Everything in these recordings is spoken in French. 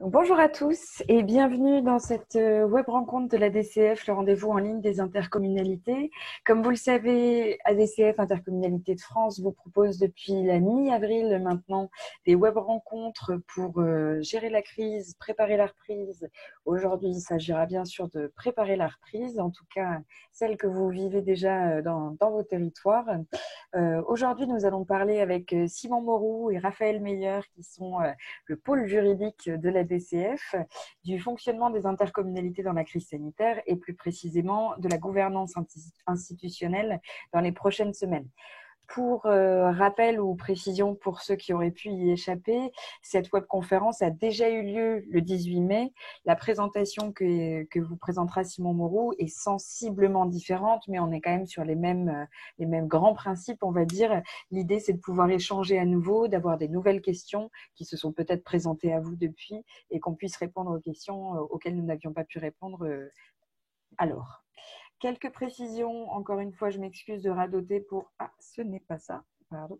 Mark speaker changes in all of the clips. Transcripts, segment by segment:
Speaker 1: Bonjour à tous et bienvenue dans cette web rencontre de l'ADCF, le rendez-vous en ligne des intercommunalités. Comme vous le savez, ADCF, Intercommunalité de France, vous propose depuis la mi-avril maintenant des web rencontres pour gérer la crise, préparer la reprise. Aujourd'hui, il s'agira bien sûr de préparer la reprise, en tout cas celle que vous vivez déjà dans vos territoires. Aujourd'hui, nous allons parler avec Simon Moreau et Raphaël Meyer qui sont le pôle juridique de la DCF, du fonctionnement des intercommunalités dans la crise sanitaire et plus précisément de la gouvernance institutionnelle dans les prochaines semaines. Pour rappel ou précision pour ceux qui auraient pu y échapper, cette webconférence a déjà eu lieu le 18 mai. La présentation que vous présentera Simon Moreau est sensiblement différente, mais on est quand même sur les mêmes grands principes, on va dire. L'idée, c'est de pouvoir échanger à nouveau, d'avoir des nouvelles questions qui se sont peut-être présentées à vous depuis et qu'on puisse répondre aux questions auxquelles nous n'avions pas pu répondre alors. Quelques précisions, encore une fois, je m'excuse de radoter pour… Ah, ce n'est pas ça, pardon.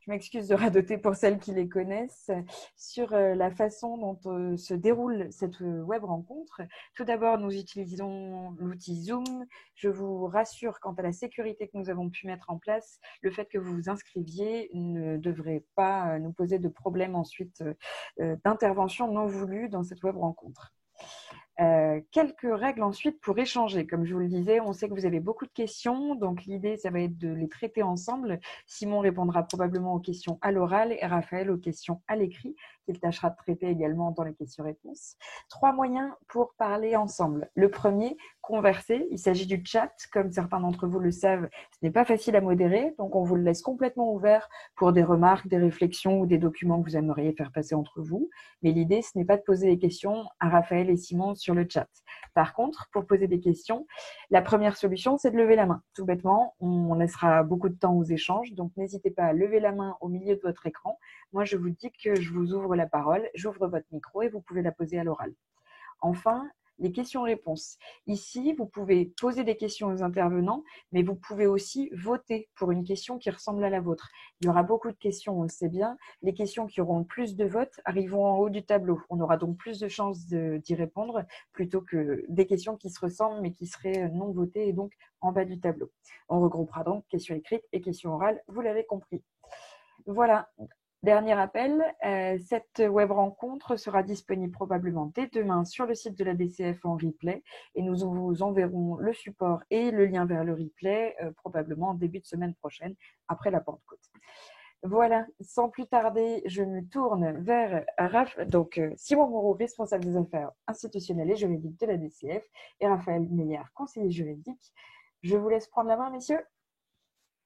Speaker 1: Je m'excuse de radoter pour celles qui les connaissent sur la façon dont se déroule cette web rencontre. Tout d'abord, nous utilisons l'outil Zoom. Je vous rassure quant à la sécurité que nous avons pu mettre en place. Le fait que vous vous inscriviez ne devrait pas nous poser de problème ensuite d'intervention non voulue dans cette web rencontre. Quelques règles ensuite pour échanger. Comme je vous le disais, on sait que vous avez beaucoup de questions, donc l'idée, ça va être de les traiter ensemble. Simon répondra probablement aux questions à l'oral et Raphaël aux questions à l'écrit, qu'il tâchera de traiter également dans les questions-réponses. 3 moyens pour parler ensemble. Le premier, converser. Il s'agit du chat. Comme certains d'entre vous le savent, ce n'est pas facile à modérer, donc on vous le laisse complètement ouvert pour des remarques, des réflexions ou des documents que vous aimeriez faire passer entre vous. Mais l'idée, ce n'est pas de poser des questions à Raphaël et Simon sur le chat. Par contre, pour poser des questions, la première solution, c'est de lever la main. Tout bêtement, on laissera beaucoup de temps aux échanges, donc n'hésitez pas à lever la main au milieu de votre écran. Moi, je vous dis que je vous ouvre la parole, j'ouvre votre micro et vous pouvez la poser à l'oral. Enfin, les questions-réponses. Ici, vous pouvez poser des questions aux intervenants, mais vous pouvez aussi voter pour une question qui ressemble à la vôtre. Il y aura beaucoup de questions, on le sait bien. Les questions qui auront le plus de votes arriveront en haut du tableau. On aura donc plus de chances d'y répondre plutôt que des questions qui se ressemblent mais qui seraient non votées et donc en bas du tableau. On regroupera donc questions écrites et questions orales, vous l'avez compris. Voilà. Dernier appel, cette web rencontre sera disponible probablement dès demain sur le site de la DCF en replay et nous vous enverrons le support et le lien vers le replay probablement en début de semaine prochaine après la Pentecôte. Voilà, sans plus tarder, je me tourne vers Simon Moreau, responsable des affaires institutionnelles et juridiques de la DCF et Raphaël Meyer, conseiller juridique. Je vous laisse prendre la main, messieurs.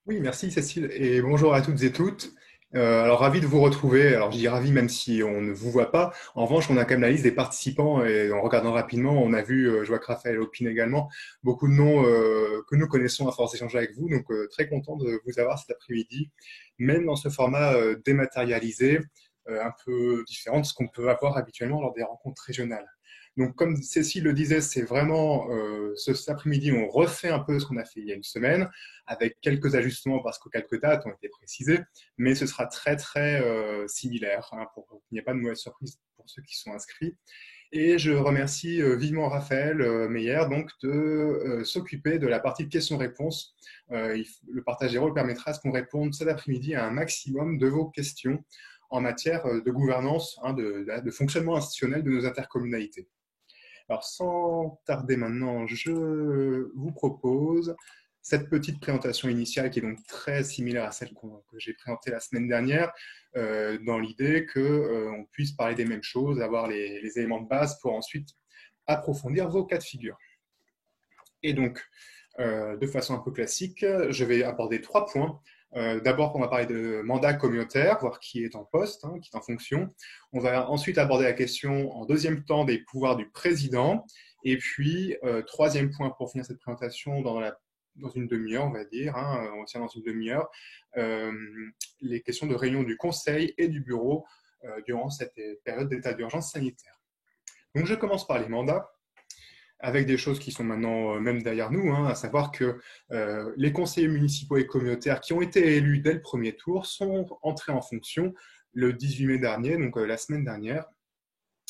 Speaker 2: Oui, merci Cécile et bonjour à toutes et toutes. Alors ravi de vous retrouver. Alors je dis ravi même si on ne vous voit pas. En revanche, on a quand même la liste des participants et en regardant rapidement, on a vu, je vois que Raphaël opine également, beaucoup de noms que nous connaissons à force d'échanger avec vous. Donc très content de vous avoir cet après-midi, même dans ce format dématérialisé, un peu différent de ce qu'on peut avoir habituellement lors des rencontres régionales. Donc, comme Cécile le disait, c'est vraiment cet après-midi, on refait un peu ce qu'on a fait il y a une semaine, avec quelques ajustements parce que quelques dates ont été précisées, mais ce sera très très similaire pour qu'il n'y ait pas de mauvaise surprise pour ceux qui sont inscrits. Et je remercie vivement Raphaël Meyer donc de s'occuper de la partie de questions-réponses. Le partage des rôles permettra à ce qu'on réponde cet après-midi à un maximum de vos questions en matière de gouvernance, de fonctionnement institutionnel de nos intercommunalités. Alors, sans tarder maintenant, je vous propose cette petite présentation initiale qui est donc très similaire à celle que j'ai présentée la semaine dernière, dans l'idée qu'on puisse parler des mêmes choses, avoir les éléments de base pour ensuite approfondir vos cas de figure. Et donc, de façon un peu classique, je vais aborder 3 points. D'abord, on va parler de mandat communautaire, voir qui est en poste, qui est en fonction. On va ensuite aborder la question, en deuxième temps, des pouvoirs du président. Et puis, troisième point pour finir cette présentation, dans une demi-heure, on va dire, on tient dans une demi-heure, les questions de réunion du conseil et du bureau durant cette période d'état d'urgence sanitaire. Donc, je commence par les mandats, avec des choses qui sont maintenant même derrière nous, à savoir que les conseillers municipaux et communautaires qui ont été élus dès le premier tour sont entrés en fonction le 18 mai dernier, donc la semaine dernière.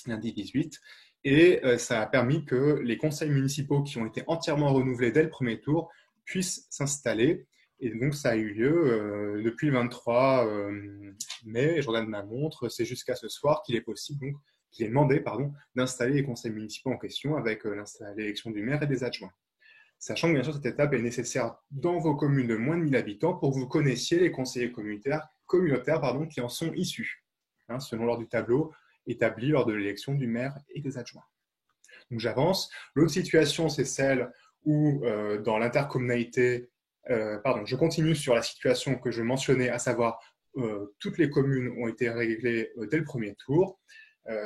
Speaker 2: lundi 18. Et ça a permis que les conseils municipaux qui ont été entièrement renouvelés dès le premier tour puissent s'installer. Et donc, ça a eu lieu depuis le 23 mai. Et je regarde ma montre, c'est jusqu'à ce soir qu'il est possible, donc, qu'il est demandé, d'installer les conseils municipaux en question avec l'élection du maire et des adjoints. Sachant que, bien sûr, cette étape est nécessaire dans vos communes de moins de 1000 habitants pour que vous connaissiez les conseillers communautaires qui en sont issus, selon l'ordre du tableau établi lors de l'élection du maire et des adjoints. Donc j'avance. L'autre situation, c'est celle où dans l'intercommunalité, je continue sur la situation que je mentionnais, à savoir toutes les communes ont été réglées dès le premier tour.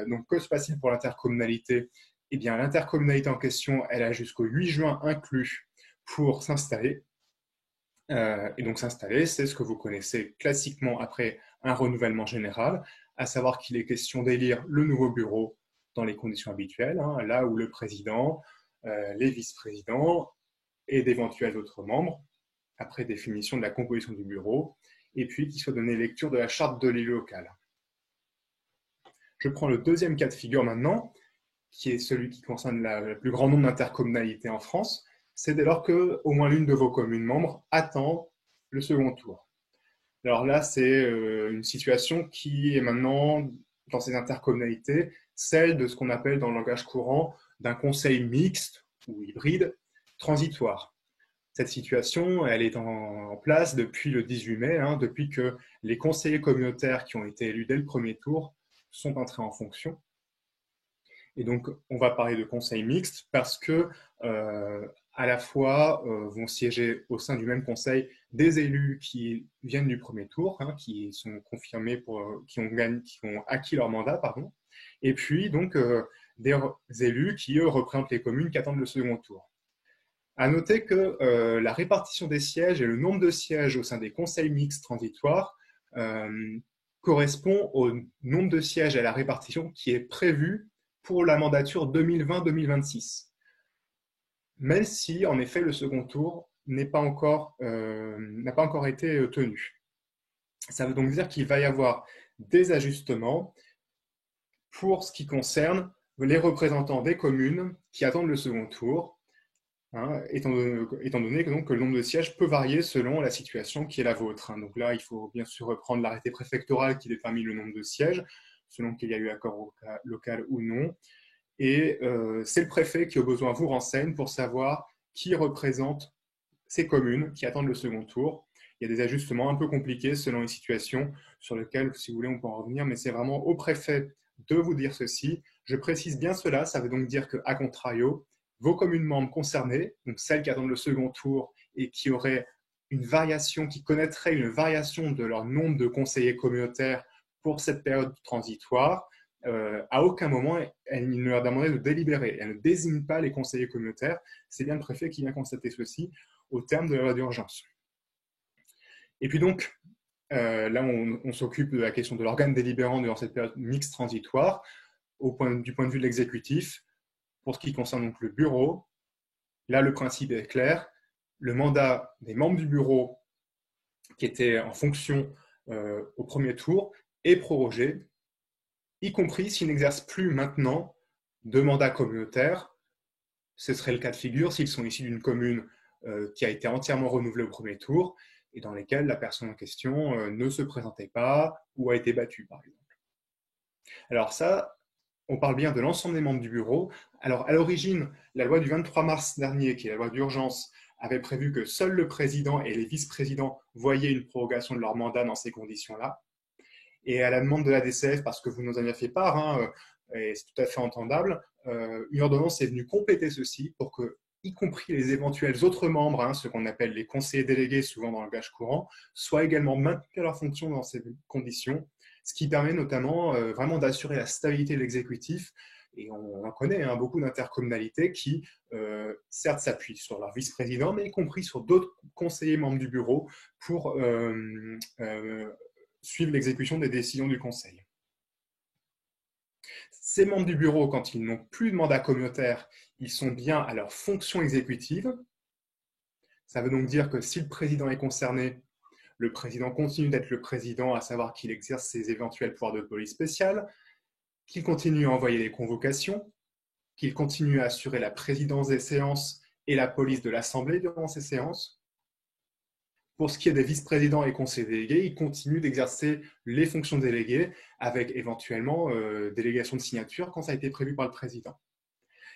Speaker 2: Donc que se passe-t-il pour l'intercommunalité? Eh bien, l'intercommunalité en question, elle a jusqu'au 8 juin inclus pour s'installer. Et donc s'installer, c'est ce que vous connaissez classiquement après un renouvellement général, à savoir qu'il est question d'élire le nouveau bureau dans les conditions habituelles, là où le président, les vice-présidents et d'éventuels autres membres, après définition de la composition du bureau, et puis qu'il soit donné lecture de la charte de l'élu local. Je prends le deuxième cas de figure maintenant, qui est celui qui concerne le plus grand nombre d'intercommunalités en France. C'est dès lors qu'au moins l'une de vos communes membres attend le second tour. Alors là, c'est une situation qui est maintenant, dans ces intercommunalités, celle de ce qu'on appelle dans le langage courant d'un conseil mixte ou hybride transitoire. Cette situation, elle est en place depuis le 18 mai, depuis que les conseillers communautaires qui ont été élus dès le premier tour sont entrés en fonction. Et donc, on va parler de conseil mixte parce que à la fois vont siéger au sein du même conseil des élus qui viennent du premier tour, qui sont confirmés qui ont acquis leur mandat, et puis donc des élus qui eux représentent les communes qui attendent le second tour. À noter que la répartition des sièges et le nombre de sièges au sein des conseils mixtes transitoires correspond au nombre de sièges et à la répartition qui est prévue pour la mandature 2020-2026. Même si, en effet, le second tour n'a pas encore été tenu. Ça veut donc dire qu'il va y avoir des ajustements pour ce qui concerne les représentants des communes qui attendent le second tour, étant donné que, donc, que le nombre de sièges peut varier selon la situation qui est la vôtre. Donc là, il faut bien sûr reprendre l'arrêté préfectoral qui détermine le nombre de sièges, selon qu'il y a eu accord local ou non. Et c'est le préfet qui, au besoin, vous renseigne pour savoir qui représente ces communes qui attendent le second tour. Il y a des ajustements un peu compliqués selon les situations sur lesquelles, si vous voulez, on peut en revenir, mais c'est vraiment au préfet de vous dire ceci. Je précise bien cela, ça veut donc dire qu'à contrario, vos communes membres concernées, donc celles qui attendent le second tour et qui auraient qui connaîtraient une variation de leur nombre de conseillers communautaires pour cette période transitoire, à aucun moment, il ne leur demandait de délibérer. Elle ne désigne pas les conseillers communautaires. C'est bien le préfet qui vient constater ceci au terme de la loi d'urgence. Et puis donc, là, on s'occupe de la question de l'organe délibérant durant cette période mixte transitoire, du point de vue de l'exécutif. Pour ce qui concerne donc le bureau, là, le principe est clair. Le mandat des membres du bureau qui étaient en fonction au premier tour est prorogé, y compris s'ils n'exercent plus maintenant de mandat communautaire. Ce serait le cas de figure s'ils sont issus d'une commune qui a été entièrement renouvelée au premier tour et dans lesquelles la personne en question ne se présentait pas ou a été battue, par exemple. Alors ça, on parle bien de l'ensemble des membres du bureau. Alors à l'origine, la loi du 23 mars dernier, qui est la loi d'urgence, avait prévu que seul le président et les vice-présidents voyaient une prorogation de leur mandat dans ces conditions-là. Et à la demande de la DCF, parce que vous nous en avez fait part, et c'est tout à fait entendable, une ordonnance est venue compléter ceci pour que, y compris les éventuels autres membres, ce qu'on appelle les conseillers délégués, souvent dans le langage courant, soient également maintenus à leur fonction dans ces conditions, ce qui permet notamment vraiment d'assurer la stabilité de l'exécutif. Et on en connaît beaucoup d'intercommunalités qui, certes, s'appuient sur leur vice-président, mais y compris sur d'autres conseillers membres du bureau pour suivre l'exécution des décisions du Conseil. Ces membres du bureau, quand ils n'ont plus de mandat communautaire, ils sont bien à leur fonction exécutive. Ça veut donc dire que si le président est concerné, le président continue d'être le président, à savoir qu'il exerce ses éventuels pouvoirs de police spéciale. qu'il continue à envoyer les convocations, qu'il continue à assurer la présidence des séances et la police de l'Assemblée durant ces séances. Pour ce qui est des vice-présidents et conseillers délégués, il continue d'exercer les fonctions déléguées avec éventuellement délégation de signature quand ça a été prévu par le président.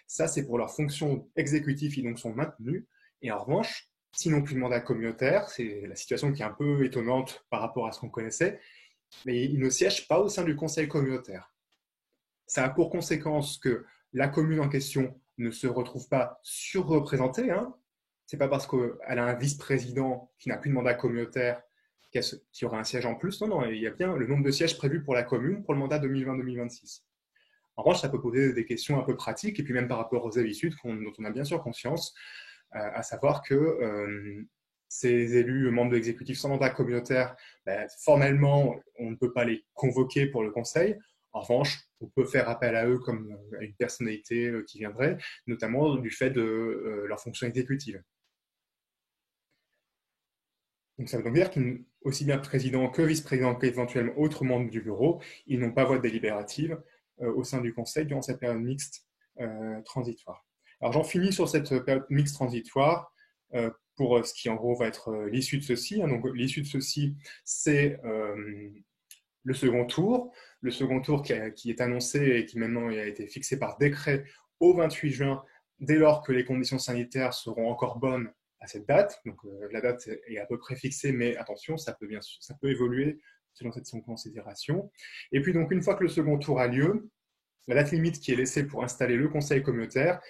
Speaker 2: Ça, c'est pour leurs fonctions exécutives qui donc sont maintenues. Et en revanche, s'ils n'ont plus de mandat communautaire, c'est la situation qui est un peu étonnante par rapport à ce qu'on connaissait, mais ils ne siègent pas au sein du conseil communautaire. Ça a pour conséquence que la commune en question ne se retrouve pas surreprésentée. Ce n'est pas parce qu'elle a un vice-président qui n'a plus de mandat communautaire qu'il y aura un siège en plus. Non, non, il y a bien le nombre de sièges prévus pour la commune pour le mandat 2020-2026. En revanche, ça peut poser des questions un peu pratiques, et puis même par rapport aux habitudes dont on a bien sûr conscience, à savoir que ces élus membres de l'exécutif sans mandat communautaire, formellement, on ne peut pas les convoquer pour le conseil. En revanche, on peut faire appel à eux comme à une personnalité qui viendrait, notamment du fait de leur fonction exécutive. Donc ça veut donc dire qu'aussi bien président que vice-président qu'éventuellement autres membres du bureau, ils n'ont pas voix délibérative au sein du conseil durant cette période mixte transitoire. Alors j'en finis sur cette période mixte transitoire pour ce qui en gros va être l'issue de ceci. Donc l'issue de ceci, c'est le second tour. Le second tour qui est annoncé et qui maintenant a été fixé par décret au 28 juin, dès lors que les conditions sanitaires seront encore bonnes à cette date. Donc la date est à peu près fixée, mais attention, ça peut évoluer selon cette considération. Et puis donc une fois que le second tour a lieu, la date limite qui est laissée pour installer le conseil communautaire,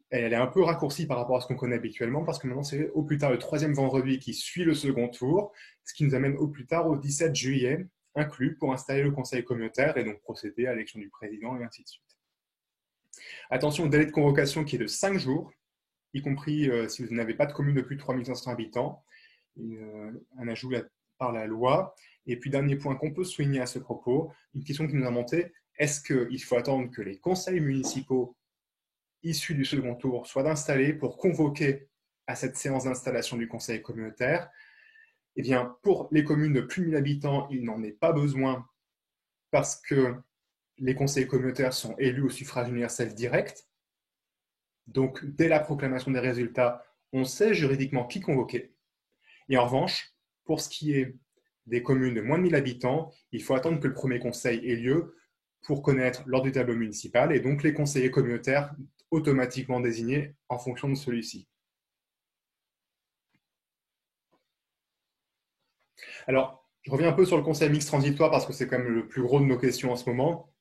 Speaker 2: elle est un peu raccourcie par rapport à ce qu'on connaît habituellement, parce que maintenant c'est au plus tard le troisième vendredi qui suit le second tour, ce qui nous amène au plus tard au 17 juillet inclus pour installer le conseil communautaire et donc procéder à l'élection du président et ainsi de suite. Attention au délai de convocation qui est de 5 jours, y compris si vous n'avez pas de commune de plus de 3500 habitants, un ajout par la loi. Et puis dernier point qu'on peut souligner à ce propos, une question qui nous a monté, est-ce qu'il faut attendre que les conseils municipaux issus du second tour soient installés pour convoquer à cette séance d'installation du conseil communautaire? Eh bien, pour les communes de plus de 1000 habitants, il n'en est pas besoin parce que les conseils communautaires sont élus au suffrage universel direct. Donc, dès la proclamation des résultats, on sait juridiquement qui convoquer. Et en revanche, pour ce qui est des communes de moins de 1000 habitants, il faut attendre que le premier conseil ait lieu pour connaître l'ordre du tableau municipal et donc les conseillers communautaires automatiquement désignés en fonction de celui-ci. Alors, je reviens un peu sur le conseil mixte transitoire parce que c'est quand même le plus gros de nos questions en ce moment,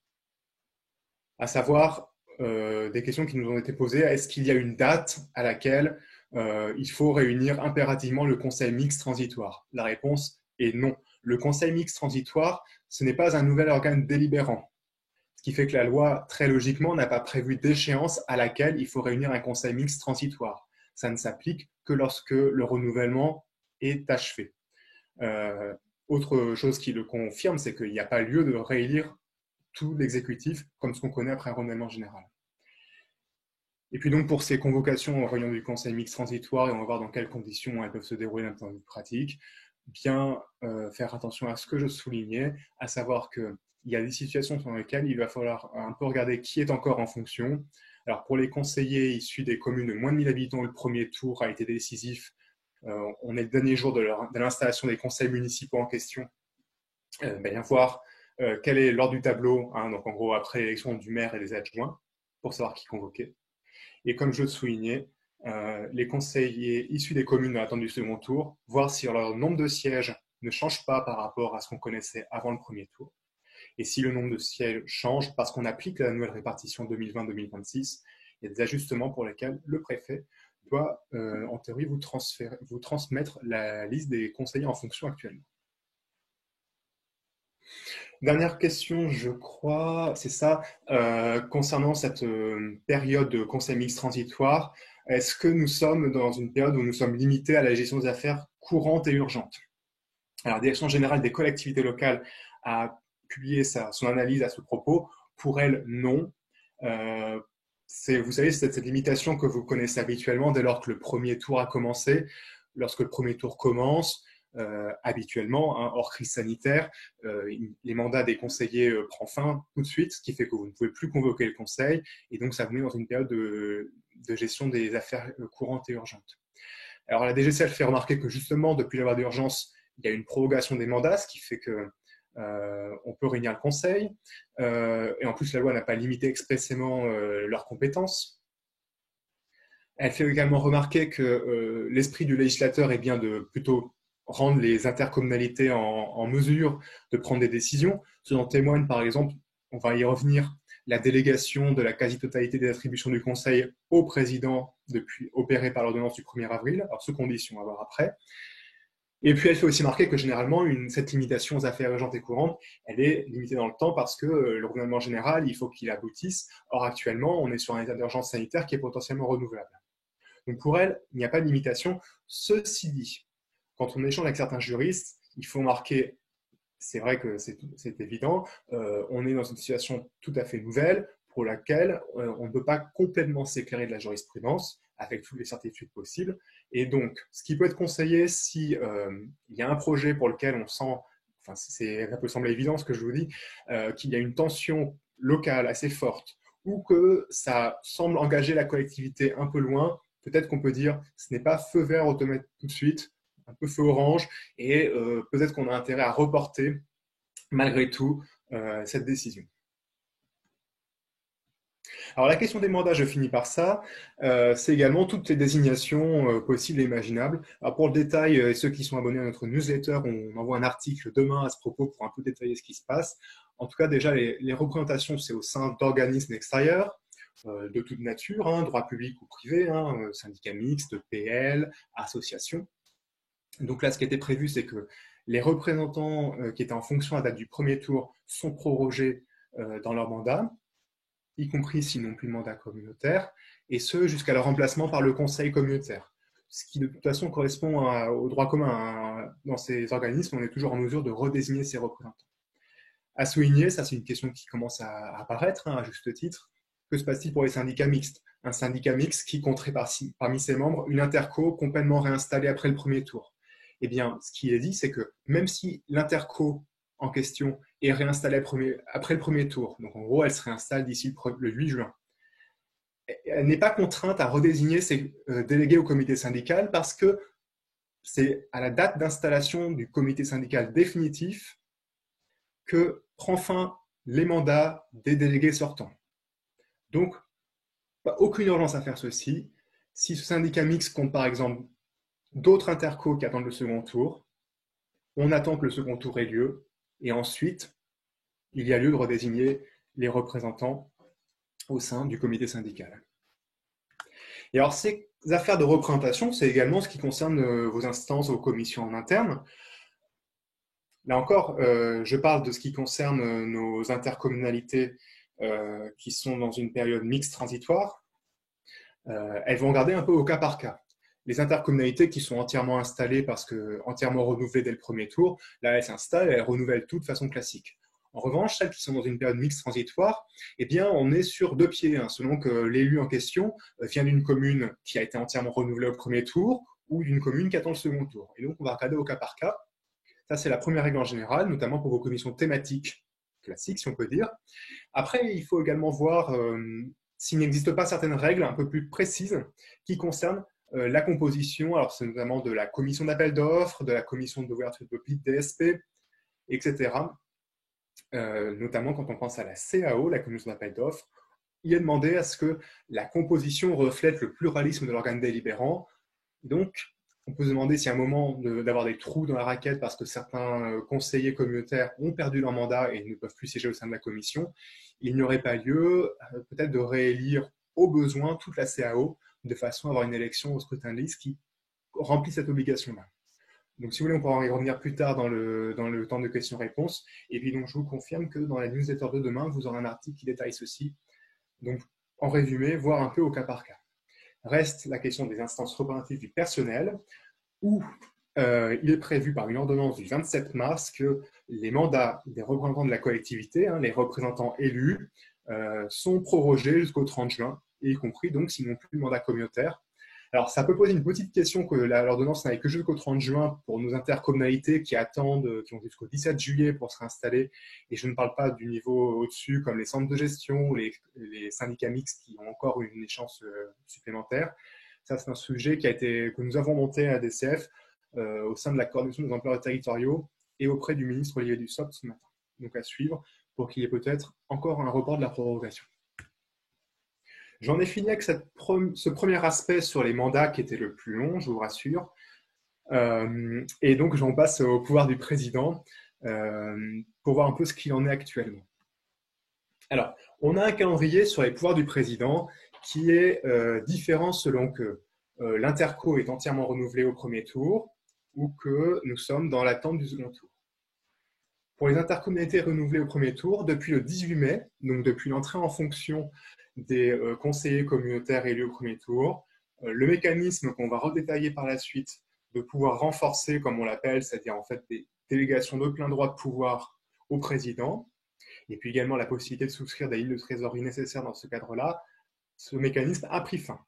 Speaker 2: à savoir des questions qui nous ont été posées. Est-ce qu'il y a une date à laquelle il faut réunir impérativement le conseil mixte transitoire? La réponse est non. Le conseil mixte transitoire, ce n'est pas un nouvel organe délibérant. Ce qui fait que la loi, très logiquement, n'a pas prévu d'échéance à laquelle il faut réunir un conseil mixte transitoire. Ça ne s'applique que lorsque le renouvellement est achevé. Autre chose qui le confirme, c'est qu'il n'y a pas lieu de réélire tout l'exécutif comme ce qu'on connaît après un renouvellement général. Et puis donc pour ces convocations en réunion du conseil mixte transitoire, et on va voir dans quelles conditions elles peuvent se dérouler d'un point de vue pratique, bien faire attention à ce que je soulignais, à savoir qu'il y a des situations dans lesquelles il va falloir un peu regarder qui est encore en fonction. Alors pour les conseillers issus des communes de moins de 1000 habitants, le premier tour a été décisif. On est le dernier jour de l'installation des conseils municipaux en question. Bien voir quel est l'ordre du tableau, donc en gros après l'élection du maire et des adjoints, pour savoir qui convoquer. Et comme je le soulignais, les conseillers issus des communes dans l'attente du second tour, voir si leur nombre de sièges ne change pas par rapport à ce qu'on connaissait avant le premier tour. Et si le nombre de sièges change parce qu'on applique la nouvelle répartition 2020-2026, il y a des ajustements pour lesquels le préfet doit, en théorie, vous transmettre la liste des conseillers en fonction actuellement. Dernière question, je crois, c'est ça, concernant cette période de conseil mixte transitoire, est-ce que nous sommes dans une période où nous sommes limités à la gestion des affaires courantes et urgentes? Alors, la Direction générale des collectivités locales a publié son analyse à ce propos. Pour elle, non. Vous savez, c'est cette limitation que vous connaissez habituellement dès lors que le premier tour a commencé. Lorsque le premier tour commence, habituellement, hein, hors crise sanitaire, les mandats des conseillers prend fin tout de suite, ce qui fait que vous ne pouvez plus convoquer le conseil, et donc ça vous met dans une période de gestion des affaires courantes et urgentes. Alors la DGCL fait remarquer que justement, depuis la loi d'urgence, il y a une prorogation des mandats, ce qui fait que on peut réunir le conseil, et en plus la loi n'a pas limité expressément leurs compétences. Elle fait également remarquer que l'esprit du législateur est bien de plutôt rendre les intercommunalités en mesure de prendre des décisions. Ce dont témoigne, par exemple, on va y revenir, la délégation de la quasi-totalité des attributions du Conseil au président depuis opérée par l'ordonnance du 1er avril, alors sous condition à voir après. Et puis elle fait aussi marquer que généralement, cette limitation aux affaires urgentes et courantes, elle est limitée dans le temps parce que le gouvernement général, il faut qu'il aboutisse. Or actuellement, on est sur un état d'urgence sanitaire qui est potentiellement renouvelable. Donc pour elle, il n'y a pas de limitation. Ceci dit, quand on échange avec certains juristes, il faut marquer, c'est vrai que c'est évident, on est dans une situation tout à fait nouvelle pour laquelle on ne peut pas complètement s'éclairer de la jurisprudence avec toutes les certitudes possibles. Et donc, ce qui peut être conseillé si il y a un projet pour lequel on sent, enfin ça peut sembler évident ce que je vous dis, qu'il y a une tension locale assez forte ou que ça semble engager la collectivité un peu loin, peut-être qu'on peut dire ce n'est pas feu vert automatique tout de suite, un peu feu orange, et peut-être qu'on a intérêt à reporter malgré tout cette décision. Alors la question des mandats, je finis par ça, c'est également toutes les désignations possibles et imaginables. Alors pour le détail, ceux qui sont abonnés à notre newsletter, on envoie un article demain à ce propos pour un peu détailler ce qui se passe. En tout cas, déjà, les représentations, c'est au sein d'organismes extérieurs, de toute nature, hein, droit public ou privé, hein, syndicats mixtes, PL, associations. Donc là, ce qui était prévu, c'est que les représentants qui étaient en fonction à date du premier tour sont prorogés dans leur mandat, y compris s'ils n'ont plus de mandat communautaire, et ce jusqu'à leur remplacement par le conseil communautaire. Ce qui de toute façon correspond au droit commun. Dans ces organismes, on est toujours en mesure de redésigner ses représentants. À souligner, ça c'est une question qui commence à apparaître, hein, à juste titre, que se passe-t-il pour les syndicats mixtes? Un syndicat mixte qui compterait parmi ses membres une interco complètement réinstallée après le premier tour. Eh bien, ce qui est dit, c'est que même si l'interco en question est réinstallée après le premier tour, donc en gros, elle se réinstalle d'ici le 8 juin, elle n'est pas contrainte à redésigner ses délégués au comité syndical parce que c'est à la date d'installation du comité syndical définitif que prend fin les mandats des délégués sortants. Donc, aucune urgence à faire ceci. Si ce syndicat mixte compte par exemple d'autres intercos qui attendent le second tour, on attend que le second tour ait lieu et ensuite, il y a lieu de redésigner les représentants au sein du comité syndical. Et alors, ces affaires de représentation, c'est également ce qui concerne vos instances, vos commissions en interne. Là encore, je parle de ce qui concerne nos intercommunalités qui sont dans une période mixte transitoire. Elles vont regarder un peu au cas par cas. Les intercommunalités qui sont entièrement installées parce que entièrement renouvelées dès le premier tour, là elles s'installent et elles renouvellent tout de façon classique. En revanche, celles qui sont dans une période mixte transitoire, eh bien, on est sur deux pieds, hein, selon que l'élu en question vient d'une commune qui a été entièrement renouvelée au premier tour ou d'une commune qui attend le second tour. Et donc, on va regarder au cas par cas. Ça, c'est la première règle en général, notamment pour vos commissions thématiques classiques, si on peut dire. Après, il faut également voir s'il n'existe pas certaines règles un peu plus précises qui concernent la composition. Alors, c'est notamment de la commission d'appel d'offres, de la commission d'ouverture de PIT DSP, etc. Notamment quand on pense à la CAO, la commission d'appel d'offres, il est demandé à ce que la composition reflète le pluralisme de l'organe délibérant. Donc, on peut se demander s'il y a un moment d'avoir des trous dans la raquette parce que certains conseillers communautaires ont perdu leur mandat et ne peuvent plus siéger au sein de la commission. Il n'y aurait pas lieu peut-être de réélire au besoin toute la CAO de façon à avoir une élection au scrutin de liste qui remplit cette obligation-là. Donc, si vous voulez, on pourra y revenir plus tard dans le temps de questions-réponses. Et puis, donc, je vous confirme que dans la newsletter de demain, vous aurez un article qui détaille ceci. Donc, en résumé, voir un peu au cas par cas. Reste la question des instances représentatives du personnel, où il est prévu par une ordonnance du 27 mars que les mandats des représentants de la collectivité, hein, les représentants élus, sont prorogés jusqu'au 30 juin, y compris donc s'ils n'ont plus de mandat communautaire. Alors, ça peut poser une petite question que l'ordonnance n'avait que jusqu'au 30 juin pour nos intercommunalités qui attendent, qui ont jusqu'au 17 juillet pour se réinstaller. Et je ne parle pas du niveau au-dessus, comme les centres de gestion ou les syndicats mixtes qui ont encore une échéance supplémentaire. Ça, c'est un sujet que nous avons monté à DCF au sein de la coordination des employeurs territoriaux et auprès du ministre Olivier Dussopt ce matin. Donc, à suivre pour qu'il y ait peut-être encore un report de la prorogation. J'en ai fini avec ce premier aspect sur les mandats qui était le plus long, je vous rassure. Et donc, j'en passe au pouvoir du président pour voir un peu ce qu'il en est actuellement. Alors, on a un calendrier sur les pouvoirs du président qui est différent selon que l'interco est entièrement renouvelé au premier tour ou que nous sommes dans l'attente du second tour. Pour les intercommunalités renouvelées au premier tour, depuis le 18 mai, donc depuis l'entrée en fonction des conseillers communautaires élus au premier tour, le mécanisme qu'on va redétailler par la suite de pouvoir renforcer, comme on l'appelle, c'est-à-dire en fait des délégations de plein droit de pouvoir au président, et puis également la possibilité de souscrire des lignes de trésorerie nécessaires dans ce cadre-là, ce mécanisme a pris fin.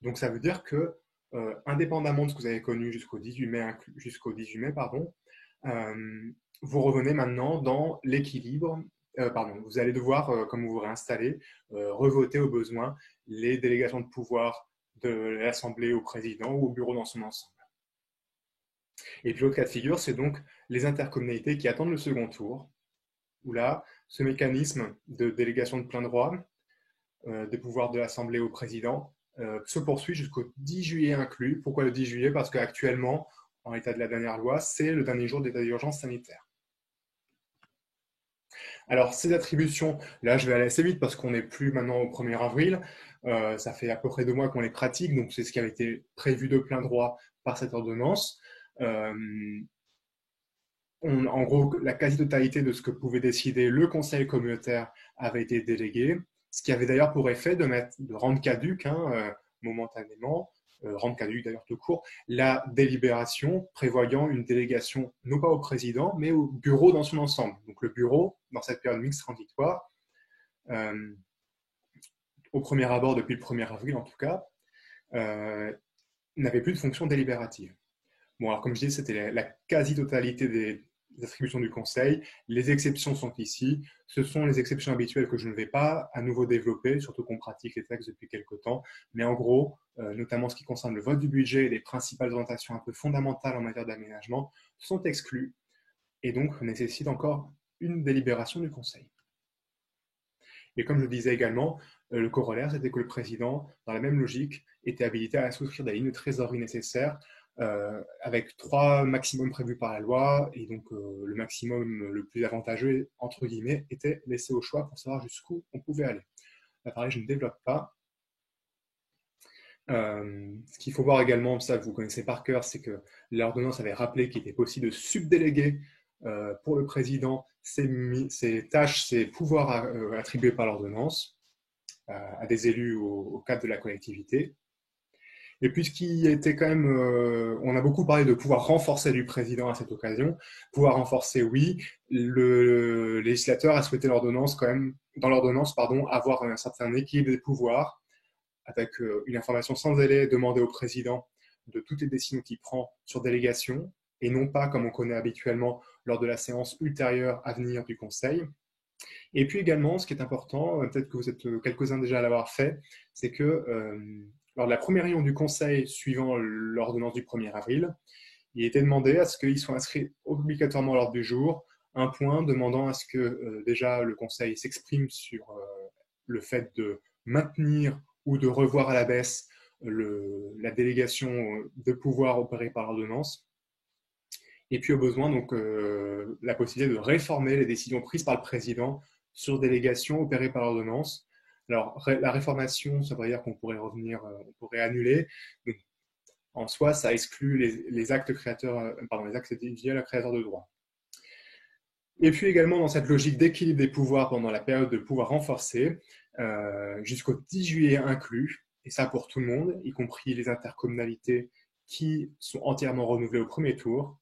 Speaker 2: Donc ça veut dire que, indépendamment de ce que vous avez connu jusqu'au 18 mai, vous revenez maintenant dans l'équilibre. Vous allez devoir, comme vous vous réinstallez, revoter au besoin les délégations de pouvoir de l'Assemblée au président ou au bureau dans son ensemble. Et puis l'autre cas de figure, c'est donc les intercommunalités qui attendent le second tour, où là, ce mécanisme de délégation de plein droit des pouvoirs de l'Assemblée au président se poursuit jusqu'au 10 juillet inclus. Pourquoi le 10 juillet? Parce qu'actuellement, en l'état de la dernière loi, c'est le dernier jour d'état d'urgence sanitaire. Alors, ces attributions, là, je vais aller assez vite parce qu'on n'est plus maintenant au 1er avril. Ça fait à peu près 2 mois qu'on les pratique, donc c'est ce qui avait été prévu de plein droit par cette ordonnance. En gros, la quasi-totalité de ce que pouvait décider le conseil communautaire avait été délégué, ce qui avait d'ailleurs pour effet de rendre caduque, momentanément, rendre caduque d'ailleurs tout court, la délibération prévoyant une délégation non pas au président, mais au bureau dans son ensemble. Donc le bureau, dans cette période mixte transitoire, au premier abord depuis le 1er avril en tout cas, n'avait plus de fonction délibérative. Bon, alors comme je disais, c'était la quasi-totalité des attributions du Conseil. Les exceptions sont ici. Ce sont les exceptions habituelles que je ne vais pas à nouveau développer, surtout qu'on pratique les textes depuis quelques temps. Mais en gros, notamment ce qui concerne le vote du budget et les principales orientations un peu fondamentales en matière d'aménagement, sont exclues et donc nécessitent encore une délibération du Conseil. Et comme je le disais également, le corollaire, c'était que le président, dans la même logique, était habilité à souscrire des lignes de trésorerie nécessaires avec 3 maximums prévus par la loi, et donc le maximum le plus avantageux, entre guillemets, était laissé au choix pour savoir jusqu'où on pouvait aller. Là, pareil, je ne développe pas. Ce qu'il faut voir également, ça que vous connaissez par cœur, c'est que l'ordonnance avait rappelé qu'il était possible de subdéléguer pour le président ses tâches, ses pouvoirs attribués par l'ordonnance à des élus au cadre de la collectivité. Et puis ce qui était quand même, on a beaucoup parlé de pouvoir renforcer du président à cette occasion. Pouvoir renforcer, oui. Le législateur a souhaité dans l'ordonnance, avoir un certain équilibre des pouvoirs, avec une information sans délai demandée au président de toutes les décisions qu'il prend sur délégation, et non pas comme on connaît habituellement lors de la séance ultérieure à venir du Conseil. Et puis également, ce qui est important, peut-être que vous êtes quelques-uns déjà à l'avoir fait, c'est que lors de la première réunion du Conseil suivant l'ordonnance du 1er avril, il était demandé à ce qu'il soit inscrit obligatoirement à l'ordre du jour un point demandant à ce que déjà le Conseil s'exprime sur le fait de maintenir ou de revoir à la baisse la délégation de pouvoir opérée par l'ordonnance. Et puis au besoin, donc, la possibilité de réformer les décisions prises par le président sur délégation opérée par l'ordonnance. Alors, la réformation, ça veut dire qu'on pourrait revenir, on pourrait annuler. Donc, en soi, ça exclut les actes créateurs, les actes individuels à créateurs de droit. Et puis également, dans cette logique d'équilibre des pouvoirs pendant la période de pouvoir renforcé, jusqu'au 10 juillet inclus, et ça pour tout le monde, y compris les intercommunalités qui sont entièrement renouvelées au premier tour,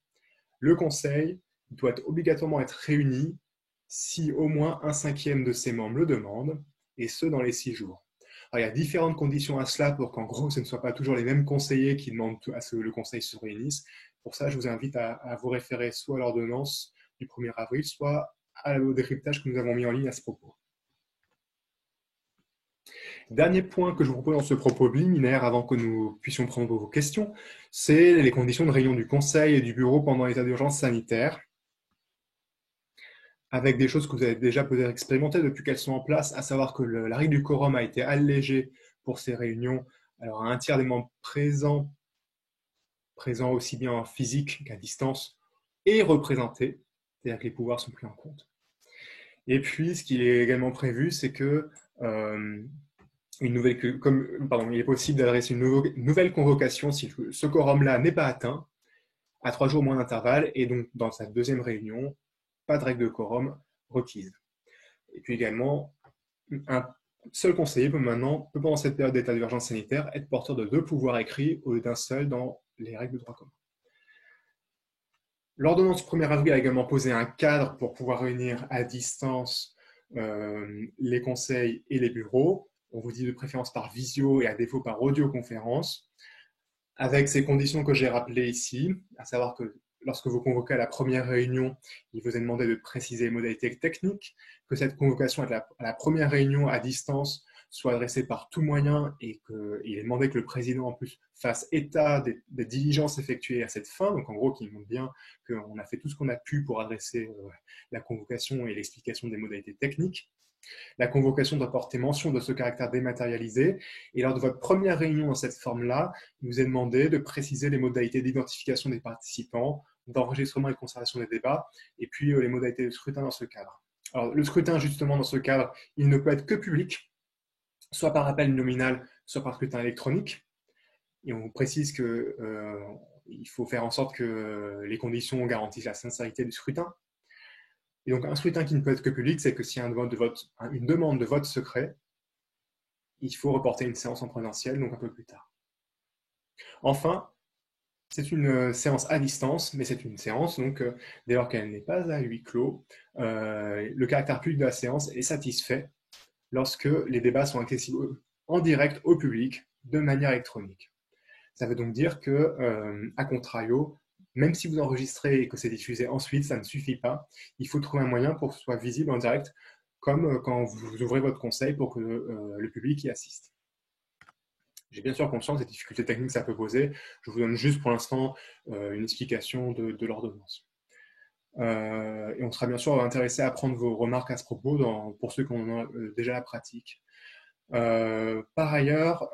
Speaker 2: le Conseil doit obligatoirement être réuni si au moins 1/5 de ses membres le demandent, et ce dans les 6 jours. Alors, il y a différentes conditions à cela pour qu'en gros, ce ne soit pas toujours les mêmes conseillers qui demandent à ce que le conseil se réunisse. Pour ça, je vous invite à vous référer soit à l'ordonnance du 1er avril, soit au décryptage que nous avons mis en ligne à ce propos. Dernier point que je vous propose dans ce propos liminaire, avant que nous puissions prendre vos questions, c'est les conditions de réunion du conseil et du bureau pendant l'état d'urgence sanitaire, avec des choses que vous avez déjà peut-être expérimentées depuis qu'elles sont en place, à savoir que la règle du quorum a été allégée pour ces réunions. Alors, un tiers des membres présents aussi bien en physique qu'à distance, est représenté, c'est-à-dire que les pouvoirs sont pris en compte. Et puis, ce qui est également prévu, c'est que il est possible d'adresser une nouvelle convocation si ce quorum-là n'est pas atteint, à 3 jours moins d'intervalle, et donc dans sa deuxième réunion, pas de règle de quorum requise. Et puis également, un seul conseiller peut pendant cette période d'état d'urgence sanitaire, être porteur de 2 pouvoirs écrits au lieu d'un seul dans les règles de droit commun. L'ordonnance du 1er avril a également posé un cadre pour pouvoir réunir à distance les conseils et les bureaux. On vous dit de préférence par visio et à défaut par audioconférence, avec ces conditions que j'ai rappelées ici, à savoir que lorsque vous convoquez à la première réunion, il vous est demandé de préciser les modalités techniques, que cette convocation à la première réunion à distance soit adressée par tout moyen et qu'il est demandé que le président en plus fasse état des diligences effectuées à cette fin, donc en gros qu'il montre bien qu'on a fait tout ce qu'on a pu pour adresser la convocation et l'explication des modalités techniques. La convocation doit porter mention de ce caractère dématérialisé et lors de votre première réunion dans cette forme-là, il vous est demandé de préciser les modalités d'identification des participants, d'enregistrement et de conservation des débats et puis les modalités de scrutin dans ce cadre. Alors, le scrutin, justement, dans ce cadre, il ne peut être que public, soit par appel nominal, soit par scrutin électronique. Et on précise que il faut faire en sorte que les conditions garantissent la sincérité du scrutin. Et donc, un scrutin qui ne peut être que public, c'est que s'il y a une demande de vote secret, il faut reporter une séance en présentiel, donc un peu plus tard. Enfin, c'est une séance à distance, mais c'est une séance, donc dès lors qu'elle n'est pas à huis clos, le caractère public de la séance est satisfait lorsque les débats sont accessibles en direct au public de manière électronique. Ça veut donc dire que, à contrario, même si vous enregistrez et que c'est diffusé ensuite, ça ne suffit pas. Il faut trouver un moyen pour que ce soit visible en direct, comme quand vous ouvrez votre conseil pour que le public y assiste. J'ai bien sûr conscience des difficultés techniques que ça peut poser. Je vous donne juste pour l'instant une explication de l'ordonnance. Et on sera bien sûr intéressé à prendre vos remarques à ce propos pour ceux qui ont déjà la pratique. Par ailleurs,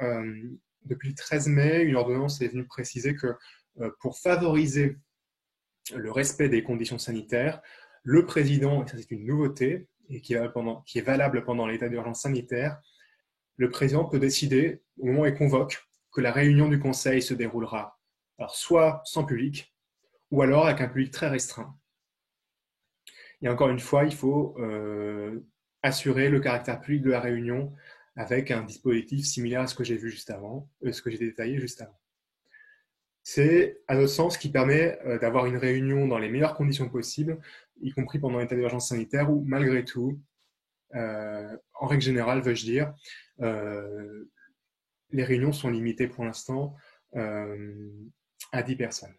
Speaker 2: depuis le 13 mai, une ordonnance est venue préciser que pour favoriser le respect des conditions sanitaires, le président, et ça c'est une nouveauté, et qui est valable pendant l'état d'urgence sanitaire, le président peut décider, au moment où il convoque, que la réunion du conseil se déroulera alors soit sans public, ou alors avec un public très restreint. Et encore une fois, il faut assurer le caractère public de la réunion avec un dispositif similaire à ce que j'ai vu juste avant, ce que j'ai détaillé juste avant. C'est, à notre sens, ce qui permet d'avoir une réunion dans les meilleures conditions possibles, y compris pendant l'état d'urgence sanitaire, où malgré tout, en règle générale, veux-je dire, les réunions sont limitées pour l'instant à 10 personnes.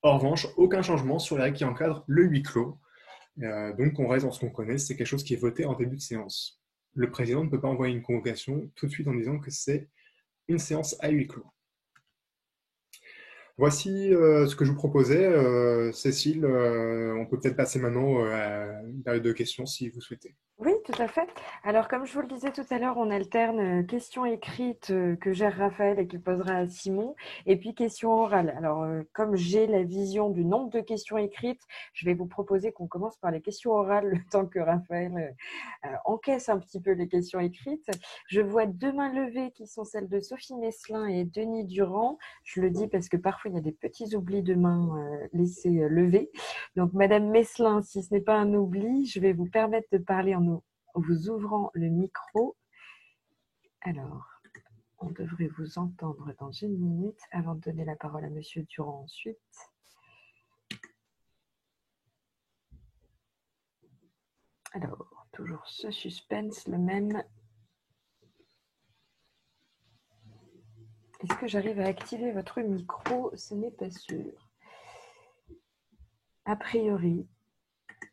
Speaker 2: En revanche, aucun changement sur les règles qui encadrent le huis clos. Donc, on reste dans ce qu'on connaît, c'est quelque chose qui est voté en début de séance. Le président ne peut pas envoyer une convocation tout de suite en disant que c'est une séance à huis clos. Voici ce que je vous proposais. Cécile, on peut peut-être passer maintenant à une période de questions si vous souhaitez.
Speaker 1: Oui, tout à fait. Alors, comme je vous le disais tout à l'heure, on alterne questions écrites que gère Raphaël et qu'il posera à Simon, et puis questions orales. Alors, comme j'ai la vision du nombre de questions écrites, je vais vous proposer qu'on commence par les questions orales le temps que Raphaël encaisse un petit peu les questions écrites. Je vois 2 mains levées qui sont celles de Sophie Meslin et Denis Durand. Je le dis parce que parfois, il y a des petits oublis de mains laissés levés. Donc, Madame Meslin, si ce n'est pas un oubli, je vais vous permettre de parler en vous ouvrant le micro. Alors, on devrait vous entendre dans une minute avant de donner la parole à Monsieur Durand ensuite. Alors, toujours ce suspense, le même. Est-ce que j'arrive à activer votre micro? Ce n'est pas sûr. A priori,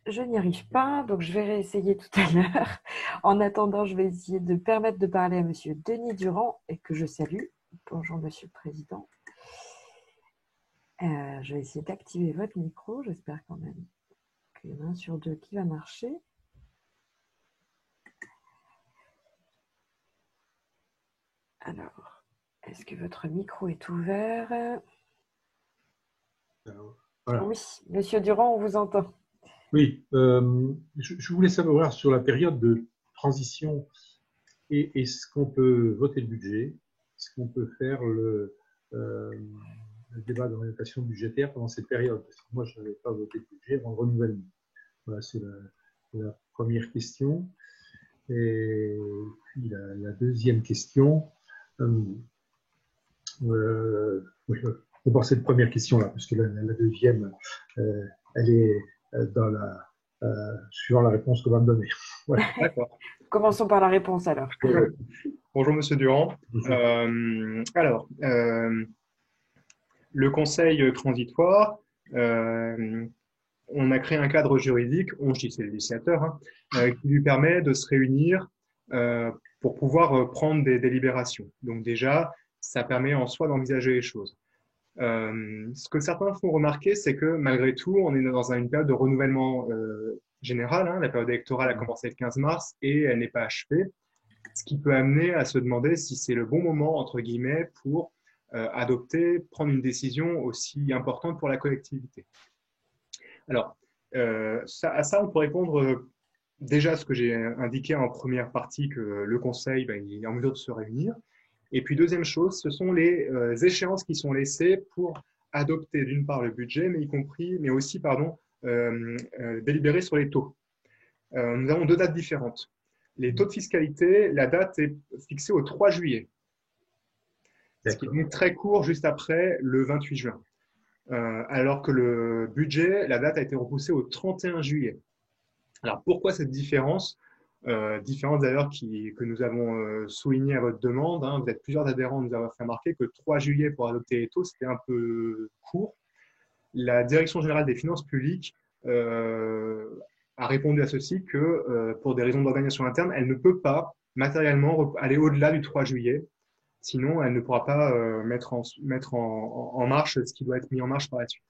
Speaker 1: je n'y arrive pas, donc je vais réessayer tout à l'heure. En attendant, je vais essayer de permettre de parler à Monsieur Denis Durand, et que je salue. Bonjour Monsieur le Président. Je vais essayer d'activer votre micro. J'espère quand même qu'il y en a un sur deux qui va marcher. Alors, est-ce que votre micro est ouvert?
Speaker 3: Alors, voilà.
Speaker 1: Oui, Monsieur Durand, on vous entend.
Speaker 3: Oui, je voulais savoir sur la période de transition, est-ce qu'on peut voter le budget? Est-ce qu'on peut faire le débat d'orientation budgétaire pendant cette période? Parce que moi, je n'avais pas voté le budget avant le renouvellement. Voilà, c'est la première question. Et puis la deuxième question, oui, d'abord cette première question-là, parce que la deuxième, elle est suivant la réponse qu'on va me donner.
Speaker 2: Voilà. D'accord.
Speaker 1: Commençons par la réponse alors.
Speaker 2: Bonjour Monsieur Durand. Alors, le conseil transitoire, on a créé un cadre juridique, je dis c'est le législateur, qui lui permet de se réunir pour pouvoir prendre des délibérations. Donc déjà, ça permet en soi d'envisager les choses. Ce que certains font remarquer, c'est que malgré tout, on est dans une période de renouvellement général. La période électorale a commencé le 15 mars et elle n'est pas achevée, ce qui peut amener à se demander si c'est le bon moment, entre guillemets, pour prendre une décision aussi importante pour la collectivité. Alors, à ça, on peut répondre déjà ce que j'ai indiqué en première partie, que le Conseil il est en mesure de se réunir. Et puis, deuxième chose, ce sont les échéances qui sont laissées pour adopter d'une part le budget, mais aussi délibérer sur les taux. Nous avons deux dates différentes. Les taux de fiscalité, la date est fixée au 3 juillet, ce qui est très court, juste après le 28 juin. Alors que le budget, la date a été repoussée au 31 juillet. Alors, pourquoi cette différence? Différence d'ailleurs que nous avons soulignée à votre demande. Vous êtes plusieurs adhérents nous avons fait remarquer que 3 juillet pour adopter les taux, c'était un peu court. La Direction générale des finances publiques a répondu à ceci que pour des raisons d'organisation interne, elle ne peut pas matériellement aller au-delà du 3 juillet. Sinon, elle ne pourra pas mettre en marche ce qui doit être mis en marche par la suite.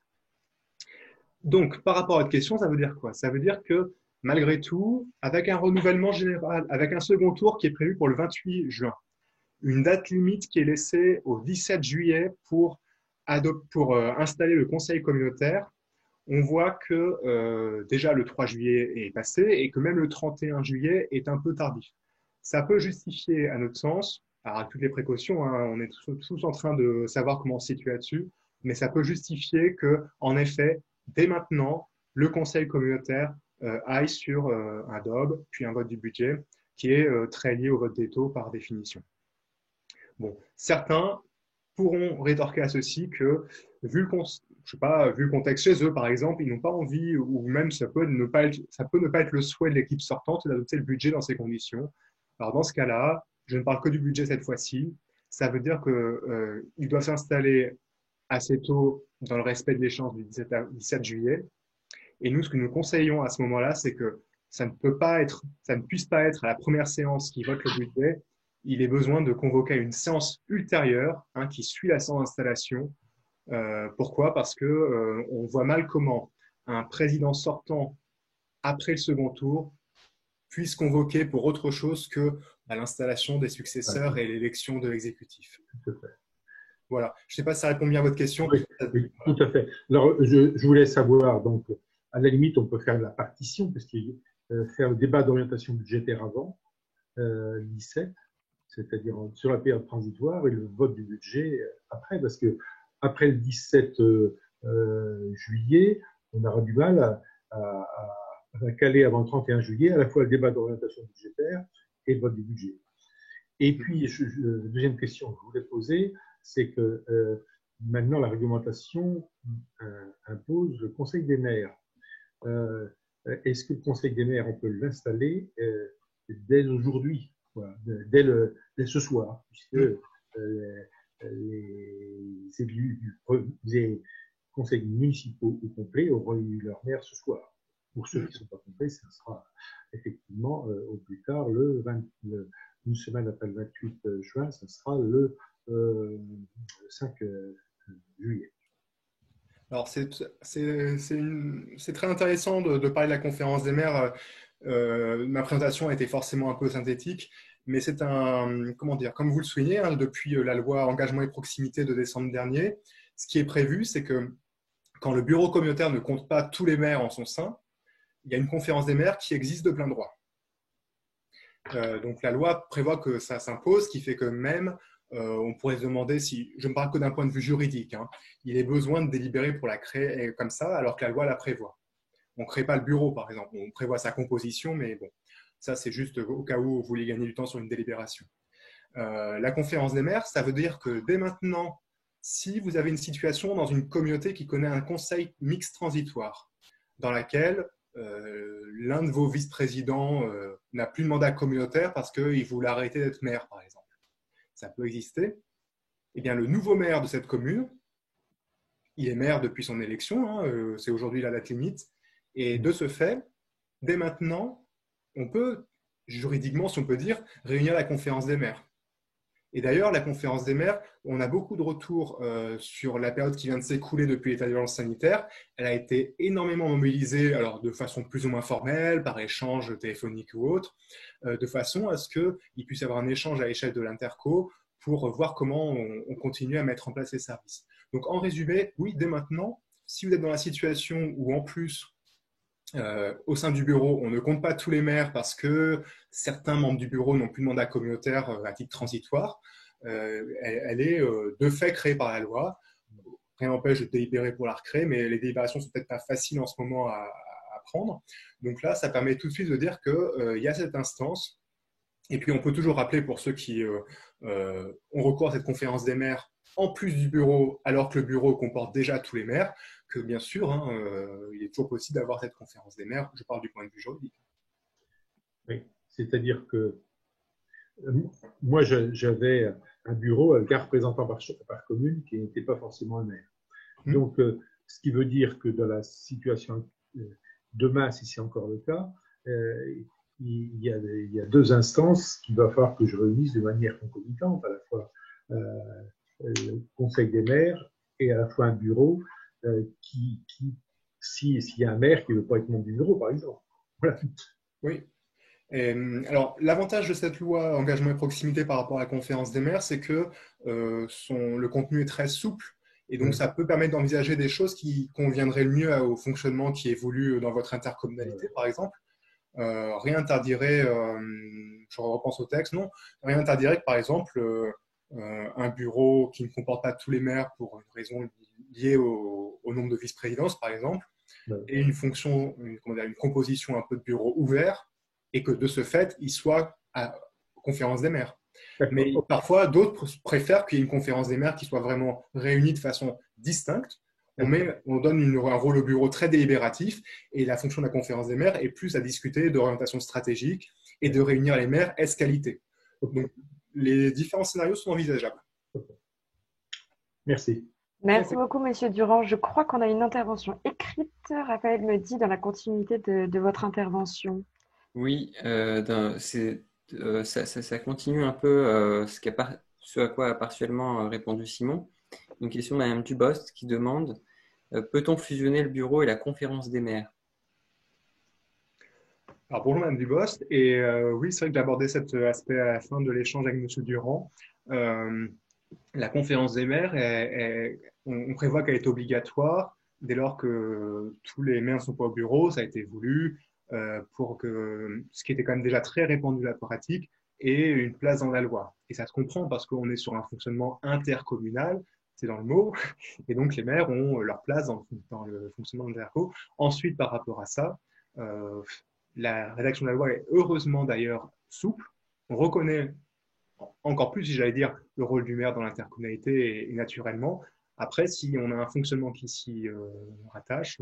Speaker 2: Donc, par rapport à votre question, ça veut dire quoi? Ça veut dire que malgré tout, avec un renouvellement général, avec un second tour qui est prévu pour le 28 juin, une date limite qui est laissée au 17 juillet pour installer le conseil communautaire, on voit que déjà le 3 juillet est passé et que même le 31 juillet est un peu tardif. Ça peut justifier, à notre sens, alors avec toutes les précautions, on est tous en train de savoir comment se situer là-dessus, mais ça peut justifier que, en effet, dès maintenant, le conseil communautaire aille sur un DOB, puis un vote du budget, qui est très lié au vote des taux par définition. Bon, certains pourront rétorquer à ceci que, vu le contexte chez eux, par exemple, ils n'ont pas envie, ou même ça peut ne pas être le souhait de l'équipe sortante d'adopter le budget dans ces conditions. Alors dans ce cas-là, je ne parle que du budget cette fois-ci. Ça veut dire qu'il doit s'installer assez tôt dans le respect de l'échéance du 17 juillet. Et nous, ce que nous conseillons à ce moment-là, c'est que ça ne puisse pas être à la première séance qui vote le budget. Il est besoin de convoquer une séance ultérieure qui suit la séance d'installation. Pourquoi? Parce que on voit mal comment un président sortant après le second tour puisse convoquer pour autre chose que l'installation des successeurs et l'élection de l'exécutif. Voilà. Je ne sais pas si ça répond bien à votre question.
Speaker 3: Oui, oui, tout à fait. Alors, je voulais savoir, donc, à la limite, on peut faire la partition, parce qu'il faire le débat d'orientation budgétaire avant, 17, c'est-à-dire sur la période transitoire, et le vote du budget après, parce que après le 17 juillet, on aura du mal à caler avant le 31 juillet à la fois le débat d'orientation budgétaire et le vote du budget. Et puis, deuxième question que je voulais poser, c'est que maintenant la réglementation impose le Conseil des maires. Est-ce que le Conseil des maires, on peut l'installer dès aujourd'hui, voilà, dès ce soir, puisque les élus, les conseils municipaux au complet auront eu leur maire ce soir. Pour ceux qui ne sont pas complets, ça sera effectivement au plus tard, une semaine après le 28 juin, ça sera le 5 juillet.
Speaker 2: Alors, c'est très intéressant de parler de la conférence des maires. Ma présentation a été forcément un peu synthétique, mais c'est comment dire, comme vous le soulignez, hein, depuis la loi Engagement et Proximité de décembre dernier, ce qui est prévu, c'est que quand le bureau communautaire ne compte pas tous les maires en son sein, il y a une conférence des maires qui existe de plein droit. Donc la loi prévoit que ça s'impose, ce qui fait que même on pourrait se demander si, je ne parle que d'un point de vue juridique, hein, il est besoin de délibérer pour la créer comme ça, alors que la loi la prévoit. On ne crée pas le bureau, par exemple, on prévoit sa composition, mais bon, ça c'est juste au cas où vous voulez gagner du temps sur une délibération. La conférence des maires, ça veut dire que dès maintenant, si vous avez une situation dans une communauté qui connaît un conseil mixte transitoire, dans laquelle l'un de vos vice-présidents n'a plus de mandat communautaire parce qu'il voulait arrêter d'être maire, par exemple. Ça peut exister. Eh bien, le nouveau maire de cette commune, il est maire depuis son élection, hein, c'est aujourd'hui la date limite, et de ce fait, dès maintenant, on peut, juridiquement, si on peut dire, réunir la conférence des maires. Et d'ailleurs, la conférence des maires, on a beaucoup de retours sur la période qui vient de s'écouler depuis l'état d'urgence sanitaire. Elle a été énormément mobilisée, alors de façon plus ou moins formelle, par échange téléphonique ou autre, de façon à ce qu'il puisse y avoir un échange à l'échelle de l'interco pour voir comment on continue à mettre en place les services. Donc en résumé, oui, dès maintenant, si vous êtes dans la situation où en plus, au sein du bureau, on ne compte pas tous les maires parce que certains membres du bureau n'ont plus de mandat communautaire à titre transitoire. Elle est de fait créée par la loi. Rien n'empêche de délibérer pour la recréer, mais les délibérations sont peut-être pas faciles en ce moment à prendre. Donc là, ça permet tout de suite de dire qu'il y a cette instance. Et puis, on peut toujours rappeler pour ceux qui ont recours à cette conférence des maires en plus du bureau, alors que le bureau comporte déjà tous les maires, que bien sûr, hein, il est toujours possible d'avoir cette conférence des maires. Je parle du point de vue juridique.
Speaker 3: Oui, c'est-à-dire que moi, j'avais un bureau avec un représentant par commune qui n'était pas forcément un maire. Donc, ce qui veut dire que dans la situation demain, si c'est encore le cas, il y a deux instances qu'il va falloir que je réunisse de manière concomitante, à la fois le Conseil des maires et à la fois un bureau s'il y a un maire qui ne veut pas être membre du bureau, par exemple. Voilà.
Speaker 2: Oui. Alors, l'avantage de cette loi engagement et proximité par rapport à la conférence des maires, c'est que le contenu est très souple et donc ça peut permettre d'envisager des choses qui conviendraient le mieux au fonctionnement qui est voulu dans votre intercommunalité, par exemple. Rien n'interdirait, je repense au texte, non, rien n'interdirait que, par exemple, un bureau qui ne comporte pas tous les maires pour une raison liée au nombre de vice-présidences, par exemple, et une fonction, une composition un peu de bureau ouvert, et que de ce fait, il soit à conférence des maires. Mais parfois, d'autres préfèrent qu'il y ait une conférence des maires qui soit vraiment réunie de façon distincte. On donne un rôle au bureau très délibératif et la fonction de la conférence des maires est plus à discuter d'orientation stratégique et de réunir les maires ès-qualité. Donc, les différents scénarios sont envisageables.
Speaker 3: Merci.
Speaker 1: Merci beaucoup, Monsieur Durand. Je crois qu'on a une intervention écrite, Raphaël me dit, dans la continuité de votre intervention.
Speaker 4: Oui, ça continue un peu ce à quoi a partiellement répondu Simon. Une question de Mme Dubost qui demande peut-on fusionner le bureau et la conférence des maires?
Speaker 2: Alors bonjour Mme Dubost, et oui, c'est vrai que j'abordais cet aspect à la fin de l'échange avec M. Durand. La conférence des maires, on prévoit qu'elle est obligatoire dès lors que tous les maires ne sont pas au bureau, ça a été voulu. Pour que ce qui était quand même déjà très répandu la pratique ait une place dans la loi. Et ça se comprend parce qu'on est sur un fonctionnement intercommunal, c'est dans le mot, et donc les maires ont leur place dans le fonctionnement de l'interco. Ensuite, par rapport à ça, la rédaction de la loi est heureusement d'ailleurs souple. On reconnaît encore plus, si j'allais dire, le rôle du maire dans l'intercommunalité et naturellement. Après, si on a un fonctionnement qui s'y rattache.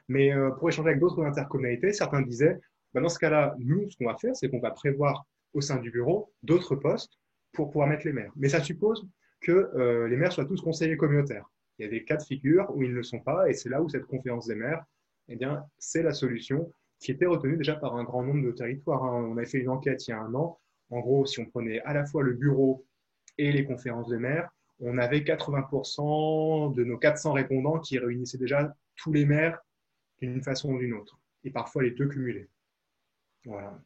Speaker 2: Mais pour échanger avec d'autres intercommunalités, certains disaient, dans ce cas-là, nous, ce qu'on va faire, c'est qu'on va prévoir au sein du bureau d'autres postes pour pouvoir mettre les maires. Mais ça suppose que les maires soient tous conseillers communautaires. Il y a des cas de figure où ils ne le sont pas, et c'est là où cette conférence des maires, eh bien, c'est la solution qui était retenue déjà par un grand nombre de territoires. Hein. On a fait une enquête il y a un an. En gros, si on prenait à la fois le bureau et les conférences des maires, on avait 80% de nos 400 répondants qui réunissaient déjà tous les maires d'une façon ou d'une autre, et parfois les deux cumulés. Voilà.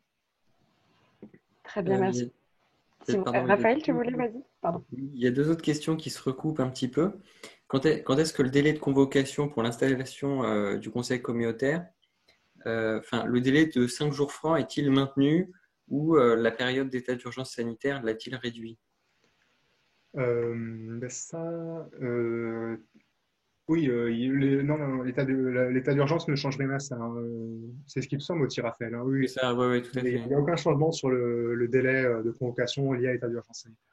Speaker 1: Très bien, merci.
Speaker 4: Pardon,
Speaker 1: Raphaël, tu voulais, vas-y. Pardon.
Speaker 4: Il y a deux autres questions qui se recoupent un petit peu. Quand est-ce que le délai de convocation pour l'installation du conseil communautaire, le délai de 5 jours francs est-il maintenu ou la période d'état d'urgence sanitaire l'a-t-il réduit?
Speaker 2: Oui, non, l'état d'urgence ne change rien à ça. Hein. C'est ce qui me semble aussi, Raphaël. Hein. Oui,
Speaker 4: C'est ça, oui, tout à fait.
Speaker 2: il n'y a aucun changement sur le délai de convocation lié à l'état d'urgence sanitaire.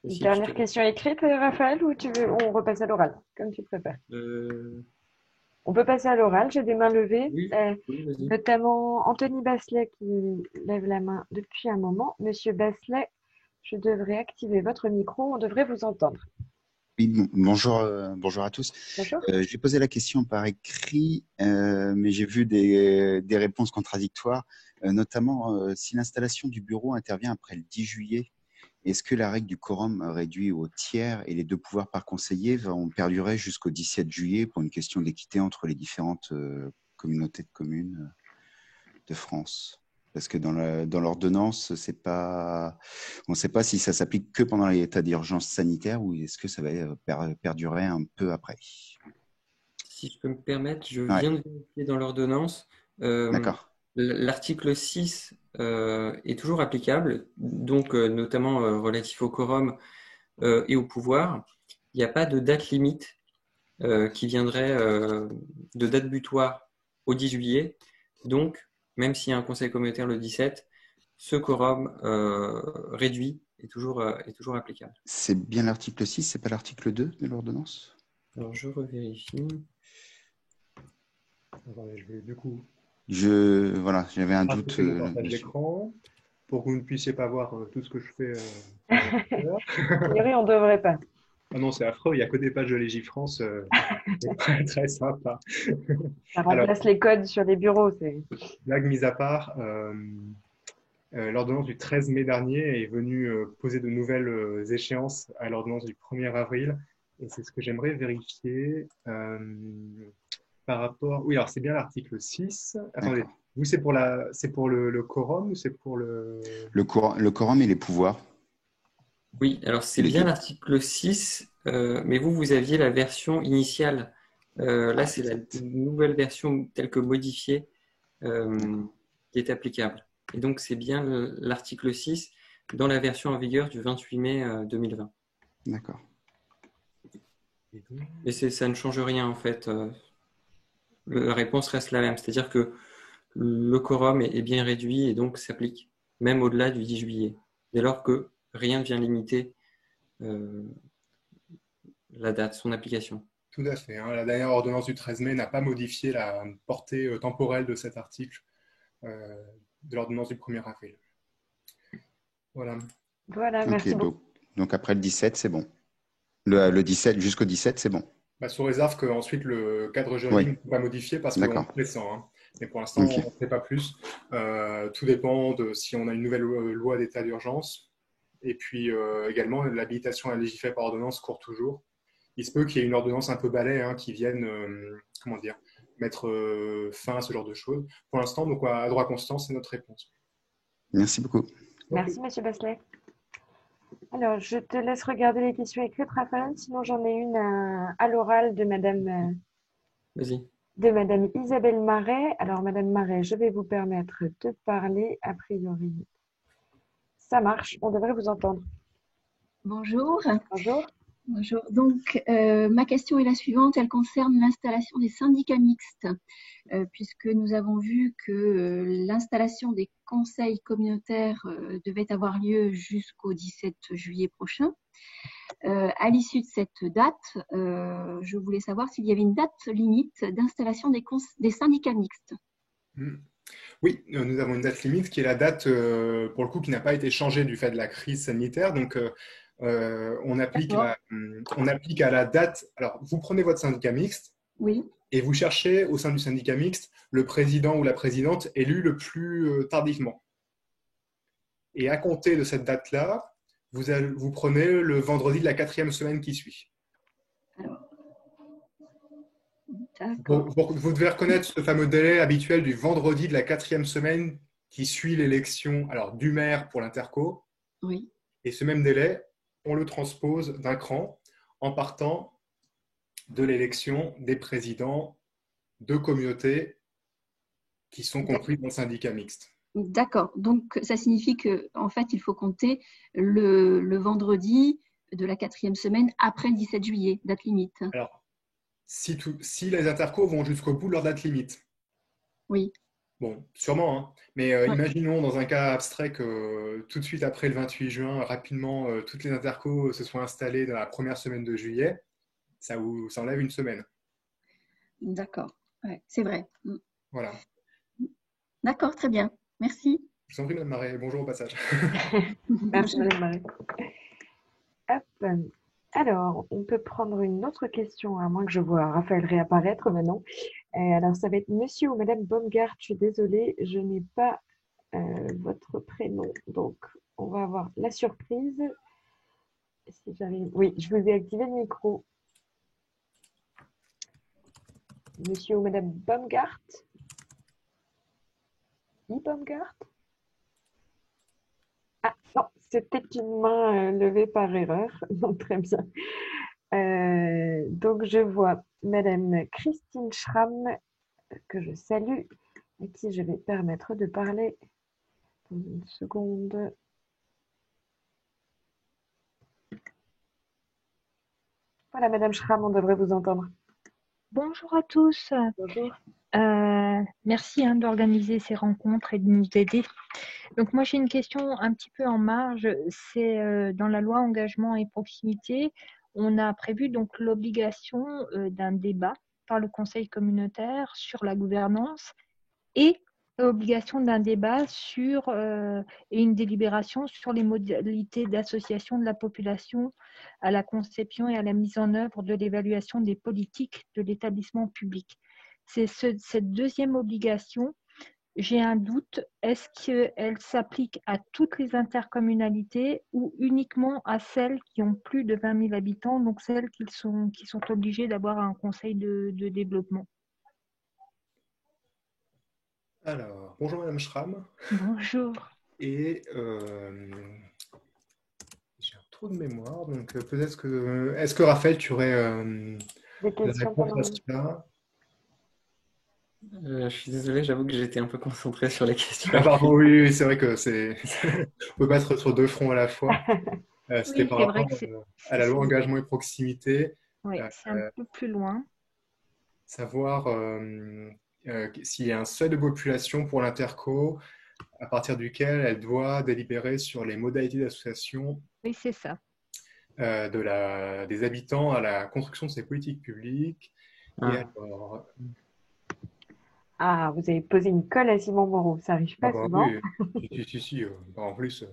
Speaker 1: Une dernière question écrite, Raphaël, ou on repasse à l'oral, comme tu préfères. On peut passer à l'oral, j'ai des mains levées,
Speaker 4: oui,
Speaker 1: notamment Anthony Basselet qui lève la main depuis un moment. Monsieur Basselet, je devrais activer votre micro, on devrait vous entendre.
Speaker 5: Oui, bonjour à tous.
Speaker 1: Bonjour.
Speaker 5: J'ai posé la question par écrit, mais j'ai vu des réponses contradictoires, notamment si l'installation du bureau intervient après le 10 juillet, est-ce que la règle du quorum réduit au tiers et les 2 pouvoirs par conseiller vont perdurer jusqu'au 17 juillet pour une question d'équité entre les différentes communautés de communes de France? Parce que dans l'ordonnance, on ne sait pas si ça s'applique que pendant l'état d'urgence sanitaire ou est-ce que ça va perdurer un peu après.
Speaker 4: Si je peux me permettre, je viens de vérifier dans l'ordonnance.
Speaker 5: D'accord.
Speaker 4: L'article 6 est toujours applicable, donc notamment relatif au quorum et au pouvoir. Il n'y a pas de date limite qui viendrait de date butoir au 10 juillet. Donc, même s'il y a un conseil communautaire le 17, ce quorum réduit est toujours applicable.
Speaker 5: C'est bien l'article 6, c'est pas l'article 2 de l'ordonnance?
Speaker 4: Alors, je revérifie.
Speaker 2: Attendez, je vais du coup...
Speaker 5: j'avais un doute.
Speaker 2: L'écran pour que vous ne puissiez pas voir tout ce que je fais.
Speaker 1: A priori, on ne devrait pas.
Speaker 2: Ah non, c'est affreux, il n'y a que des pages de Légifrance. C'est très, très sympa.
Speaker 1: Ça remplace les codes sur les bureaux.
Speaker 2: Blague mise à part, l'ordonnance du 13 mai dernier est venue poser de nouvelles échéances à l'ordonnance du 1er avril. Et c'est ce que j'aimerais vérifier par rapport... Oui, alors c'est bien l'article 6. Attendez, vous, c'est pour le quorum ou c'est pour le...
Speaker 5: Le quorum et les pouvoirs.
Speaker 4: Oui, alors c'est bien l'article 6, mais vous aviez la version initiale. Là, c'est la nouvelle version telle que modifiée qui est applicable. Et donc, c'est bien l'article 6 dans la version en vigueur du 28 mai 2020.
Speaker 5: D'accord.
Speaker 4: Et ça ne change rien, en fait. La réponse reste la même. C'est-à-dire que le quorum est bien réduit et donc s'applique même au-delà du 10 juillet, dès lors que rien ne vient limiter la date, son application.
Speaker 2: Tout à fait. Hein. La dernière ordonnance du 13 mai n'a pas modifié la portée temporelle de cet article de l'ordonnance du 1er avril. Voilà.
Speaker 1: Voilà, merci beaucoup.
Speaker 5: Donc après le 17, c'est bon. Le 17, jusqu'au 17, c'est bon.
Speaker 2: Sous réserve qu'ensuite le cadre juridique ne peut pas modifier parce qu'on pressent. Hein. Mais pour l'instant, on ne sait pas plus. Tout dépend de si on a une nouvelle loi d'état d'urgence. Et puis également, l'habilitation à légiférer par ordonnance court toujours. Il se peut qu'il y ait une ordonnance un peu balai qui vienne mettre fin à ce genre de choses. Pour l'instant, donc à droit constant, c'est notre réponse.
Speaker 5: Merci beaucoup.
Speaker 1: Merci, Monsieur Basselet. Alors, je te laisse regarder les questions écrites, Raphaël. Sinon, j'en ai une à l'oral de Madame Isabelle Marais. Alors, Madame Marais, je vais vous permettre de parler. A priori, ça marche. On devrait vous entendre.
Speaker 6: Bonjour.
Speaker 1: Bonjour.
Speaker 6: Bonjour. Donc, ma question est la suivante. Elle concerne l'installation des syndicats mixtes, puisque nous avons vu que l'installation des conseils communautaires devait avoir lieu jusqu'au 17 juillet prochain. À l'issue de cette date, je voulais savoir s'il y avait une date limite d'installation des syndicats mixtes.
Speaker 2: Oui, nous avons une date limite qui est la date, pour le coup, qui n'a pas été changée du fait de la crise sanitaire. Donc,
Speaker 6: D'accord.
Speaker 2: on applique à la date. Alors, vous prenez votre syndicat mixte
Speaker 6: Oui.
Speaker 2: et vous cherchez au sein du syndicat mixte le président ou la présidente élu le plus tardivement. Et à compter de cette date-là, vous prenez le vendredi de la 4e semaine qui suit.
Speaker 6: Alors, d'accord.
Speaker 2: Vous devez reconnaître ce fameux délai habituel du vendredi de la 4e semaine qui suit l'élection du maire pour l'interco.
Speaker 6: Oui.
Speaker 2: Et ce même délai, on le transpose d'un cran en partant de l'élection des présidents de communautés qui sont compris dans le syndicat mixte.
Speaker 6: D'accord. Donc, ça signifie qu'en fait, il faut compter le vendredi de la 4e semaine après le 17 juillet, date limite.
Speaker 2: Alors, si les intercos vont jusqu'au bout de leur date limite,
Speaker 6: Oui.
Speaker 2: bon, sûrement, hein. Mais
Speaker 6: Ouais.
Speaker 2: imaginons dans un cas abstrait que tout de suite après le 28 juin, rapidement, toutes les intercos se soient installées dans la première semaine de juillet, ça enlève une semaine.
Speaker 6: D'accord. Ouais, c'est vrai.
Speaker 2: Voilà.
Speaker 6: D'accord, très bien. Merci.
Speaker 2: Je vous en prie, Madame Marais. Bonjour au passage.
Speaker 1: Merci, Madame Marie. Hop. Alors, on peut prendre une autre question, à moins que je vois Raphaël réapparaître maintenant. Alors, ça va être Monsieur ou Madame Baumgart. Je suis désolée, je n'ai pas votre prénom. Donc, on va avoir la surprise. Si j'arrive. Oui, je vous ai activé le micro. Monsieur ou Madame Baumgart. Baumgart. Ah, non, c'était une main levée par erreur. Donc, très bien. Donc, je vois Madame Christine Schramm, que je salue, à qui je vais permettre de parler dans une seconde. Voilà, Madame Schramm, on devrait vous entendre.
Speaker 7: Bonjour à tous.
Speaker 1: Bonjour.
Speaker 7: Merci d'organiser ces rencontres et de nous aider. Donc moi j'ai une question un petit peu en marge. C'est dans la loi engagement et proximité, on a prévu donc l'obligation d'un débat par le conseil communautaire sur la gouvernance et l'obligation d'un débat et une délibération sur les modalités d'association de la population à la conception et à la mise en œuvre de l'évaluation des politiques de l'établissement public. C'est cette deuxième obligation, j'ai un doute, est-ce qu'elle s'applique à toutes les intercommunalités ou uniquement à celles qui ont plus de 20 000 habitants, donc celles qui sont obligées d'avoir un conseil de développement?
Speaker 2: Alors, bonjour Madame Schramm.
Speaker 7: Bonjour.
Speaker 2: Et j'ai un trou de mémoire, donc peut-être que. Est-ce que Raphaël, tu aurais
Speaker 1: Des
Speaker 2: la
Speaker 1: questions
Speaker 2: réponse
Speaker 1: pendant
Speaker 2: à cela?
Speaker 4: Je suis désolé, j'avoue que j'étais un peu concentré sur les questions.
Speaker 2: Ah, pardon, oui, c'est vrai que c'est. On peut pas être sur deux fronts à la fois. C'était
Speaker 7: Oui,
Speaker 2: par
Speaker 7: c'est vrai
Speaker 2: rapport
Speaker 7: que
Speaker 2: à la loi engagement et proximité.
Speaker 7: oui, c'est un peu plus loin.
Speaker 2: Savoir s'il y a un seuil de population pour l'interco à partir duquel elle doit délibérer sur les modalités d'association
Speaker 7: Oui, c'est ça.
Speaker 2: des habitants à la construction de ces politiques publiques. Et
Speaker 4: Ah.
Speaker 2: alors,
Speaker 1: Ah, vous avez posé une colle à Simon Moreau, ça n'arrive pas souvent.
Speaker 2: oui, si, en plus,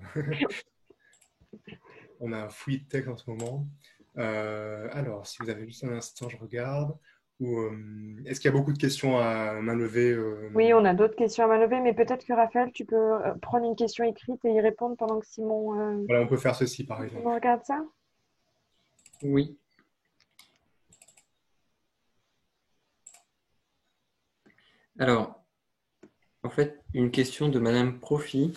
Speaker 2: on a un fouillis de texte en ce moment. Alors, si vous avez juste un instant, je regarde. Est-ce qu'il y a beaucoup de questions à main levée
Speaker 1: Oui, on a d'autres questions à main levée, mais peut-être que Raphaël, tu peux prendre une question écrite et y répondre pendant que Simon
Speaker 2: Voilà, on peut faire ceci par exemple.
Speaker 1: regarde ça.
Speaker 4: Oui. Alors, en fait, une question de Madame Profi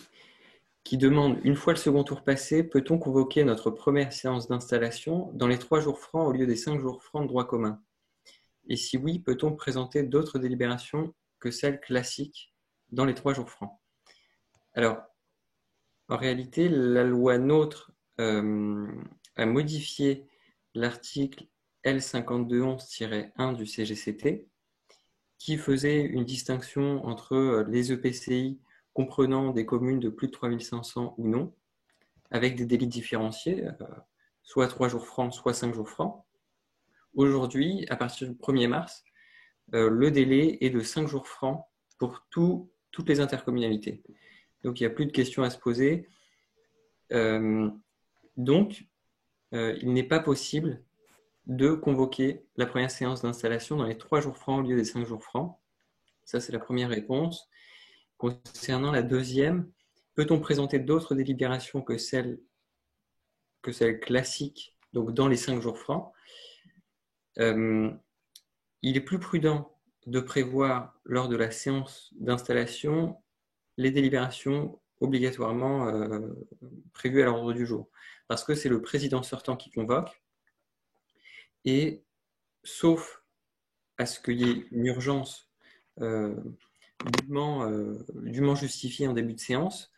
Speaker 4: qui demande, une fois le second tour passé, peut-on convoquer notre première séance d'installation dans les 3 jours francs au lieu des 5 jours francs de droit commun? Et si oui, peut-on présenter d'autres délibérations que celles classiques dans les 3 jours francs? Alors, en réalité, la loi NOTRe a modifié l'article L5211-1 du CGCT qui faisait une distinction entre les EPCI comprenant des communes de plus de 3500 ou non, avec des délits différenciés, soit 3 jours francs, soit 5 jours francs. Aujourd'hui, à partir du 1er mars, le délai est de 5 jours francs pour tous toutes les intercommunalités. Donc, il n'y a plus de questions à se poser. Donc, il n'est pas possible de convoquer la première séance d'installation dans les 3 jours francs au lieu des 5 jours francs. Ça, c'est la première réponse. Concernant la deuxième, peut-on présenter d'autres délibérations que celles classiques, donc dans les 5 jours francs? Il est plus prudent de prévoir lors de la séance d'installation les délibérations obligatoirement prévues à l'ordre du jour, parce que c'est le président sortant qui convoque, et sauf à ce qu'il y ait une urgence dûment justifiée en début de séance,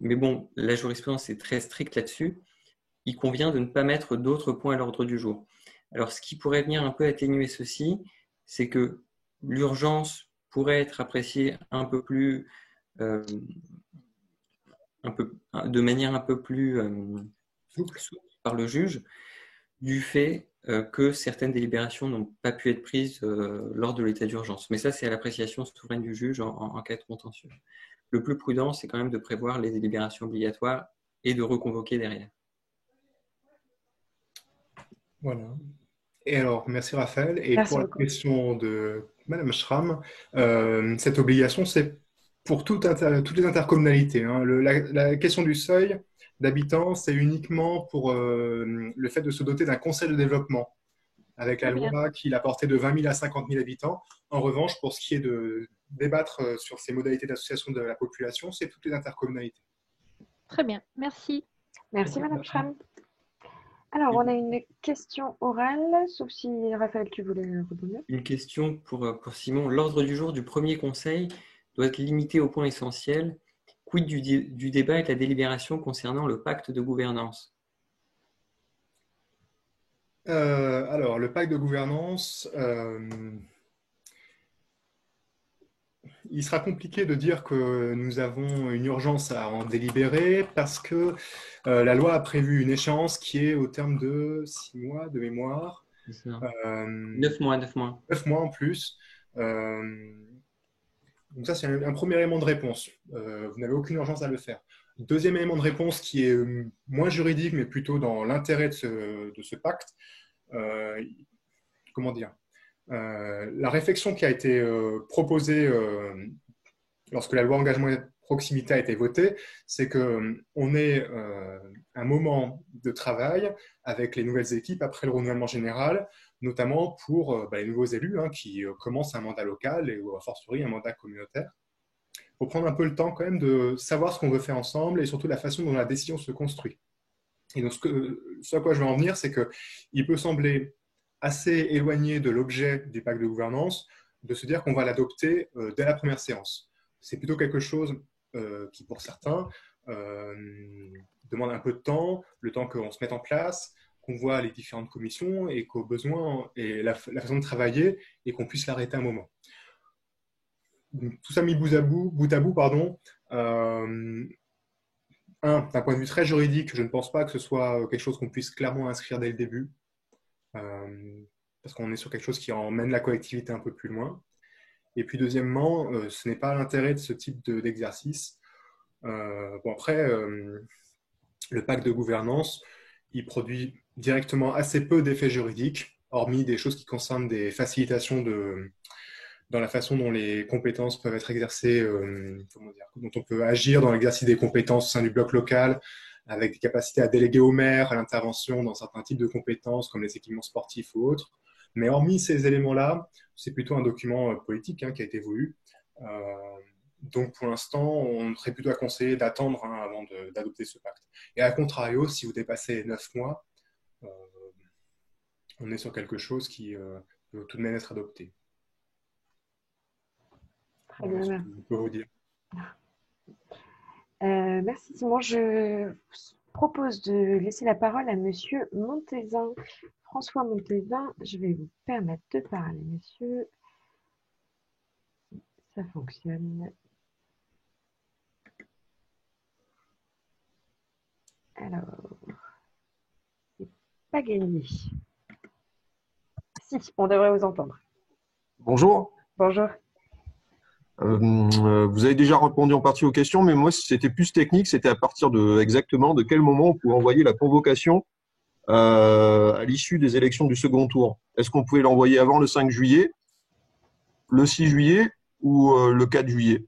Speaker 4: mais bon, la jurisprudence est très stricte là-dessus, il convient de ne pas mettre d'autres points à l'ordre du jour. Alors, ce qui pourrait venir un peu atténuer ceci, c'est que l'urgence pourrait être appréciée de manière un peu plus souple par le juge, du fait que certaines délibérations n'ont pas pu être prises lors de l'état d'urgence. Mais ça, c'est à l'appréciation souveraine du juge en cas de contentieux. Le plus prudent, c'est quand même de prévoir les délibérations obligatoires et de reconvoquer derrière.
Speaker 2: Voilà. Et alors, merci Raphaël. Et
Speaker 1: Merci
Speaker 2: pour la
Speaker 1: beaucoup.
Speaker 2: question de Madame Schramm, cette obligation, c'est pour toutes les intercommunalités, hein. La question du seuil d'habitants, c'est uniquement pour le fait de se doter d'un conseil de développement, avec la
Speaker 7: Très bien.
Speaker 2: loi qui l'a porté de 20 000 à 50 000 habitants. En revanche, pour ce qui est de débattre sur ces modalités d'association de la population, c'est toutes les intercommunalités.
Speaker 7: Très bien. Merci.
Speaker 1: Merci, Madame Schramm. Alors, on a une question orale, sauf si Raphaël, tu voulais redonner.
Speaker 4: Une question pour Simon. L'ordre du jour du premier conseil doit être limité au point essentiel. Quid du débat et de la délibération concernant le pacte de gouvernance?
Speaker 2: Alors, le pacte de gouvernance, il sera compliqué de dire que nous avons une urgence à en délibérer parce que la loi a prévu une échéance qui est au terme de 6 mois de mémoire.
Speaker 4: 9 mois.
Speaker 2: 9 mois en plus. Donc ça, c'est un premier élément de réponse. Vous n'avez aucune urgence à le faire. Deuxième élément de réponse qui est moins juridique, mais plutôt dans l'intérêt de ce pacte. Comment dire? La réflexion qui a été proposée lorsque la loi engagement et proximité a été votée, c'est qu'on ait un moment de travail avec les nouvelles équipes après le renouvellement général, notamment pour les nouveaux élus qui commencent un mandat local et a fortiori un mandat communautaire, pour prendre un peu le temps quand même de savoir ce qu'on veut faire ensemble et surtout la façon dont la décision se construit. Et donc ce à quoi je veux en venir, c'est qu'il peut sembler assez éloigné de l'objet du pacte de gouvernance de se dire qu'on va l'adopter dès la première séance. C'est plutôt quelque chose qui, pour certains, demande un peu de temps, le temps qu'on se mette en place, qu'on voit les différentes commissions et qu'au besoin, et la façon de travailler, et qu'on puisse l'arrêter un moment. Donc, tout ça mis bout à bout, pardon. D'un point de vue très juridique, je ne pense pas que ce soit quelque chose qu'on puisse clairement inscrire dès le début. Parce qu'on est sur quelque chose qui emmène la collectivité un peu plus loin. Et puis deuxièmement, ce n'est pas l'intérêt de ce type d'exercice. Après, le pacte de gouvernance, il produit directement assez peu d'effets juridiques, hormis des choses qui concernent des facilitations dans la façon dont les compétences peuvent être exercées, dont on peut agir dans l'exercice des compétences au sein du bloc local, avec des capacités à déléguer au maire, à l'intervention dans certains types de compétences, comme les équipements sportifs ou autres. Mais hormis ces éléments-là, c'est plutôt un document politique qui a été voulu. Donc, pour l'instant, on serait plutôt à conseiller d'attendre avant d'adopter ce pacte. Et à contrario, si vous dépassez 9 mois, on est sur quelque chose qui peut tout de même être adopté.
Speaker 1: Très bien.
Speaker 2: Je peux vous dire.
Speaker 1: Merci Simon. Je propose de laisser la parole à Monsieur Montezin. François Montezin, je vais vous permettre de parler, monsieur. Ça fonctionne. Alors, c'est pas gagné. Si, on devrait vous entendre.
Speaker 8: Bonjour.
Speaker 1: Bonjour.
Speaker 8: Vous avez déjà répondu en partie aux questions, mais moi, c'était plus technique. C'était à partir de exactement de quel moment on pouvait envoyer la convocation à l'issue des élections du second tour. Est-ce qu'on pouvait l'envoyer avant le 5 juillet, le 6 juillet ou le 4 juillet?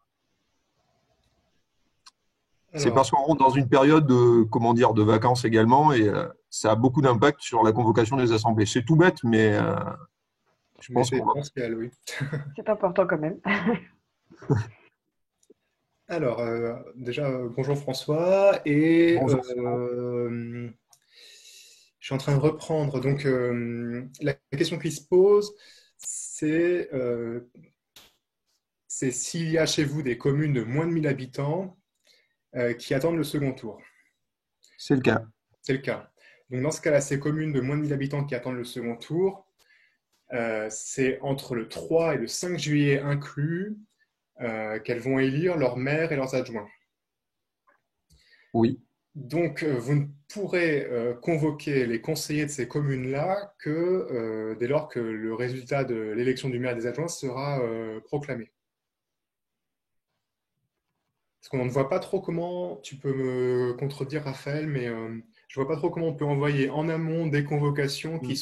Speaker 8: C'est
Speaker 2: Alors,
Speaker 8: parce qu'on rentre dans une période de vacances également et ça a beaucoup d'impact sur la convocation des assemblées. C'est tout bête, mais je
Speaker 2: mais
Speaker 8: pense
Speaker 2: c'est
Speaker 8: qu'on va.
Speaker 2: essentiel, oui.
Speaker 1: C'est important quand même.
Speaker 2: Alors, déjà, bonjour François. Et
Speaker 8: Bonjour.
Speaker 2: je suis en train de reprendre. Donc, la question qui se pose, c'est s'il y a chez vous des communes de moins de 1000 habitants qui attendent le second tour.
Speaker 8: C'est le cas.
Speaker 2: C'est le cas. Donc, dans ce cas-là, ces communes de moins de 1000 habitants qui attendent le second tour, c'est entre le 3 et le 5 juillet inclus qu'elles vont élire leurs maires et leurs adjoints.
Speaker 8: Oui.
Speaker 2: Donc, vous ne pourrez convoquer les conseillers de ces communes-là que dès lors que le résultat de l'élection du maire et des adjoints sera proclamé. Parce qu'on ne voit pas trop comment, tu peux me contredire Raphaël, mais je ne vois pas trop comment on peut envoyer en amont des convocations qui ne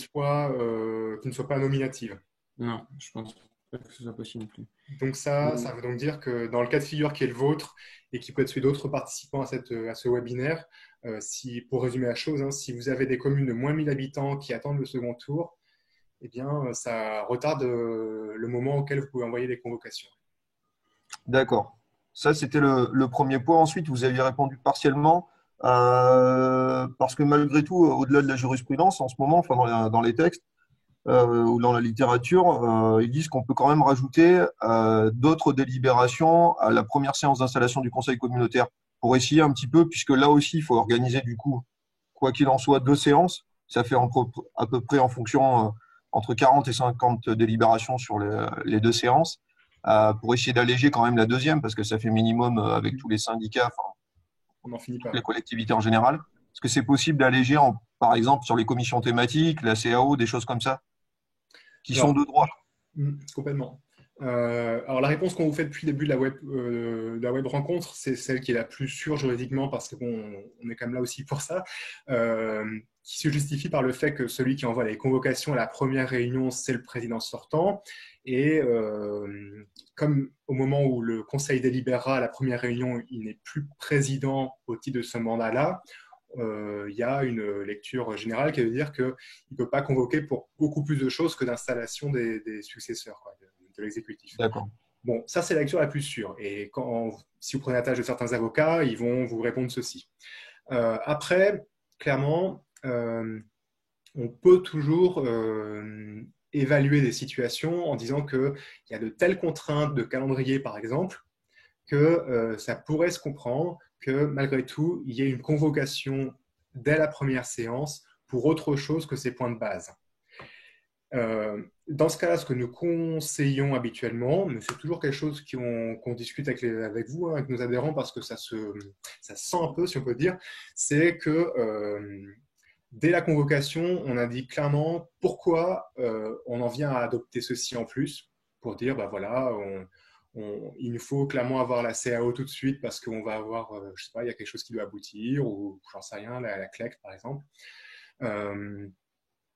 Speaker 2: soient pas nominatives.
Speaker 4: Non, je pense pas que ce soit possible non plus.
Speaker 2: Donc ça veut donc dire que dans le cas de figure qui est le vôtre et qui peut être celui d'autres participants à ce webinaire, pour résumer la chose, hein, si vous avez des communes de moins de 1000 habitants qui attendent le second tour, eh bien, ça retarde le moment auquel vous pouvez envoyer des convocations.
Speaker 8: D'accord. Ça, c'était le premier point. Ensuite, vous aviez répondu partiellement parce que malgré tout, au-delà de la jurisprudence, en ce moment, enfin dans les textes ou dans la littérature, ils disent qu'on peut quand même rajouter d'autres délibérations à la première séance d'installation du conseil communautaire pour essayer un petit peu, puisque là aussi, il faut organiser du coup, quoi qu'il en soit, 2 séances. Ça fait à peu près en fonction entre 40 et 50 délibérations sur les 2 séances. Pour essayer d'alléger quand même la deuxième, parce que ça fait minimum avec tous les syndicats, enfin,
Speaker 2: On n'en finit pas.
Speaker 8: les collectivités en général. Est-ce que c'est possible d'alléger, par exemple, sur les commissions thématiques, la CAO, des choses comme ça, qui sont de droit?
Speaker 2: Complètement. Alors la réponse qu'on vous fait depuis le début de la web rencontre, c'est celle qui est la plus sûre juridiquement parce qu'on est quand même là aussi pour ça, qui se justifie par le fait que celui qui envoie les convocations à la première réunion, c'est le président sortant. Et comme au moment où le conseil délibérera à la première réunion, il n'est plus président au titre de ce mandat-là, il y a une lecture générale qui veut dire qu'il ne peut pas convoquer pour beaucoup plus de choses que d'installation des successeurs, quoi, de l'exécutif.
Speaker 8: D'accord.
Speaker 2: Bon, ça c'est la lecture la plus sûre. Et si vous prenez la tâche de certains avocats, ils vont vous répondre ceci. Après, clairement, on peut toujours évaluer des situations en disant qu'il y a de telles contraintes de calendrier, par exemple, que ça pourrait se comprendre que malgré tout, il y ait une convocation dès la première séance pour autre chose que ces points de base. Dans ce cas-là, ce que nous conseillons habituellement, mais c'est toujours quelque chose qu'on discute avec vous, hein, avec nos adhérents, parce que ça se sent un peu, si on peut dire, c'est que dès la convocation, on indique clairement pourquoi on en vient à adopter ceci en plus, pour dire, bah voilà, il nous faut clairement avoir la CAO tout de suite parce qu'on va avoir, je sais pas, il y a quelque chose qui doit aboutir, ou j'en sais rien, la CLEC par exemple.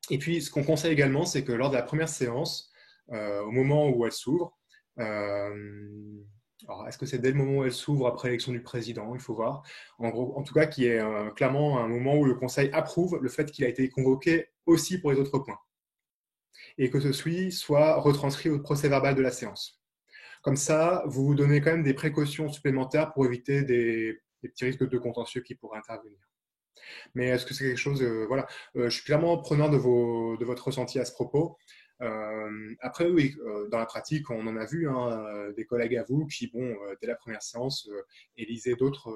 Speaker 2: Et puis, ce qu'on conseille également, c'est que lors de la première séance, au moment où elle s'ouvre, alors est-ce que c'est dès le moment où elle s'ouvre après l'élection du président? Il faut voir. En tout cas, qu'il y ait clairement un moment où le Conseil approuve le fait qu'il a été convoqué aussi pour les autres points. Et que ceci soit retranscrit au procès-verbal de la séance. Comme ça, vous vous donnez quand même des précautions supplémentaires pour éviter des petits risques de contentieux qui pourraient intervenir. Mais est-ce que c'est quelque chose… voilà, je suis clairement preneur de votre ressenti à ce propos. Après, oui, dans la pratique, on en a vu des collègues à vous qui, dès la première séance, élisaient d'autres,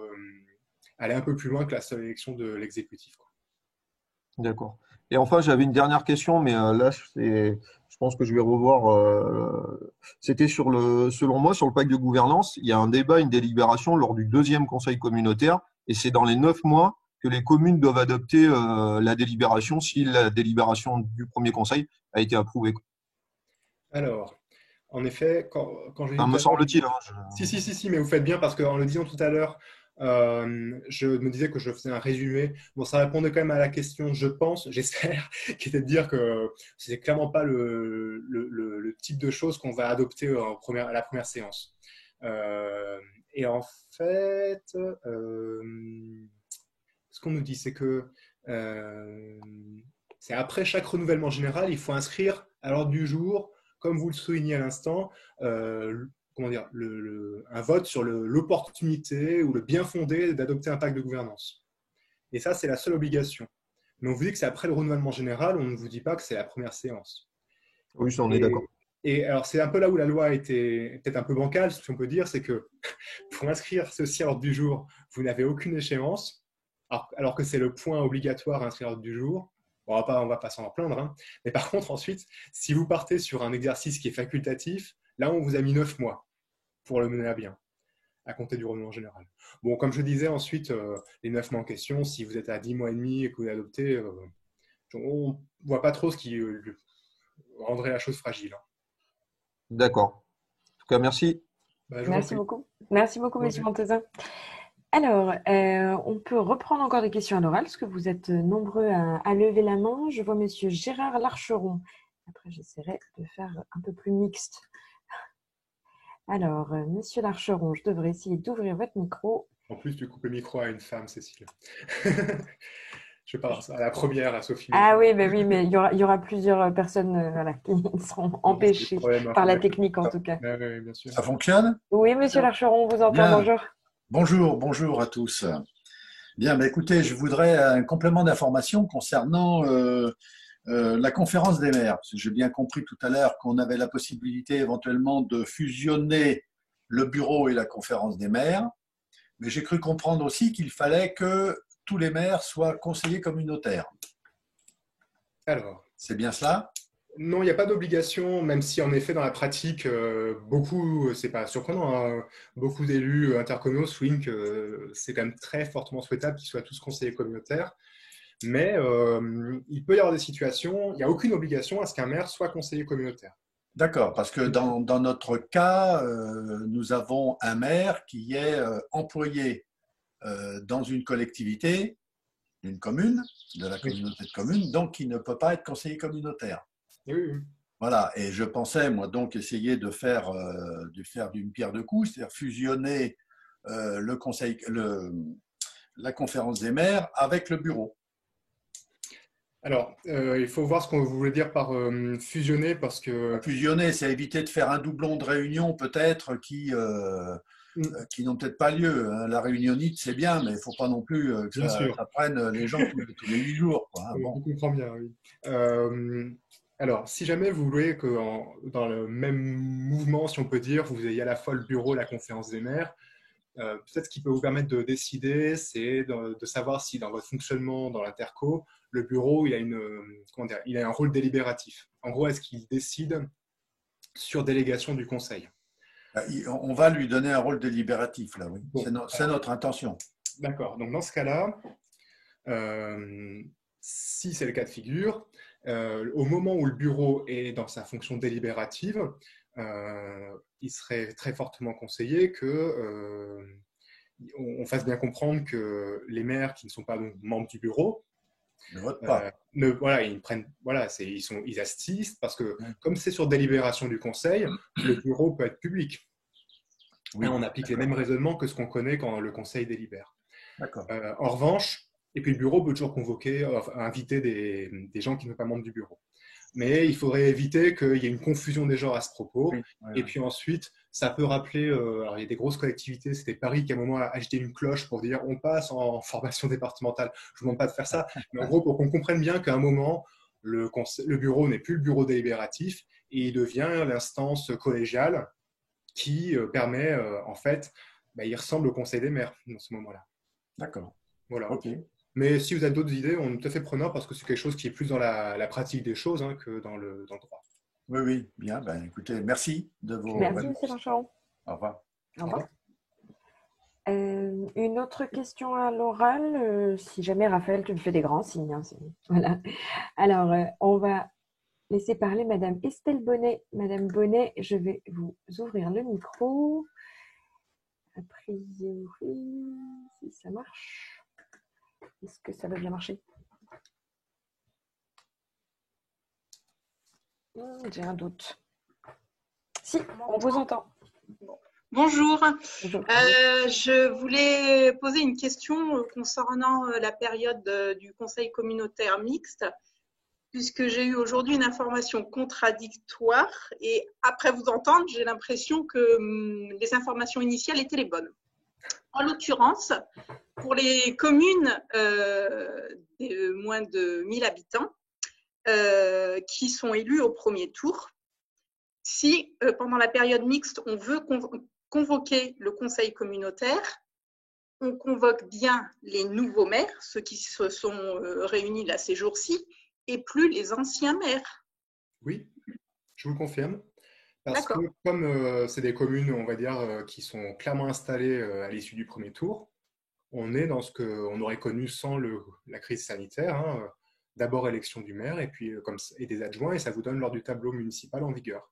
Speaker 2: allaient un peu plus loin que la seule élection de l'exécutif.
Speaker 8: D'accord. Et enfin, j'avais une dernière question, mais là, je pense que je vais revoir. C'était selon moi, sur le pacte de gouvernance, il y a un débat, une délibération lors du 2e conseil communautaire, et c'est dans les 9 mois que les communes doivent adopter la délibération si la délibération du premier conseil a été approuvée.
Speaker 2: Alors, En effet, quand je l'ai dit
Speaker 8: Enfin,
Speaker 2: tout
Speaker 8: me
Speaker 2: à l'heure,
Speaker 8: semble-t-il. Hein,
Speaker 2: si, mais vous faites bien parce qu'en le disant tout à l'heure, je me disais que je faisais un résumé. Bon, ça répondait quand même à la question, je pense, j'espère, qui était de dire que c'est clairement pas le type de choses qu'on va adopter à la première séance. Et en fait, ce qu'on nous dit, c'est que c'est après chaque renouvellement général, il faut inscrire à l'ordre du jour, comme vous le soulignez à l'instant, comment dire, un vote sur l'opportunité ou le bien fondé d'adopter un pacte de gouvernance. Et ça, c'est la seule obligation. Mais on vous dit que c'est après le renouvellement général, on ne vous dit pas que c'est la première séance.
Speaker 8: oui, ça, on est d'accord.
Speaker 2: Et alors, c'est un peu là où la loi était peut-être un peu bancale, si on peut dire, c'est que pour inscrire ceci à l'ordre du jour, vous n'avez aucune échéance, alors que c'est le point obligatoire à inscrire à l'ordre du jour. Bon, on va pas s'en plaindre. Hein. Mais par contre, ensuite, si vous partez sur un exercice qui est facultatif, là, on vous a mis 9 mois pour le mener à bien, à compter du renouvellement général. Bon, comme je disais, ensuite, les 9 mois en question, si vous êtes à 10 mois et demi et que vous adoptez, on ne voit pas trop ce qui rendrait la chose fragile. Hein.
Speaker 8: D'accord. En tout cas, merci.
Speaker 1: Merci beaucoup. Merci beaucoup, monsieur Montezin. Alors, on peut reprendre encore des questions à l'oral, parce que vous êtes nombreux à lever la main. Je vois monsieur Gérard Larcheron. Après, j'essaierai de faire un peu plus mixte. Alors, monsieur Larcheron, je devrais essayer d'ouvrir votre micro.
Speaker 2: En plus, tu coupes le micro à une femme, Cécile. Je parle à la première, à Sophie.
Speaker 1: Ah oui, mais il y aura plusieurs personnes voilà, qui seront empêchées par la technique, en tout cas.
Speaker 2: Oui, bien sûr.
Speaker 9: Ça fonctionne?
Speaker 1: Oui, monsieur Larcheron, on vous entend.
Speaker 9: Bien.
Speaker 1: Bonjour.
Speaker 9: Bonjour à tous. Bien, écoutez, je voudrais un complément d'information concernant la conférence des maires. J'ai bien compris tout à l'heure qu'on avait la possibilité éventuellement de fusionner le bureau et la conférence des maires, mais j'ai cru comprendre aussi qu'il fallait que tous les maires soient conseillers communautaires.
Speaker 2: Alors,
Speaker 9: c'est bien cela?
Speaker 2: Non, il n'y a pas d'obligation, même si en effet dans la pratique, c'est pas surprenant, hein, beaucoup d'élus intercommunaux soulignent que c'est quand même très fortement souhaitable qu'ils soient tous conseillers communautaires. Mais il peut y avoir des situations, il n'y a aucune obligation à ce qu'un maire soit conseiller communautaire.
Speaker 9: D'accord, parce que dans notre cas, nous avons un maire qui est employé dans une collectivité, une commune, de la communauté de communes, donc qui ne peut pas être conseiller communautaire.
Speaker 2: Oui.
Speaker 9: Voilà, et je pensais, moi, donc, essayer de faire d'une pierre deux coups, c'est-à-dire fusionner la conférence des maires avec le bureau.
Speaker 2: Alors, il faut voir ce qu'on voulait dire par fusionner, parce que…
Speaker 9: Fusionner, c'est éviter de faire un doublon de réunions, peut-être, qui n'ont peut-être pas lieu. Hein. La réunionnite, c'est bien, mais il ne faut pas non plus que ça prenne les gens tous les 8 jours. Quoi, hein.
Speaker 2: Bon. On comprend bien, oui. Alors, si jamais vous voulez que dans le même mouvement, si on peut dire, vous ayez à la fois le bureau, la conférence des maires, peut-être ce qui peut vous permettre de décider, c'est de savoir si dans votre fonctionnement dans l'interco, le bureau il a un rôle délibératif. En gros, est-ce qu'il décide sur délégation du conseil?
Speaker 9: On va lui donner un rôle délibératif, là, oui. Bon, c'est notre intention.
Speaker 2: D'accord. Donc, dans ce cas-là, si c'est le cas de figure, au moment où le bureau est dans sa fonction délibérative, il serait très fortement conseillé qu'on fasse bien comprendre que les maires qui ne sont pas donc membres du bureau
Speaker 9: ne votent pas.
Speaker 2: Ils assistent parce que comme c'est sur délibération du conseil, le bureau peut être public. Oui, on applique les mêmes raisonnements que ce qu'on connaît quand le conseil délibère. En revanche, et puis le bureau peut toujours inviter des gens qui ne sont pas membres du bureau. Mais il faudrait éviter qu'il y ait une confusion des genres à ce propos. Oui. Et puis ensuite, ça peut rappeler, alors il y a des grosses collectivités, c'était Paris qui à un moment a agité une cloche pour dire on passe en formation départementale. Je ne vous demande pas de faire ça, mais en gros pour qu'on comprenne bien qu'à un moment, le bureau n'est plus le bureau délibératif et il devient l'instance collégiale qui permet, en fait, il ressemble au conseil des maires dans ce moment-là.
Speaker 9: D'accord.
Speaker 2: Voilà.
Speaker 9: Ok.
Speaker 2: Mais si vous avez d'autres idées, on est tout à fait preneur parce que c'est quelque chose qui est plus dans la pratique des choses que dans le droit.
Speaker 9: Oui, bien. Écoutez, merci de vos…
Speaker 1: Merci, M. Larcheron.
Speaker 9: Au revoir.
Speaker 1: Au revoir. Une autre question à l'oral, si jamais Raphaël, tu me fais des grands signes. Hein, voilà. Alors, on va laisser parler Madame Estelle Bonnet. Madame Bonnet, je vais vous ouvrir le micro. A priori, si ça marche. Est-ce que ça va bien marcher? J'ai un doute. Si, on vous entend.
Speaker 10: Bonjour.
Speaker 1: Bonjour.
Speaker 10: Je voulais poser une question concernant la période du Conseil communautaire mixte, puisque j'ai eu aujourd'hui une information contradictoire et après vous entendre, j'ai l'impression que les informations initiales étaient les bonnes. En l'occurrence, pour les communes de moins de 1000 habitants qui sont élus au premier tour, si pendant la période mixte, on veut convoquer le conseil communautaire, on convoque bien les nouveaux maires, ceux qui se sont réunis là ces jours-ci, et plus les anciens maires.
Speaker 2: Oui, je vous le confirme. Parce que comme c'est des communes, on va dire, qui sont clairement installées à l'issue du premier tour, on est dans ce qu'on aurait connu sans la crise sanitaire. Hein, d'abord élection du maire et puis et des adjoints, et ça vous donne l'ordre du tableau municipal en vigueur.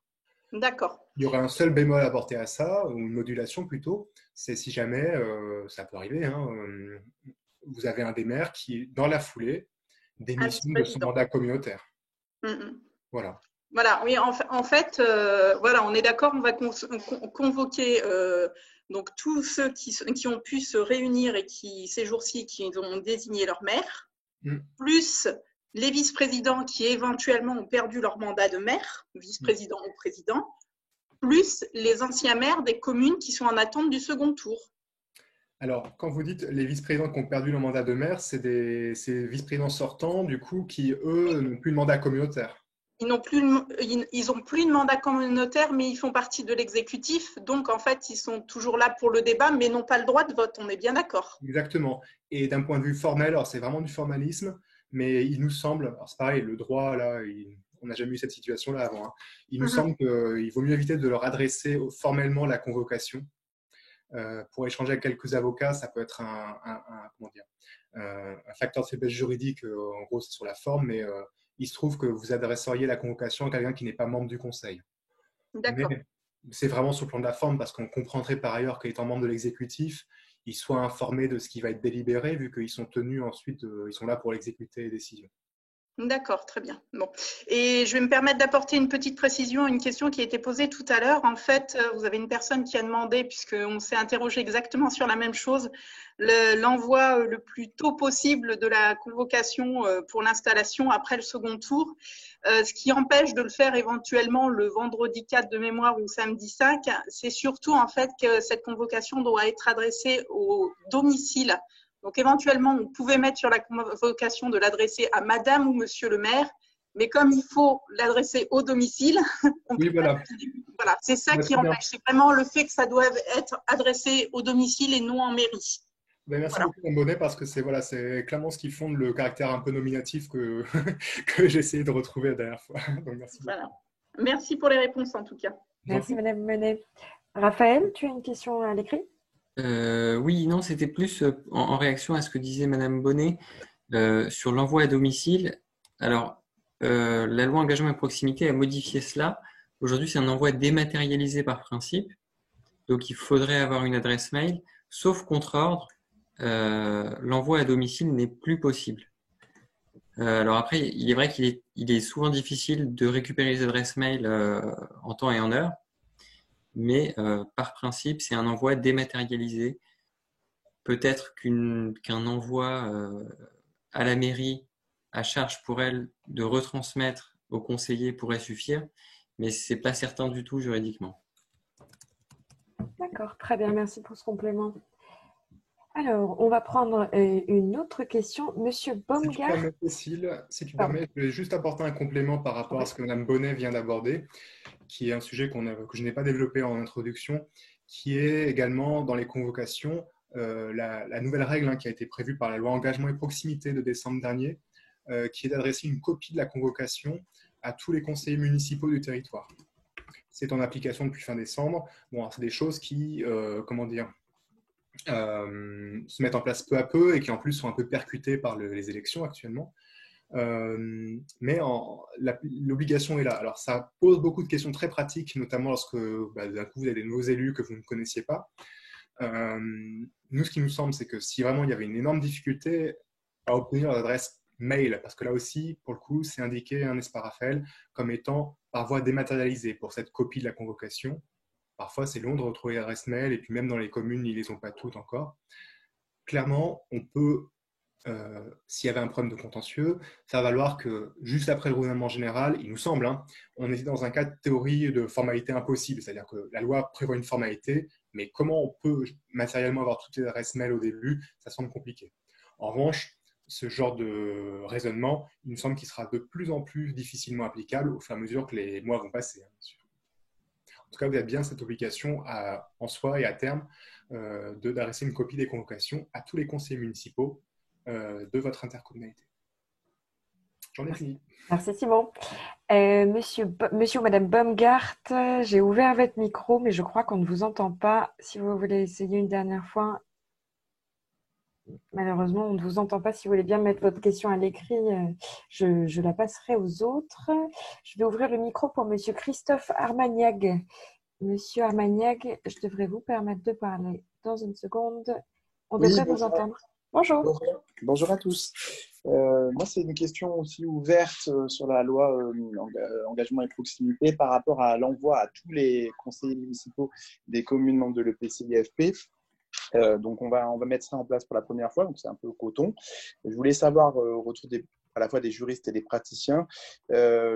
Speaker 10: D'accord.
Speaker 2: Il y aurait un seul bémol à apporter à ça, ou une modulation plutôt, c'est si jamais, ça peut arriver, hein, vous avez un des maires qui, dans la foulée, démissionne de son mandat communautaire. Voilà.
Speaker 10: Voilà, oui, en fait, voilà, on est d'accord, on va convoquer donc tous ceux qui ont pu se réunir et qui, ces jours-ci, qui ont désigné leur maire, plus les vice-présidents qui éventuellement ont perdu leur mandat de maire, vice-président ou président, plus les anciens maires des communes qui sont en attente du second tour.
Speaker 2: Alors, quand vous dites les vice-présidents qui ont perdu le mandat de maire, c'est ces vice-présidents sortants, du coup, qui, eux, n'ont plus de mandat communautaire.
Speaker 10: Ils n'ont plus de mandat communautaire, mais ils font partie de l'exécutif. Donc, en fait, ils sont toujours là pour le débat, mais n'ont pas le droit de vote. On est bien d'accord.
Speaker 2: Exactement. Et d'un point de vue formel, alors c'est vraiment du formalisme, mais il nous semble, alors c'est pareil, le droit, là, on n'a jamais eu cette situation-là avant, hein. Il nous semble qu'il vaut mieux éviter de leur adresser formellement la convocation. Pour échanger avec quelques avocats, ça peut être comment dire, un facteur de faiblesse juridique, en gros, c'est sur la forme, mais il se trouve que vous adresseriez la convocation à quelqu'un qui n'est pas membre du conseil.
Speaker 10: D'accord.
Speaker 2: Mais c'est vraiment sur le plan de la forme, parce qu'on comprendrait par ailleurs qu'étant membre de l'exécutif, ils soient informés de ce qui va être délibéré, vu qu'ils sont tenus ensuite, ils sont là pour exécuter les décisions.
Speaker 10: D'accord, très bien. Bon. Et je vais me permettre d'apporter une petite précision à une question qui a été posée tout à l'heure. En fait, vous avez une personne qui a demandé, puisqu'on s'est interrogé exactement sur la même chose, l'envoi le plus tôt possible de la convocation pour l'installation après le second tour, ce qui empêche de le faire éventuellement le vendredi 4 de mémoire ou samedi 5. C'est surtout en fait que cette convocation doit être adressée au domicile. Donc, éventuellement, on pouvait mettre sur la convocation de l'adresser à madame ou monsieur le maire, mais comme il faut l'adresser au domicile,
Speaker 2: voilà,
Speaker 10: c'est ça qui empêche. C'est vraiment le fait que ça doit être adressé au domicile et non en mairie.
Speaker 2: Ben, merci beaucoup, Mme Bonnet, parce que c'est clairement ce qui fonde le caractère un peu nominatif que j'ai essayé de retrouver la dernière fois. Donc, merci.
Speaker 10: Voilà. Merci pour les réponses, en tout cas.
Speaker 1: Merci, Madame Bonnet. Raphaël, tu as une question à l'écrit?
Speaker 4: Oui, non, c'était plus en réaction à ce que disait Madame Bonnet sur l'envoi à domicile. Alors, la loi engagement et proximité a modifié cela. Aujourd'hui, c'est un envoi dématérialisé par principe. Donc, il faudrait avoir une adresse mail. Sauf contre ordre, l'envoi à domicile n'est plus possible. Alors après, il est vrai qu'il est souvent difficile de récupérer les adresses mail en temps et en heure. Mais par principe, c'est un envoi dématérialisé. Peut-être qu'un envoi à la mairie à charge pour elle de retransmettre au conseiller pourrait suffire, mais ce n'est pas certain du tout juridiquement.
Speaker 1: D'accord, très bien, merci pour ce complément. Alors, on va prendre une autre question. Monsieur Baumgart.
Speaker 2: Si tu permets, je vais juste apporter un complément par rapport à ce que Mme Bonnet vient d'aborder, qui est un sujet que je n'ai pas développé en introduction, qui est également dans les convocations la nouvelle règle qui a été prévue par la loi engagement et proximité de décembre dernier, qui est d'adresser une copie de la convocation à tous les conseillers municipaux du territoire. C'est en application depuis fin décembre. Bon, c'est des choses qui, se mettent en place peu à peu et qui en plus sont un peu percutées par les élections actuellement. Mais l'obligation est là. Alors, ça pose beaucoup de questions très pratiques, notamment lorsque d'un coup, vous avez des nouveaux élus que vous ne connaissiez pas. Nous, ce qui nous semble, c'est que si vraiment il y avait une énorme difficulté à obtenir l'adresse mail, parce que là aussi, pour le coup, c'est indiqué un Esparafel comme étant par voie dématérialisée pour cette copie de la convocation. Parfois, c'est long de retrouver l'adresse mail, et puis même dans les communes, ils ne les ont pas toutes encore. Clairement, on peut, s'il y avait un problème de contentieux, faire valoir que juste après le gouvernement général, il nous semble, on était dans un cas de théorie de formalité impossible, c'est-à-dire que la loi prévoit une formalité, mais comment on peut matériellement avoir toutes les adresses mail au début, ça semble compliqué. En revanche, ce genre de raisonnement, il nous semble qu'il sera de plus en plus difficilement applicable au fur et à mesure que les mois vont passer, bien sûr. En tout cas, vous avez bien cette obligation en soi et à terme d'adresser une copie des convocations à tous les conseillers municipaux de votre intercommunalité. J'en ai fini.
Speaker 1: Merci Simon. Monsieur ou Madame Baumgart, j'ai ouvert votre micro, mais je crois qu'on ne vous entend pas. Si vous voulez essayer une dernière fois, malheureusement, on ne vous entend pas. Si vous voulez bien mettre votre question à l'écrit, je la passerai aux autres. Je vais ouvrir le micro pour Monsieur Christophe Armagnac. Monsieur Armagnac, je devrais vous permettre de parler dans une seconde. On devrait vous entendre. Bonjour.
Speaker 11: Bonjour à tous. Moi, c'est une question aussi ouverte sur la loi engagement et proximité par rapport à l'envoi à tous les conseillers municipaux des communes membres de l'EPCI-FP. Donc, on va mettre ça en place pour la première fois, donc c'est un peu coton. Je voulais savoir, au retour à la fois des juristes et des praticiens,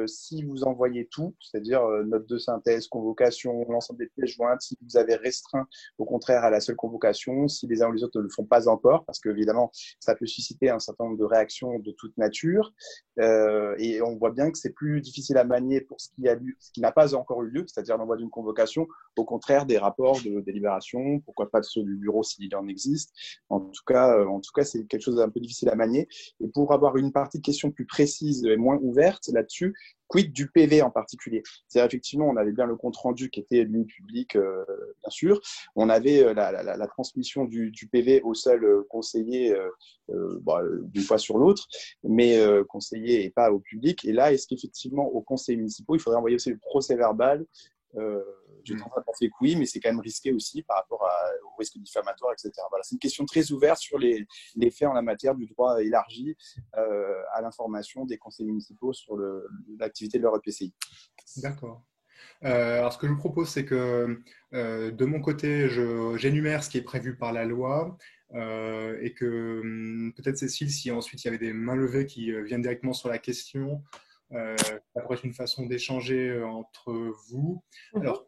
Speaker 11: si vous envoyez tout, c'est-à-dire note de synthèse, convocation, l'ensemble des pièces jointes, si vous avez restreint au contraire à la seule convocation, si les uns ou les autres ne le font pas encore, parce qu'évidemment, ça peut susciter un certain nombre de réactions de toute nature. Et on voit bien que c'est plus difficile à manier pour ce qui n'a pas encore eu lieu, c'est-à-dire l'envoi d'une convocation, au contraire des rapports de délibération, pourquoi pas ceux du bureau s'il en existe. En tout cas, c'est quelque chose d'un peu difficile à manier. Et pour avoir une partie de questions plus précises et moins ouvertes là-dessus, quid du PV en particulier? C'est-à-dire, effectivement, on avait bien le compte-rendu qui était lui public, bien sûr. On avait la transmission du PV au seul conseiller d'une fois sur l'autre, mais conseiller et pas au public. Et là, est-ce qu'effectivement, aux conseillers municipaux, il faudrait envoyer aussi le procès-verbal? J'ai tendance à penser que oui, mais c'est quand même risqué aussi par rapport au risque diffamatoire, etc. Voilà, c'est une question très ouverte sur les faits en la matière du droit élargi à l'information des conseillers municipaux sur l'activité de leur EPCI.
Speaker 2: D'accord. Alors, ce que je vous propose, c'est que de mon côté, j'énumère ce qui est prévu par la loi et que peut-être Cécile, si ensuite il y avait des mains levées qui viennent directement sur la question, ça pourrait être une façon d'échanger entre vous. Alors,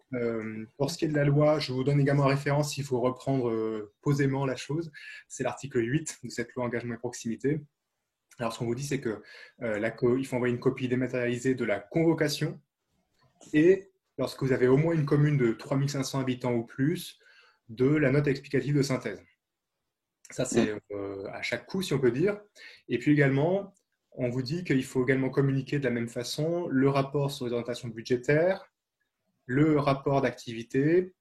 Speaker 2: pour ce qui est de la loi, je vous donne également référence s'il faut reprendre posément la chose. C'est l'article 8 de cette loi engagement et proximité. Alors, ce qu'on vous dit, c'est que il faut envoyer une copie dématérialisée de la convocation et, lorsque vous avez au moins une commune de 3500 habitants ou plus, de la note explicative de synthèse. Ça, c'est à chaque coup, si on peut dire. Et puis également, on vous dit qu'il faut également communiquer de la même façon le rapport sur les orientations budgétaires, le rapport d'activité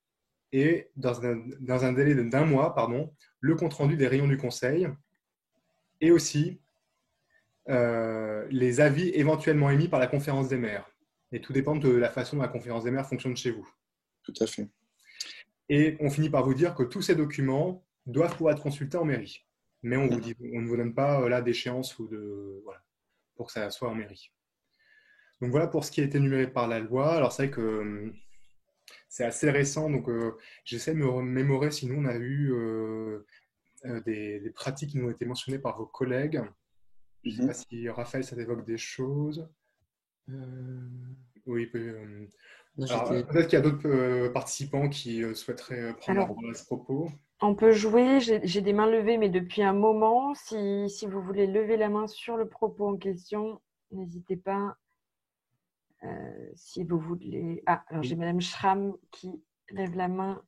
Speaker 2: et, dans un délai d'un mois, le compte-rendu des réunions du conseil et aussi les avis éventuellement émis par la conférence des maires. Et tout dépend de la façon dont la conférence des maires fonctionne chez vous.
Speaker 11: Tout à fait.
Speaker 2: Et on finit par vous dire que tous ces documents doivent pouvoir être consultés en mairie. Mais on ne vous donne pas là d'échéance ou pour que ça soit en mairie. Donc voilà pour ce qui a été énuméré par la loi. Alors c'est vrai que c'est assez récent, donc j'essaie de me remémorer, sinon on a eu des pratiques qui nous ont été mentionnées par vos collègues. Je ne sais pas si Raphaël, ça t'évoque des choses. Oui, peut-être qu'il y a d'autres participants qui souhaiteraient prendre la parole à ce propos.
Speaker 1: On peut jouer, j'ai des mains levées, mais depuis un moment. Si vous voulez lever la main sur le propos en question, n'hésitez pas. Si vous voulez. Ah, alors j'ai Madame Schramm qui lève la main.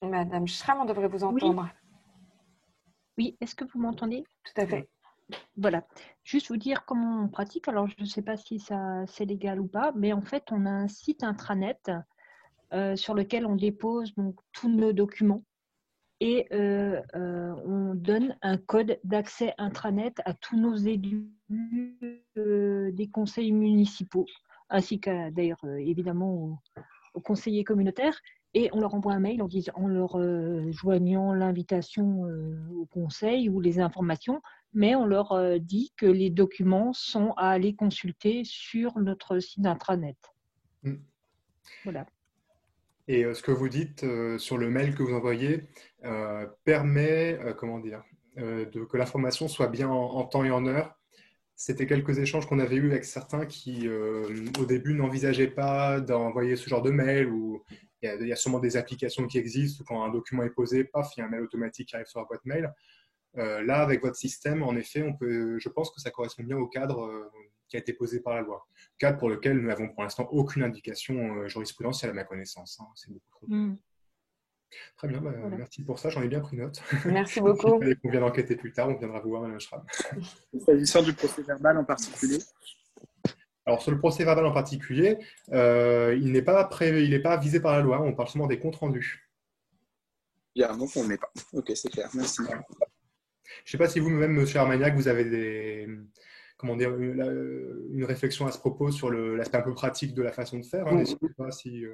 Speaker 1: Madame Schramm, on devrait vous entendre.
Speaker 7: Oui, est-ce que vous m'entendez?
Speaker 1: Tout à fait.
Speaker 7: Voilà. Juste vous dire comment on pratique. Alors, je ne sais pas si c'est légal ou pas, mais en fait, on a un site intranet sur lequel on dépose donc tous nos documents. et on donne un code d'accès intranet à tous nos élus des conseils municipaux, ainsi qu'à d'ailleurs évidemment aux conseillers communautaires. Et on leur envoie un mail en leur joignant l'invitation au conseil ou les informations, mais on leur dit que les documents sont à aller consulter sur notre site intranet. Voilà.
Speaker 2: Et ce que vous dites sur le mail que vous envoyez permet, que l'information soit bien en temps et en heure. C'était quelques échanges qu'on avait eus avec certains qui, au début, n'envisageaient pas d'envoyer ce genre de mail, ou il y a sûrement des applications qui existent où quand un document est posé, paf, il y a un mail automatique qui arrive sur la boîte mail. Là, avec votre système, en effet, je pense que ça correspond bien au cadre qui a été posé par la loi. Cadre pour lequel nous n'avons pour l'instant aucune indication jurisprudentielle à ma connaissance. Hein. C'est beaucoup trop. Très bien, voilà. Merci pour ça, j'en ai bien pris note.
Speaker 1: Merci beaucoup.
Speaker 2: On vient d'enquêter plus tard, on viendra vous voir, Mme Schramm.
Speaker 11: S'agissant du procès verbal en particulier?
Speaker 2: Alors, sur le procès verbal en particulier, il n'est pas visé par la loi, on parle seulement des comptes rendus.
Speaker 11: Bien, donc on ne met pas. Ok, c'est clair, merci.
Speaker 2: Je ne sais pas si vous-même, M. Armagnac, vous avez une réflexion à ce propos sur l'aspect un peu pratique de la façon de faire. Hein, n'hésitez pas si…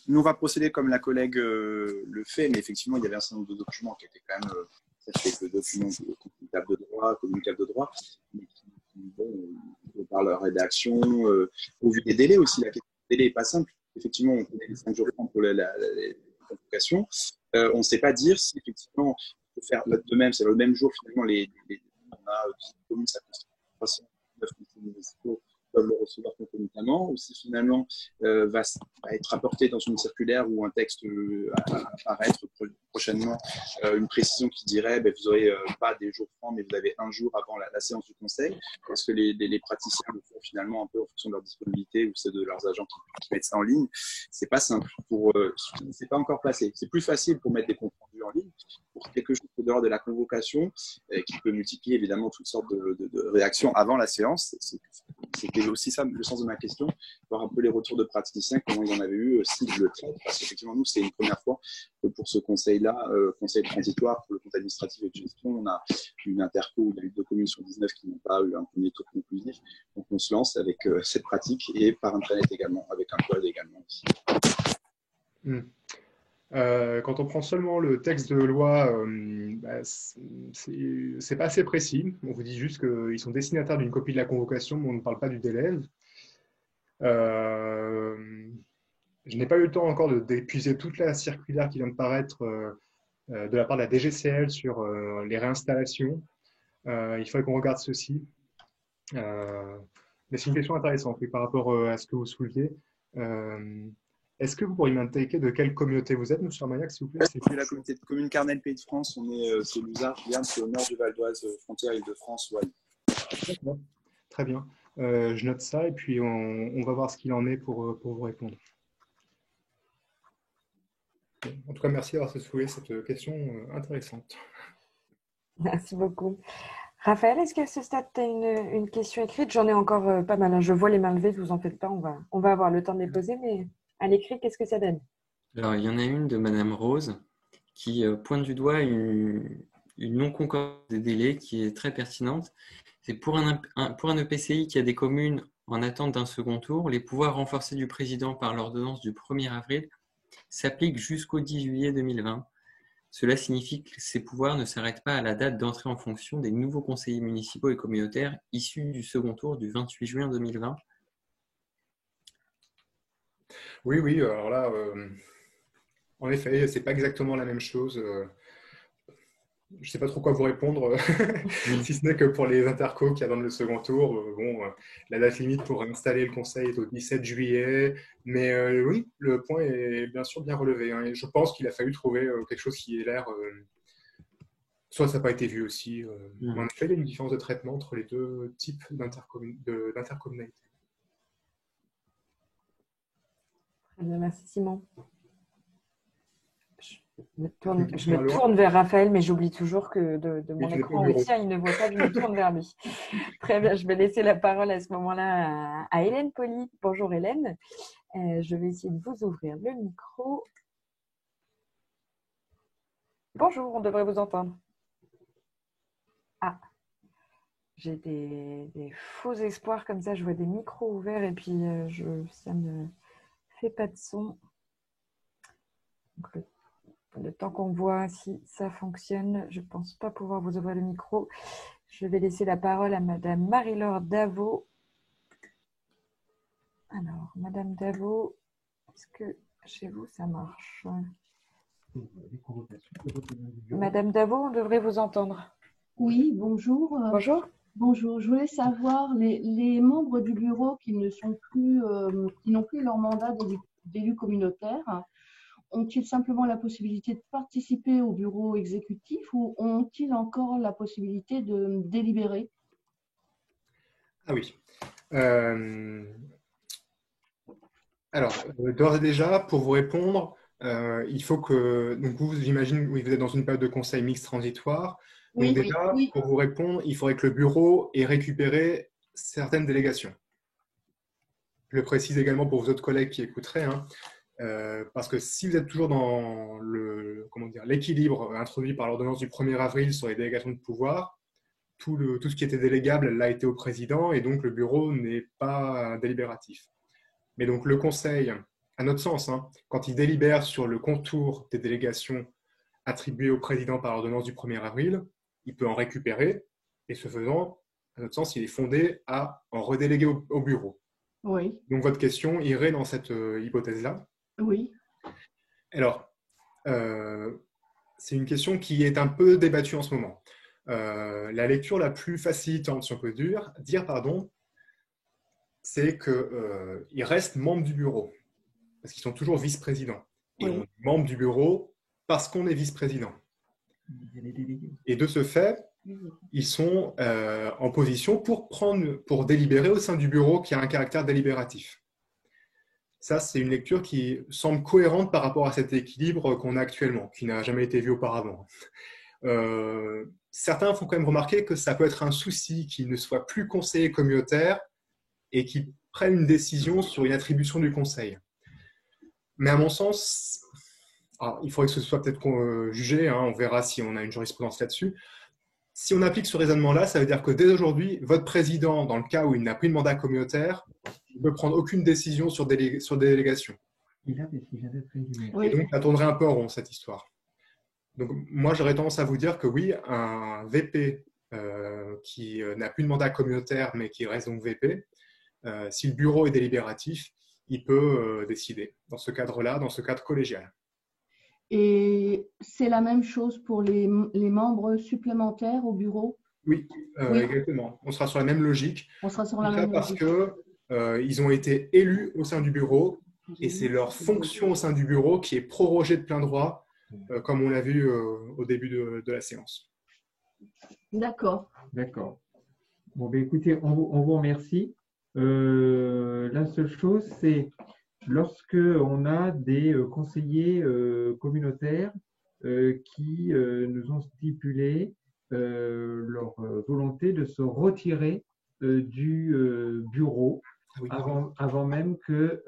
Speaker 11: Nous, on va procéder comme la collègue le fait, mais effectivement, il y avait un certain nombre de documents qui étaient quand même, sachez que documents communicables de droit, mais qui, par leur rédaction, au vu des délais aussi, la question des délais n'est pas simple. Effectivement, on connaît les 5 jours pour les convocations. On ne sait pas dire si, effectivement, il faut faire de même, c'est le même jour, finalement, on a 10 communes, ça constitue 309 conseils municipaux peuvent le recevoir concomitamment, ou si finalement va être apporté dans une circulaire ou un texte apparaître prochainement, une précision qui dirait vous n'aurez pas des jours francs, mais vous avez un jour avant la séance du conseil, parce que les praticiens le font finalement un peu en fonction de leur disponibilité ou ceux de leurs agents qui mettent ça en ligne. C'est pas simple, c'est pas encore passé. C'est plus facile pour mettre des comptes rendus en ligne, pour quelque chose de l'ordre de la convocation, qui peut multiplier évidemment toutes sortes de réactions avant la séance. C'était aussi ça le sens de ma question, voir un peu les retours de praticiens, comment ils en avaient eu, s'ils le traitent, parce qu'effectivement, nous, c'est une première fois que pour ce conseil-là, conseil transitoire pour le compte administratif et de gestion, on a une interco où il y a eu 2 communes sur 19 qui n'ont pas eu un premier tour conclusif. Donc, on se lance avec cette pratique et par Internet également, avec un code également aussi.
Speaker 2: Quand on prend seulement le texte de loi, c'est pas assez précis. On vous dit juste qu'ils sont destinataires d'une copie de la convocation, mais on ne parle pas du délai. Je n'ai pas eu le temps encore d'épuiser toute la circulaire qui vient de paraître de la part de la DGCL sur les réinstallations. Il faudrait qu'on regarde ceci. Mais c'est une question intéressante oui, par rapport à ce que vous souleviez. Est-ce que vous pourriez m'indiquer de quelle communauté vous êtes, M. Armagnac, s'il vous plaît?
Speaker 11: C'est la communauté de commune Carnel Pays de France. On est c'est Luzard, c'est au nord du Val d'Oise, frontière Île-de-France.
Speaker 2: D'accord. Très bien. Je note ça et puis on va voir ce qu'il en est pour vous répondre. En tout cas, merci d'avoir soulevé cette question intéressante.
Speaker 1: Merci beaucoup. Raphaël, est-ce qu'à ce stade, tu as une question écrite? J'en ai encore pas mal. Je vois les mains levées, ne vous en faites pas. On va avoir le temps de les poser, mais à l'écrit, qu'est-ce que ça donne?
Speaker 4: Alors, il y en a une de Madame Rose qui pointe du doigt une non-concordance des délais qui est très pertinente. C'est pour un EPCI qui a des communes en attente d'un second tour, les pouvoirs renforcés du président par l'ordonnance du 1er avril s'appliquent jusqu'au 10 juillet 2020. Cela signifie que ces pouvoirs ne s'arrêtent pas à la date d'entrée en fonction des nouveaux conseillers municipaux et communautaires issus du second tour du 28 juin 2020.
Speaker 2: Oui, alors là, en effet, c'est pas exactement la même chose. Je ne sais pas trop quoi vous répondre, si ce n'est que pour les intercos qui attendent le second tour, la date limite pour installer le conseil est au 17 juillet. Mais oui, le point est bien sûr bien relevé. Hein, et je pense qu'il a fallu trouver quelque chose qui ait l'air… soit ça n'a pas été vu aussi. En effet, il y a une différence de traitement entre les deux types d'intercommunalité.
Speaker 1: Très bien, merci Simon. Je me tourne vers Raphaël, mais j'oublie toujours que de mon écran aussi, il ne voit pas que je me tourne vers lui. Très bien, je vais laisser la parole à ce moment-là à Hélène Poli. Bonjour Hélène. Je vais essayer de vous ouvrir le micro. Bonjour, on devrait vous entendre. Ah, j'ai des faux espoirs comme ça. Je vois des micros ouverts et puis ça ne fait pas de son. Donc, le temps qu'on voit si ça fonctionne, je ne pense pas pouvoir vous ouvrir le micro. Je vais laisser la parole à Madame Marie-Laure Davot. Alors, Madame Davot, est-ce que chez vous ça marche? Madame Davot, on devrait vous entendre.
Speaker 12: Oui, bonjour.
Speaker 1: Bonjour.
Speaker 12: Bonjour. Je voulais savoir, les membres du bureau qui n'ont plus leur mandat d'élu communautaire, ont-ils simplement la possibilité de participer au bureau exécutif ou ont-ils encore la possibilité de délibérer?
Speaker 2: Ah oui. Alors, d'ores et déjà, pour vous répondre, il faut que, donc vous, j'imagine, oui, vous êtes dans une période de conseil mixte transitoire. Donc
Speaker 12: Oui,
Speaker 2: déjà,
Speaker 12: oui.
Speaker 2: pour vous répondre, il faudrait que le bureau ait récupéré certaines délégations. Je le précise également pour vos autres collègues qui écouteraient, hein, parce que si vous êtes toujours dans l'équilibre introduit par l'ordonnance du 1er avril sur les délégations de pouvoir, tout ce qui était délégable l'a été au président et donc le bureau n'est pas délibératif. Mais donc le conseil, à notre sens, hein, quand il délibère sur le contour des délégations attribuées au président par l'ordonnance du 1er avril, il peut en récupérer et ce faisant, à notre sens, il est fondé à en redéléguer au bureau.
Speaker 12: Oui.
Speaker 2: Donc votre question irait dans cette hypothèse-là.
Speaker 12: Oui.
Speaker 2: Alors, c'est une question qui est un peu débattue en ce moment. La lecture la plus facilitante, si on peut dire, c'est qu'ils restent membres du bureau, parce qu'ils sont toujours vice-présidents. Et
Speaker 12: Oui.
Speaker 2: on est membre du bureau parce qu'on est vice-président. Et de ce fait, ils sont en position pour délibérer au sein du bureau qui a un caractère délibératif. Ça, c'est une lecture qui semble cohérente par rapport à cet équilibre qu'on a actuellement, qui n'a jamais été vu auparavant. Certains font quand même remarquer que ça peut être un souci qu'ils ne soient plus conseillers communautaires et qu'ils prennent une décision sur une attribution du conseil. Mais à mon sens, il faudrait que ce soit peut-être jugé, hein, on verra si on a une jurisprudence là-dessus. Si on applique ce raisonnement-là, ça veut dire que dès aujourd'hui, votre président, dans le cas où il n'a plus de mandat communautaire, ne peut prendre aucune décision sur délégation.
Speaker 13: Il a décidé d'être régulé.
Speaker 12: Oui.
Speaker 2: Et donc, ça tournerait un peu en rond, cette histoire. Donc, moi, j'aurais tendance à vous dire que oui, un VP qui n'a plus de mandat communautaire, mais qui reste donc VP, si le bureau est délibératif, il peut décider dans ce cadre-là, dans ce cadre collégial.
Speaker 12: Et c'est la même chose pour les membres supplémentaires au bureau?
Speaker 2: Oui,
Speaker 12: Oui.
Speaker 2: exactement. On sera sur la même logique.
Speaker 12: On sera sur la
Speaker 2: Tout ça
Speaker 12: même
Speaker 2: parce
Speaker 12: logique.
Speaker 2: qu'ils ont été élus au sein du bureau et c'est leur fonction au sein du bureau qui est prorogée de plein droit, comme on l'a vu au début de la séance.
Speaker 12: D'accord.
Speaker 13: D'accord. Bon, ben écoutez, on vous remercie. La seule chose, c'est lorsque on a des conseillers communautaires qui nous ont stipulé leur volonté de se retirer du bureau avant même qu'ils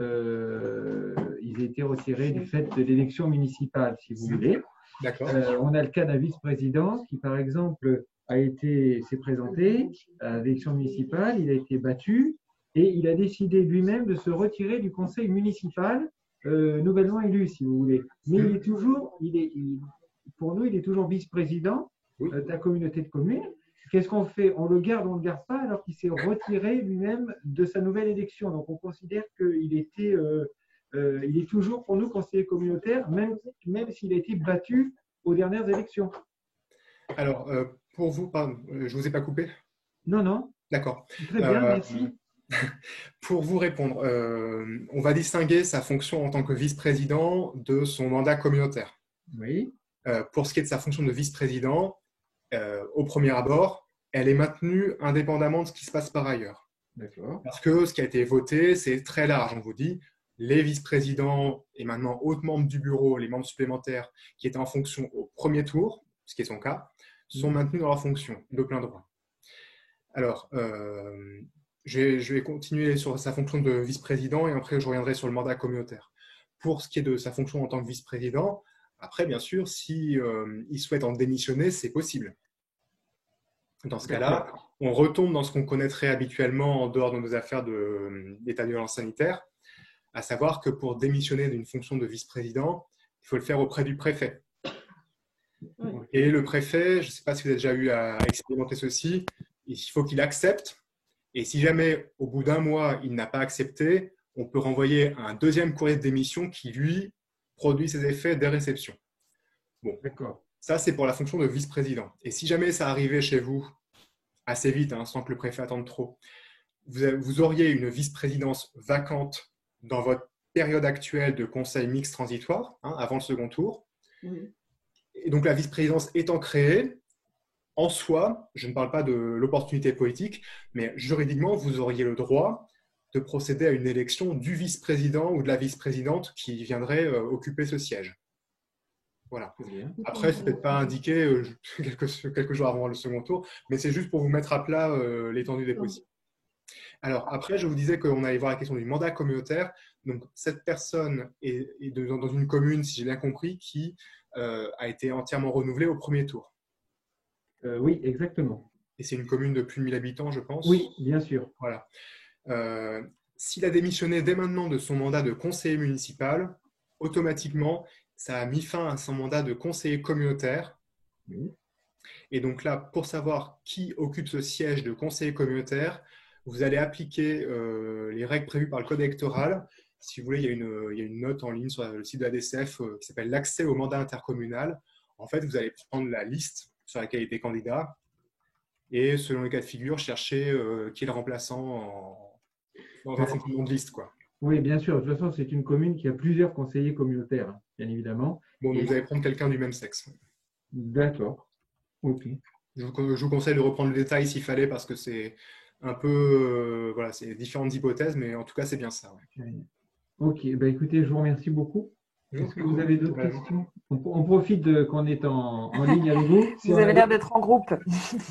Speaker 13: aient été retirés du fait de l'élection municipale, si vous voulez.
Speaker 2: D'accord.
Speaker 13: On a le cas d'un vice-président qui, par exemple, s'est présenté à l'élection municipale, il a été battu et il a décidé lui-même de se retirer du conseil municipal nouvellement élu, si vous voulez. Mais il est toujours, pour nous, il est toujours vice-président de la communauté de communes. Qu'est-ce qu'on fait? On le garde, on ne le garde pas, alors qu'il s'est retiré lui-même de sa nouvelle élection. Donc, on considère qu'il était, il est toujours pour nous conseiller communautaire, même s'il a été battu aux dernières élections.
Speaker 2: Alors, pour vous, pardon, je ne vous ai pas coupé?
Speaker 13: Non, non.
Speaker 2: D'accord.
Speaker 13: Très bien, merci.
Speaker 2: Pour vous répondre, on va distinguer sa fonction en tant que vice-président de son mandat communautaire.
Speaker 13: Oui.
Speaker 2: Pour ce qui est de sa fonction de vice-président, au premier abord, elle est maintenue indépendamment de ce qui se passe par ailleurs.
Speaker 13: D'accord.
Speaker 2: Parce que ce qui a été voté, c'est très large. On vous dit, les vice-présidents et maintenant autres membres du bureau, les membres supplémentaires qui étaient en fonction au premier tour, ce qui est son cas, sont maintenus dans leur fonction de plein droit. Alors, je vais continuer sur sa fonction de vice-président et après je reviendrai sur le mandat communautaire. Pour ce qui est de sa fonction en tant que vice-président, Après, bien sûr, si il souhaite en démissionner, c'est possible. Dans ce cas-là, on retombe dans ce qu'on connaîtrait habituellement en dehors de nos affaires d'état d'urgence sanitaire, à savoir que pour démissionner d'une fonction de vice-président, il faut le faire auprès du préfet. Et le préfet, je ne sais pas si vous avez déjà eu à expérimenter ceci, il faut qu'il accepte. Et si jamais, au bout d'un mois, il n'a pas accepté, on peut renvoyer un deuxième courrier de démission qui, lui, produit ses effets dès réception. Bon, ça, c'est pour la fonction de vice-président. Et si jamais ça arrivait chez vous, assez vite, sans que le préfet attende trop, vous auriez une vice-présidence vacante dans votre période actuelle de conseil mixte transitoire, avant le second tour. Et donc, la vice-présidence étant créée, en soi, je ne parle pas de l'opportunité politique, mais juridiquement, vous auriez le droit de procéder à une élection du vice-président ou de la vice-présidente qui viendrait occuper ce siège. Voilà. Après, ce n'est peut-être pas indiqué quelques jours avant le second tour, mais c'est juste pour vous mettre à plat l'étendue des possibles. Alors, après, je vous disais qu'on allait voir la question du mandat communautaire. Donc, cette personne est dans une commune, si j'ai bien compris, qui a été entièrement renouvelée au premier tour.
Speaker 13: Oui, exactement.
Speaker 2: Et c'est une commune de plus de 1000 habitants, je pense.
Speaker 13: Oui, bien sûr.
Speaker 2: Voilà. S'il a démissionné dès maintenant de son mandat de conseiller municipal, automatiquement, ça a mis fin à son mandat de conseiller communautaire. Et donc là, pour savoir qui occupe ce siège de conseiller communautaire, vous allez appliquer les règles prévues par le code électoral. Si vous voulez, il y a une note en ligne sur le site de la DCF qui s'appelle l'accès au mandat intercommunal. En fait, vous allez prendre la liste sur laquelle il était candidat et selon les cas de figure, chercher qui est le remplaçant dans un fonctionnement de liste, quoi.
Speaker 13: Oui, bien sûr. De toute façon, c'est une commune qui a plusieurs conseillers communautaires, bien évidemment.
Speaker 2: Bon, donc vous allez prendre quelqu'un du même sexe.
Speaker 13: D'accord. Ok.
Speaker 2: Je vous conseille de reprendre le détail s'il fallait, parce que c'est un peu, voilà, c'est différentes hypothèses, mais en tout cas, c'est bien ça. Ouais.
Speaker 13: Ok. Bah, écoutez, je vous remercie beaucoup. Est-ce que vous avez d'autres questions? On profite qu'on est en ligne avec vous.
Speaker 1: Vous avez l'air d'être en groupe.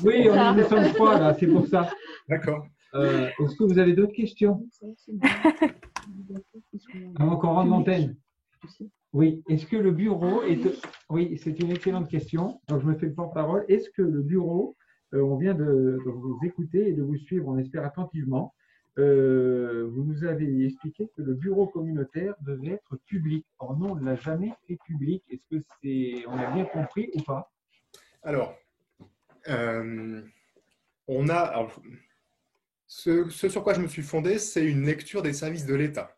Speaker 13: Oui, nous sommes trois là, c'est pour ça.
Speaker 2: D'accord.
Speaker 13: Est-ce que vous avez d'autres questions avant qu'on rentre l'antenne? Oui. Est-ce que le bureau est... Oui, c'est une excellente question. Donc, je me fais le porte-parole. Est-ce que le bureau, on vient de vous écouter et de vous suivre, on espère attentivement. Vous nous avez expliqué que le bureau communautaire devait être public. Or non, on ne l'a jamais fait public. Est-ce que on a bien compris ou pas?
Speaker 2: Alors, ce sur quoi je me suis fondé, c'est une lecture des services de l'État.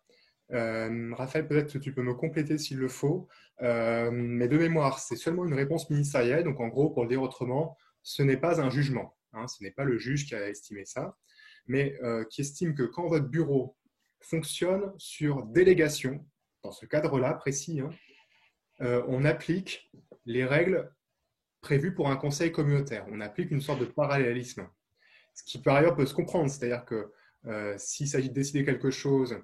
Speaker 2: Raphaël, peut-être que tu peux me compléter s'il le faut, mais de mémoire, c'est seulement une réponse ministérielle. Donc, en gros, pour le dire autrement, ce n'est pas un jugement. Ce n'est pas le juge qui a estimé ça, mais qui estime que quand votre bureau fonctionne sur délégation, dans ce cadre-là précis, on applique les règles prévues pour un conseil communautaire. On applique une sorte de parallélisme, ce qui par ailleurs peut se comprendre. C'est-à-dire que s'il s'agit de décider quelque chose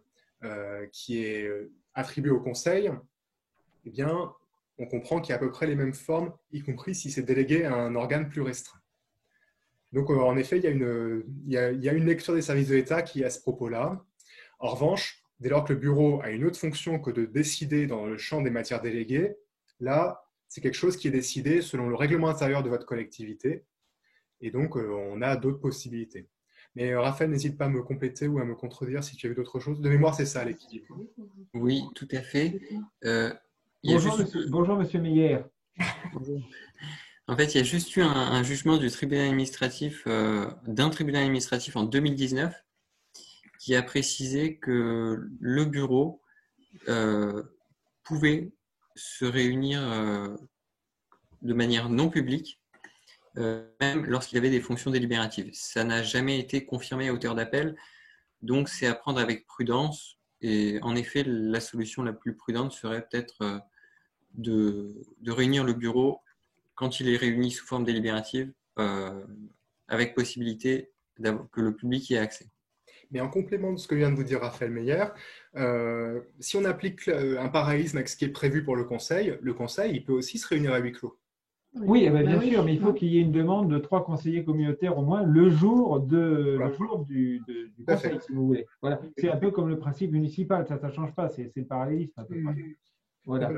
Speaker 2: qui est attribué au conseil, eh bien, on comprend qu'il y a à peu près les mêmes formes, y compris si c'est délégué à un organe plus restreint. Donc, en effet, il y a une lecture des services de l'État qui est à ce propos-là. En revanche, dès lors que le bureau a une autre fonction que de décider dans le champ des matières déléguées, là, c'est quelque chose qui est décidé selon le règlement intérieur de votre collectivité. Et donc, on a d'autres possibilités. Mais Raphaël, n'hésite pas à me compléter ou à me contredire si tu as vu d'autres choses. De mémoire, c'est ça l'équilibre.
Speaker 4: Oui, tout à fait.
Speaker 13: Bonjour, monsieur Meyer.
Speaker 4: En fait, il y a juste eu un jugement du tribunal administratif, d'un tribunal administratif en 2019, qui a précisé que le bureau pouvait se réunir de manière non publique, même lorsqu'il avait des fonctions délibératives. Ça n'a jamais été confirmé à hauteur d'appel, donc c'est à prendre avec prudence. Et en effet, la solution la plus prudente serait peut-être de réunir le bureau quand il est réuni sous forme délibérative, avec possibilité que le public y ait accès.
Speaker 2: Mais en complément de ce que vient de vous dire Raphaël Meyer, si on applique un parallélisme avec ce qui est prévu pour le conseil, il peut aussi se réunir à huis clos.
Speaker 13: Oui, bien sûr, mais il faut qu'il y ait une demande de 3 conseillers communautaires au moins le jour du conseil, si vous voulez. Voilà. C'est un peu comme le principe municipal, ça ne change pas, c'est le parallélisme à peu près. Voilà.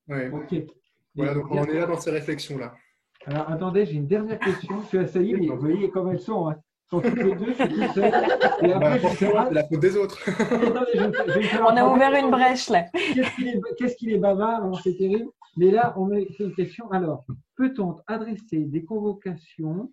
Speaker 2: Ouais.
Speaker 13: Ok.
Speaker 2: Voilà, donc on en est là dans ces réflexions-là.
Speaker 13: Alors, attendez, j'ai une dernière question. Je suis assailli, vous voyez comme elles sont. Hein. Elles sont toutes les deux, je suis tout seul. Et après,
Speaker 2: forcément, c'est la faute des autres.
Speaker 1: On a ouvert une brèche, là.
Speaker 13: Qu'est-ce qu'il est bavard, hein, c'est terrible. Mais là, on met une question. Alors, peut-on adresser des convocations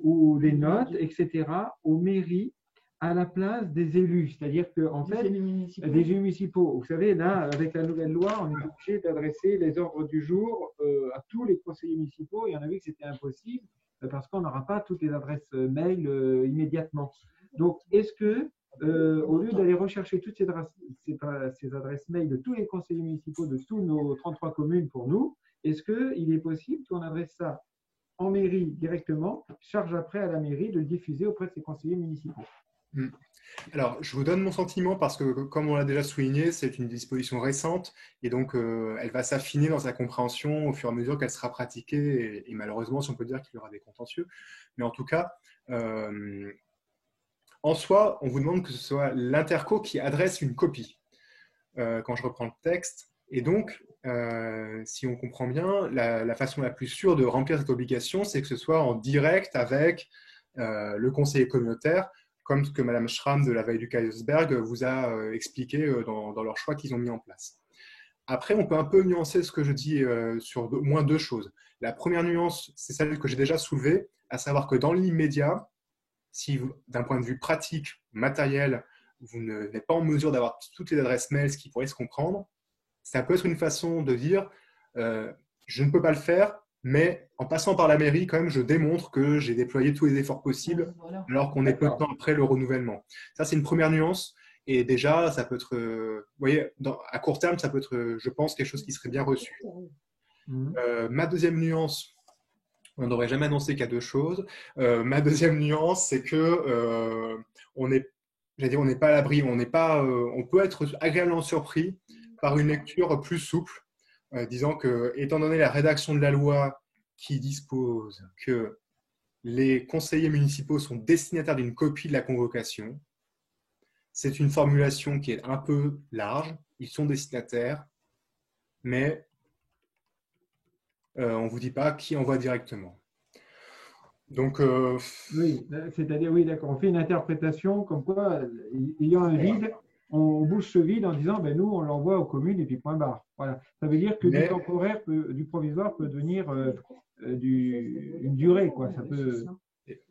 Speaker 13: ou des notes, etc., aux mairies à la place des élus? C'est-à-dire qu'en fait, des élus municipaux. Vous savez, là, avec la nouvelle loi, on est obligé d'adresser les ordres du jour à tous les conseillers municipaux et on a vu que c'était impossible parce qu'on n'aura pas toutes les adresses mail immédiatement. Donc, est-ce que, au lieu d'aller rechercher toutes ces adresses mail de tous les conseillers municipaux de tous nos 33 communes pour nous, est-ce qu'il est possible qu'on adresse ça en mairie directement, charge après à la mairie de le diffuser auprès de ses conseillers municipaux?
Speaker 2: Alors, je vous donne mon sentiment parce que, comme on l'a déjà souligné, c'est une disposition récente et donc elle va s'affiner dans sa compréhension au fur et à mesure qu'elle sera pratiquée et malheureusement, si on peut dire qu'il y aura des contentieux. Mais en tout cas, en soi, on vous demande que ce soit l'interco qui adresse une copie quand je reprends le texte. Et donc, si on comprend bien, la façon la plus sûre de remplir cette obligation, c'est que ce soit en direct avec le conseiller communautaire, comme ce que Mme Schramm de la Veille du Kaisersberg vous a expliqué dans leur choix qu'ils ont mis en place. Après, on peut un peu nuancer ce que je dis sur au moins deux choses. La première nuance, c'est celle que j'ai déjà soulevée, à savoir que dans l'immédiat, si d'un point de vue pratique, matériel, vous n'êtes pas en mesure d'avoir toutes les adresses mail, ce qui pourrait se comprendre, ça peut être une façon de dire je ne peux pas le faire, mais en passant par la mairie, quand même, je démontre que j'ai déployé tous les efforts possibles, alors qu'on est peu de temps après le renouvellement. Ça, c'est une première nuance. Et déjà, ça peut être, vous voyez, à court terme, ça peut être, je pense, quelque chose qui serait bien reçu. Ma deuxième nuance, on ne devrait jamais annoncer qu'il y a deux choses. Ma deuxième nuance, c'est que on n'est pas à l'abri, on peut être agréablement surpris par une lecture plus souple, disant que, étant donné la rédaction de la loi qui dispose que les conseillers municipaux sont destinataires d'une copie de la convocation, c'est une formulation qui est un peu large. Ils sont destinataires, mais on ne vous dit pas qui envoie directement. Donc,
Speaker 13: oui, c'est-à-dire, oui, d'accord. On fait une interprétation comme quoi, il y a un vide, on bouge ce vide en disant, ben, nous, on l'envoie aux communes et puis point barre. Voilà. Ça veut dire que du temporaire, du provisoire peut devenir une durée, quoi. Ça peut...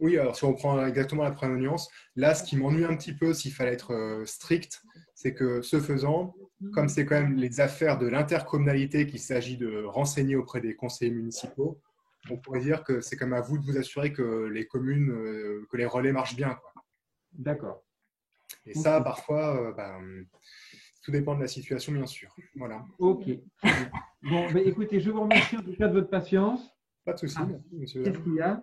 Speaker 2: Oui, alors si on prend exactement la première nuance, là, ce qui m'ennuie un petit peu, s'il fallait être strict, c'est que ce faisant, comme c'est quand même les affaires de l'intercommunalité qu'il s'agit de renseigner auprès des conseillers municipaux, on pourrait dire que c'est comme à vous de vous assurer que les communes, que les relais marchent bien.
Speaker 13: D'accord.
Speaker 2: Et ça, parfois, tout dépend de la situation, bien sûr. Voilà.
Speaker 13: Ok. Bon, ben, écoutez, je vous remercie en tout cas de votre patience.
Speaker 2: Pas de souci, monsieur.
Speaker 13: Qu'est-ce qu'il y a?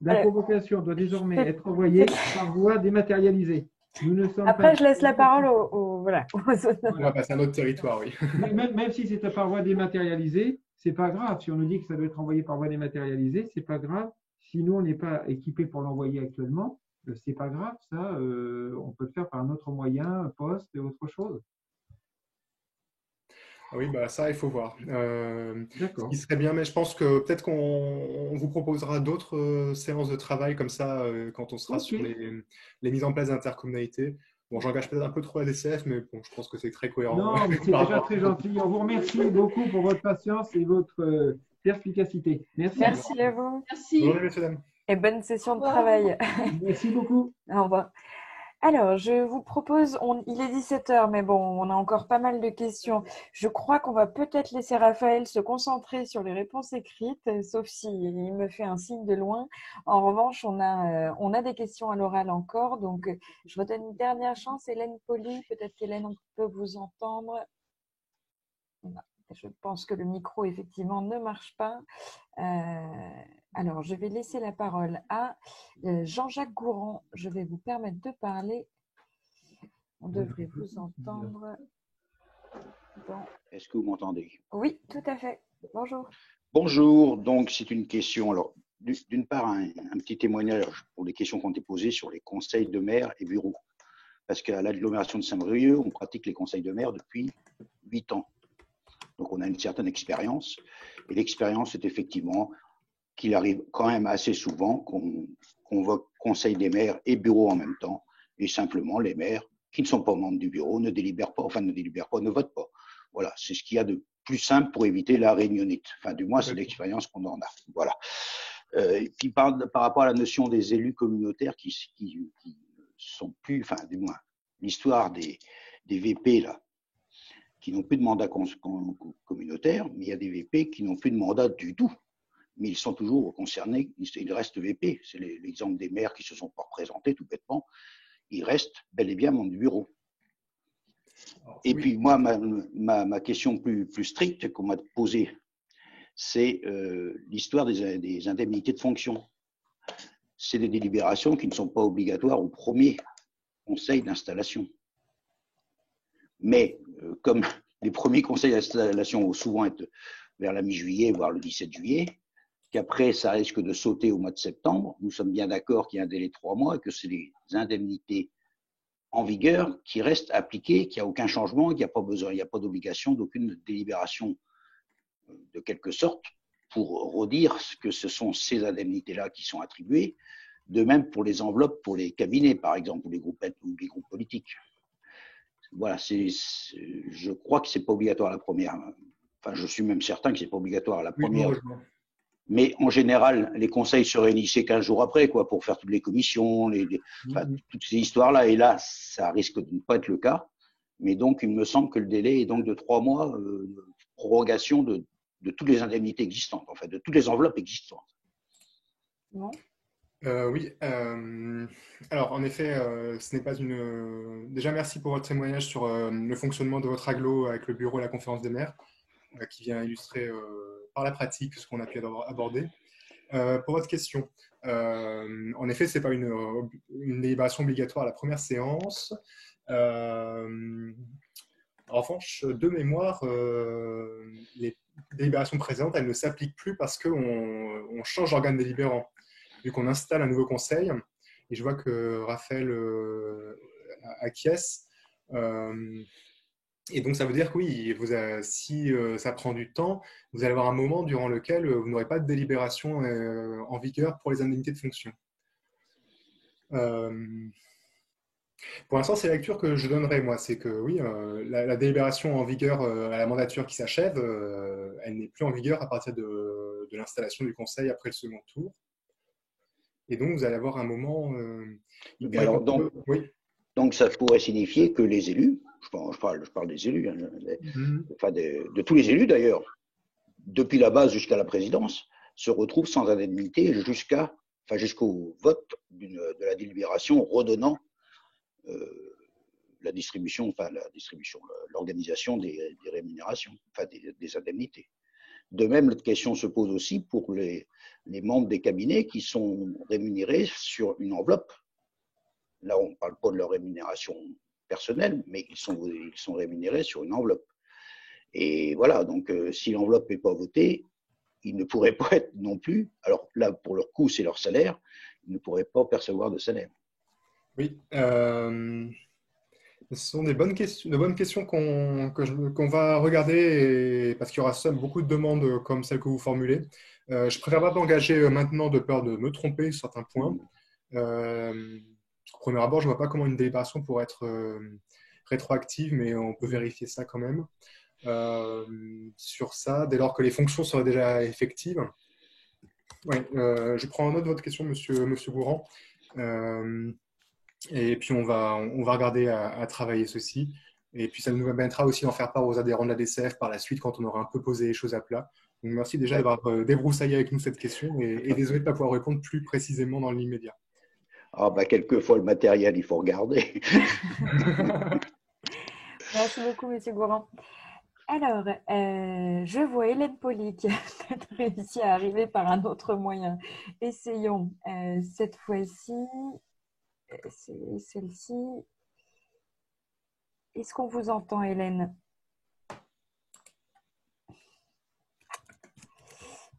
Speaker 13: La convocation doit désormais être envoyée par voie dématérialisée. Nous ne sommes
Speaker 1: Après,
Speaker 13: pas...
Speaker 1: je laisse la parole voilà.
Speaker 2: On va passer à notre territoire, oui.
Speaker 13: Même si c'est par voie dématérialisée, c'est pas grave. Si on nous dit que ça doit être envoyé par voie dématérialisée, c'est pas grave. Si nous, on n'est pas équipé pour l'envoyer actuellement, c'est pas grave. Ça, on peut le faire par un autre moyen, poste et autre chose.
Speaker 2: Oui, ça, il faut voir. Ce qui serait bien, mais je pense que peut-être qu'on vous proposera d'autres séances de travail comme ça quand on sera sur les mises en place d'intercommunalité. Bon, j'engage peut-être un peu trop la DCF, mais bon, je pense que c'est très cohérent.
Speaker 13: Non, mais c'est déjà très gentil. On vous remercie beaucoup pour votre patience et votre perspicacité. Merci.
Speaker 1: Merci à vous.
Speaker 12: Merci.
Speaker 2: Bonne journée, messieurs, dames.
Speaker 1: Et bonne session de travail.
Speaker 13: Merci beaucoup.
Speaker 1: Au revoir. Alors, je vous propose, il est 17h, mais bon, on a encore pas mal de questions. Je crois qu'on va peut-être laisser Raphaël se concentrer sur les réponses écrites, sauf s'il me fait un signe de loin. En revanche, on a des questions à l'oral encore, donc je vous donne une dernière chance. Hélène Poli, peut-être qu'Hélène, on peut vous entendre. Non, je pense que le micro, effectivement, ne marche pas. Alors, je vais laisser la parole à Jean-Jacques Gourand. Je vais vous permettre de parler. On devrait vous entendre.
Speaker 14: Est-ce que vous m'entendez?
Speaker 1: Oui, tout à fait. Bonjour.
Speaker 14: Bonjour. Donc, c'est une question. Alors, d'une part, un petit témoignage pour les questions qui ont été posées sur les conseils de maire et bureaux. Parce qu'à l'agglomération de Saint-Brieuc, on pratique les conseils de maire depuis 8 ans. Donc, on a une certaine expérience. Et l'expérience est effectivement qu'il arrive quand même assez souvent qu'on convoque conseil des maires et bureau en même temps, et simplement les maires qui ne sont pas membres du bureau ne délibèrent pas, ne votent pas. Voilà, c'est ce qu'il y a de plus simple pour éviter la réunionnite. Enfin, du moins, c'est l'expérience qu'on en a. Voilà. Et puis par rapport à la notion des élus communautaires qui sont plus, enfin, du moins, l'histoire des VP là, qui n'ont plus de mandat communautaire, mais il y a des VP qui n'ont plus de mandat du tout. Mais ils sont toujours concernés, ils restent VP. C'est l'exemple des maires qui ne se sont pas représentés tout bêtement. Ils restent bel et bien membres du bureau. Et puis moi, ma question plus stricte qu'on m'a posée, c'est l'histoire des indemnités de fonction. C'est des délibérations qui ne sont pas obligatoires au premier conseil d'installation. Mais comme les premiers conseils d'installation vont souvent être vers la mi-juillet, voire le 17 juillet, qu'après ça risque de sauter au mois de septembre, nous sommes bien d'accord qu'il y a un délai de 3 mois et que c'est les indemnités en vigueur qui restent appliquées, qu'il n'y a aucun changement, qu'il n'y a pas besoin, il n'y a pas d'obligation d'aucune délibération de quelque sorte pour redire que ce sont ces indemnités-là qui sont attribuées. De même pour les enveloppes, pour les cabinets, par exemple, ou les groupes politiques. Voilà, je crois que ce n'est pas obligatoire à la première. Enfin, je suis même certain que ce n'est pas obligatoire à la première. Oui, mais en général, les conseils se réunissaient 15 jours après, quoi, pour faire toutes les commissions, toutes ces histoires-là. Et là, ça risque de ne pas être le cas. Mais donc, il me semble que le délai est donc de 3 mois de prorogation de toutes les indemnités existantes, en fait, de toutes les enveloppes existantes.
Speaker 1: Non.
Speaker 2: Oui, alors en effet, ce n'est pas une. Déjà, merci pour votre témoignage sur le fonctionnement de votre agglo avec le bureau et la conférence des maires, qui vient illustrer par la pratique ce qu'on a pu aborder. Pour votre question, en effet, ce n'est pas une délibération obligatoire à la première séance. En revanche, de mémoire, les délibérations présentes, elles ne s'appliquent plus parce qu'on change d'organe délibérant. Vu qu'on installe un nouveau conseil, et je vois que Raphaël acquiesce, et donc ça veut dire que oui, si ça prend du temps, vous allez avoir un moment durant lequel vous n'aurez pas de délibération en vigueur pour les indemnités de fonction. Pour l'instant, c'est la lecture que je donnerai, moi, c'est que oui, la délibération en vigueur à la mandature qui s'achève, elle n'est plus en vigueur à partir de l'installation du conseil après le second tour. Et donc, vous allez avoir un moment…
Speaker 14: alors, donc, ça pourrait signifier que les élus, je parle des élus, hein, enfin de tous les élus d'ailleurs, depuis la base jusqu'à la présidence, se retrouvent sans indemnité jusqu'au vote de la délibération redonnant l'organisation des rémunérations, enfin des indemnités. De même, la question se pose aussi pour les membres des cabinets qui sont rémunérés sur une enveloppe. Là, on ne parle pas de leur rémunération personnelle, mais ils sont rémunérés sur une enveloppe. Et voilà, donc si l'enveloppe n'est pas votée, ils ne pourraient pas être non plus, alors là, pour leur coût, c'est leur salaire, ils ne pourraient pas percevoir de salaire.
Speaker 2: Oui, ce sont de bonnes questions qu'on va regarder parce qu'il y aura beaucoup de demandes comme celles que vous formulez. Je préfère pas m'engager maintenant de peur de me tromper sur certains points. Au premier abord, je ne vois pas comment une délibération pourrait être rétroactive, mais on peut vérifier ça quand même. Sur ça, dès lors que les fonctions seraient déjà effectives. Ouais, je prends en note votre question, monsieur Gourand. Et puis, on va regarder à travailler ceci. Et puis, ça nous permettra aussi d'en faire part aux adhérents de la DCF par la suite quand on aura un peu posé les choses à plat. Donc, merci déjà d'avoir débroussaillé avec nous cette question et désolé de ne pas pouvoir répondre plus précisément dans l'immédiat.
Speaker 14: Ah, quelquefois, le matériel, il faut regarder.
Speaker 1: Merci beaucoup, monsieur Gourand. Alors, je vois Hélène Poli qui a peut-être réussi à arriver par un autre moyen. Essayons. Cette fois-ci, c'est celle-ci. Est-ce qu'on vous entend, Hélène?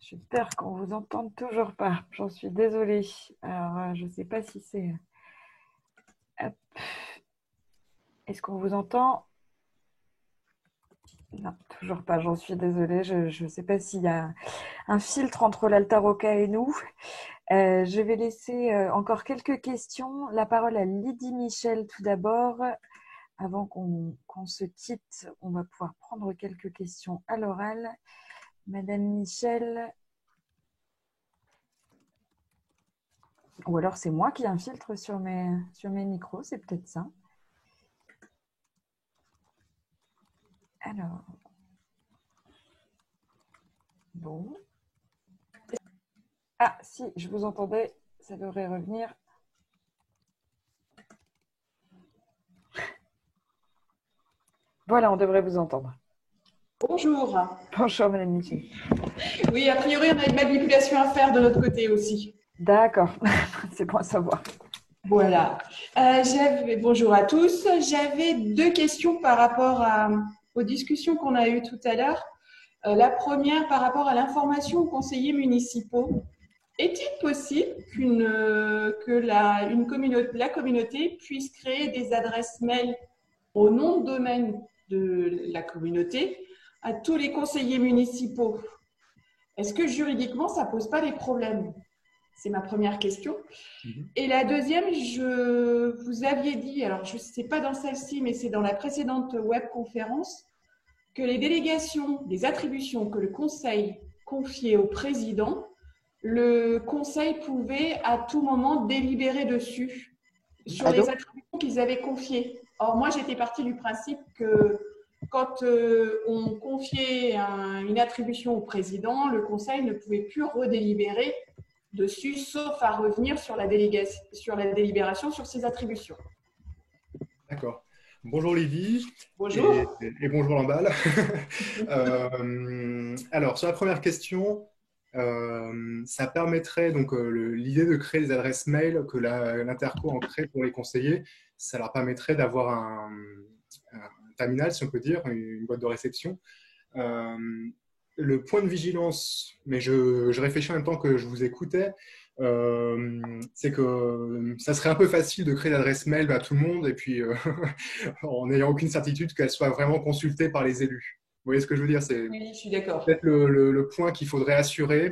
Speaker 1: J'ai peur qu'on vous entende toujours pas. J'en suis désolée. Alors, je ne sais pas si c'est… Hop. Est-ce qu'on vous entend? Non, toujours pas, j'en suis désolée. Je ne sais pas s'il y a un filtre entre l'Altaroca et nous. Je vais laisser encore quelques questions. La parole à Lydie Michel tout d'abord. Avant qu'on se quitte, on va pouvoir prendre quelques questions à l'oral. Madame Michel, ou alors c'est moi qui ai un filtre sur mes micros, c'est peut-être ça. Alors, bon. Ah, si, je vous entendais, ça devrait revenir. Voilà, on devrait vous entendre.
Speaker 15: Bonjour.
Speaker 1: Bonjour, Madame Michel.
Speaker 15: Oui, a priori, on a une manipulation à faire de notre côté aussi.
Speaker 1: D'accord, c'est bon à savoir.
Speaker 15: Voilà. Bonjour à tous. J'avais deux questions par rapport aux discussions qu'on a eues tout à l'heure. La première, par rapport à l'information aux conseillers municipaux. Est-il possible la communauté puisse créer des adresses mail au nom de domaine de la communauté à tous les conseillers municipaux? Est-ce que juridiquement, ça ne pose pas des problèmes? C'est ma première question. Et la deuxième, vous aviez dit, alors je ne sais pas dans celle-ci, mais c'est dans la précédente webconférence, que les délégations, les attributions que le Conseil confiait au président, le Conseil pouvait à tout moment délibérer dessus sur les attributions qu'ils avaient confiées. Or, moi, j'étais partie du principe que quand on confiait une attribution au président, le Conseil ne pouvait plus redélibérer dessus, sauf à revenir sur la délibération sur ses attributions.
Speaker 2: D'accord. Bonjour Lydie.
Speaker 15: Bonjour.
Speaker 2: Et bonjour Lamballe. Alors, sur la première question, ça permettrait, donc l'idée de créer des adresses mail que l'Interco en crée pour les conseillers, ça leur permettrait d'avoir un terminal, si on peut dire, une boîte de réception. Le point de vigilance, mais je réfléchis en même temps que je vous écoutais, c'est que ça serait un peu facile de créer l'adresse mail à tout le monde et puis en n'ayant aucune certitude qu'elle soit vraiment consultée par les élus. Vous voyez ce que je veux dire?
Speaker 15: Oui, je suis d'accord.
Speaker 2: Peut-être le point qu'il faudrait assurer.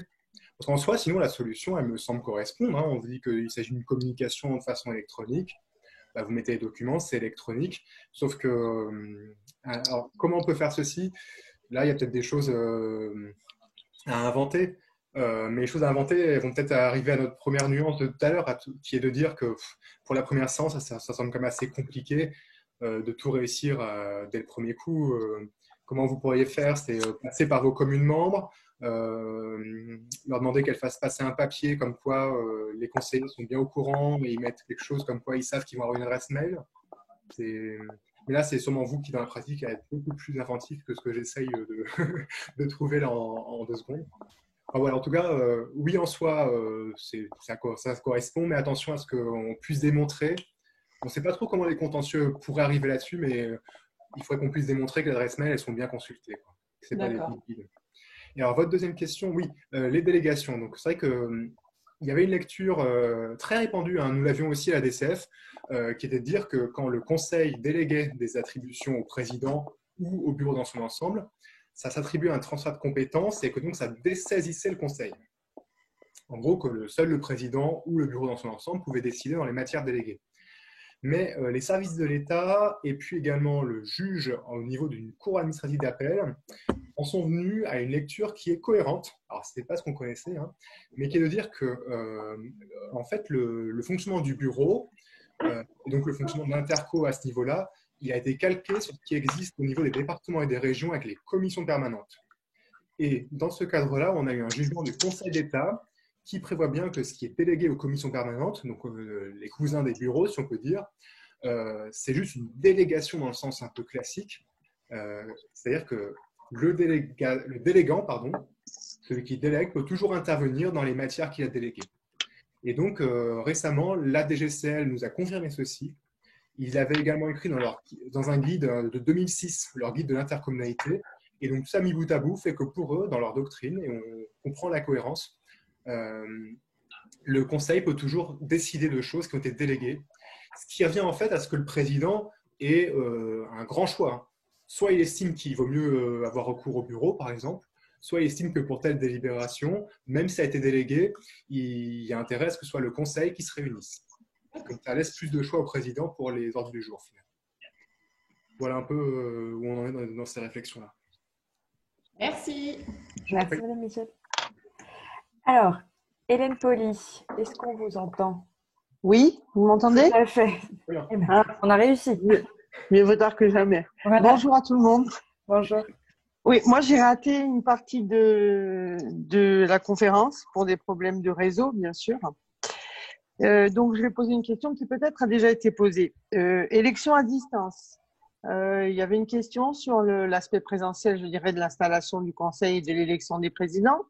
Speaker 2: Parce qu'en soi, sinon, la solution, elle me semble correspondre. Hein. On vous dit qu'il s'agit d'une communication de façon électronique. Bah, vous mettez les documents, c'est électronique. Sauf que, alors, comment on peut faire ceci? Là, il y a peut-être des choses à inventer. Mais les choses à inventer, elles vont peut-être arriver à notre première nuance de tout à l'heure, qui est de dire que pour la première séance, ça semble quand même assez compliqué de tout réussir dès le premier coup. Comment vous pourriez faire? C'est passer par vos communes membres, leur demander qu'elles fassent passer un papier comme quoi les conseillers sont bien au courant et ils mettent quelque chose comme quoi ils savent qu'ils vont avoir une adresse mail. Mais là, c'est sûrement vous qui, dans la pratique, allez être beaucoup plus inventif que ce que j'essaye de trouver là en 2 secondes. Enfin, voilà, en tout cas, oui, en soi, ça correspond, mais attention à ce qu'on puisse démontrer. On ne sait pas trop comment les contentieux pourraient arriver là-dessus, mais il faudrait qu'on puisse démontrer que les adresses mail, elles sont bien consultées. C'est pas des guides. Et alors, votre deuxième question, oui, les délégations. Donc, c'est vrai qu'il y avait une lecture très répandue, hein, nous l'avions aussi à la DCF, qui était de dire que quand le Conseil déléguait des attributions au président ou au bureau dans son ensemble, ça s'attribuait à un transfert de compétences et que donc ça dessaisissait le Conseil. En gros, que seul le président ou le bureau dans son ensemble pouvait décider dans les matières déléguées. Mais les services de l'État et puis également le juge au niveau d'une cour administrative d'appel en sont venus à une lecture qui est cohérente. Alors, ce n'est pas ce qu'on connaissait, hein, mais qui est de dire que en fait, le fonctionnement du bureau, et donc le fonctionnement de l'Interco à ce niveau-là, il a été calqué sur ce qui existe au niveau des départements et des régions avec les commissions permanentes. Et dans ce cadre-là, on a eu un jugement du Conseil d'État qui prévoit bien que ce qui est délégué aux commissions permanentes, donc les cousins des bureaux, si on peut dire, c'est juste une délégation dans le sens un peu classique. C'est-à-dire que le délégant, celui qui délègue, peut toujours intervenir dans les matières qu'il a déléguées. Et donc, récemment, la DGCL nous a confirmé ceci. Ils avaient également écrit dans un guide de 2006, leur guide de l'intercommunalité. Et donc, tout ça mis bout à bout fait que pour eux, dans leur doctrine, et on comprend la cohérence, le Conseil peut toujours décider de choses qui ont été déléguées. Ce qui revient en fait à ce que le président ait un grand choix. soit il estime qu'il vaut mieux avoir recours au bureau, par exemple, soit il estime que pour telle délibération, même si ça a été délégué, il y a intérêt à ce que ce soit le conseil qui se réunisse. Donc, ça laisse plus de choix au président pour les ordres du jour, finalement. Voilà un peu où on en est dans ces réflexions-là.
Speaker 15: Merci.
Speaker 1: Merci, Madame Michel. Alors, Hélène Poli, est-ce qu'on vous entend?
Speaker 16: Oui, vous m'entendez?
Speaker 1: Tout à fait. Eh ben, on a réussi.
Speaker 16: Mieux vaut tard que jamais.
Speaker 1: Voilà.
Speaker 16: Bonjour à tout le monde.
Speaker 1: Bonjour.
Speaker 16: Oui, moi j'ai raté une partie de la conférence pour des problèmes de réseau, bien sûr. Donc je vais poser une question qui peut-être a déjà été posée. Élection à distance. Il y avait une question sur l'aspect présentiel, je dirais, de l'installation du conseil et de l'élection des présidents.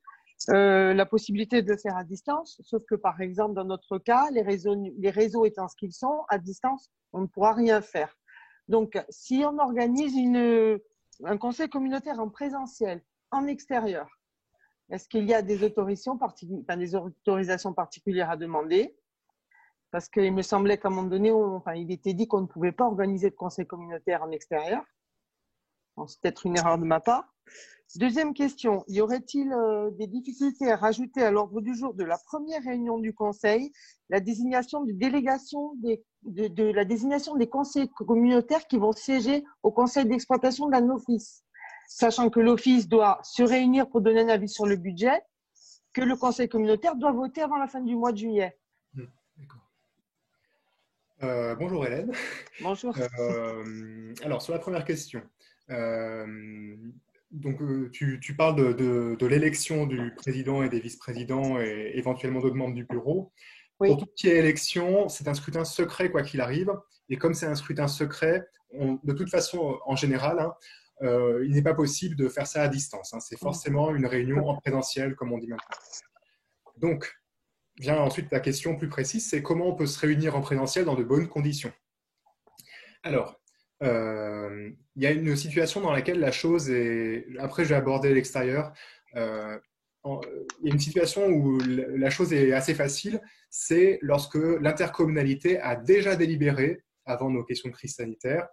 Speaker 16: La possibilité de le faire à distance, sauf que par exemple dans notre cas, les réseaux étant ce qu'ils sont, à distance, on ne pourra rien faire. Donc si on organise un conseil communautaire en présentiel, en extérieur, est-ce qu'il y a des autorisations particulières à demander? Parce qu'il me semblait qu'à un moment donné, il était dit qu'on ne pouvait pas organiser de conseil communautaire en extérieur. Bon, c'est peut-être une erreur de ma part. Deuxième question, y aurait-il des difficultés à rajouter à l'ordre du jour de la première réunion du Conseil la désignation de délégation la désignation des conseils communautaires qui vont siéger au conseil d'exploitation d'un office, sachant que l'office doit se réunir pour donner un avis sur le budget, que le conseil communautaire doit voter avant la fin du mois de juillet.
Speaker 2: Bonjour Hélène.
Speaker 16: Bonjour.
Speaker 2: Alors, sur la première question, donc, tu parles de l'élection du président et des vice-présidents et éventuellement d'autres membres du bureau. Oui. Pour tout ce qui est élection, c'est un scrutin secret quoi qu'il arrive. Et comme c'est un scrutin secret, de toute façon, en général, il n'est pas possible de faire ça à distance. C'est forcément une réunion en présentiel, comme on dit maintenant. Donc, vient ensuite la question plus précise, c'est comment on peut se réunir en présentiel dans de bonnes conditions. Alors, il y a une situation dans laquelle la chose est... Après, je vais aborder l'extérieur. Il y a une situation où la chose est assez facile, c'est lorsque l'intercommunalité a déjà délibéré, avant nos questions de crise sanitaire,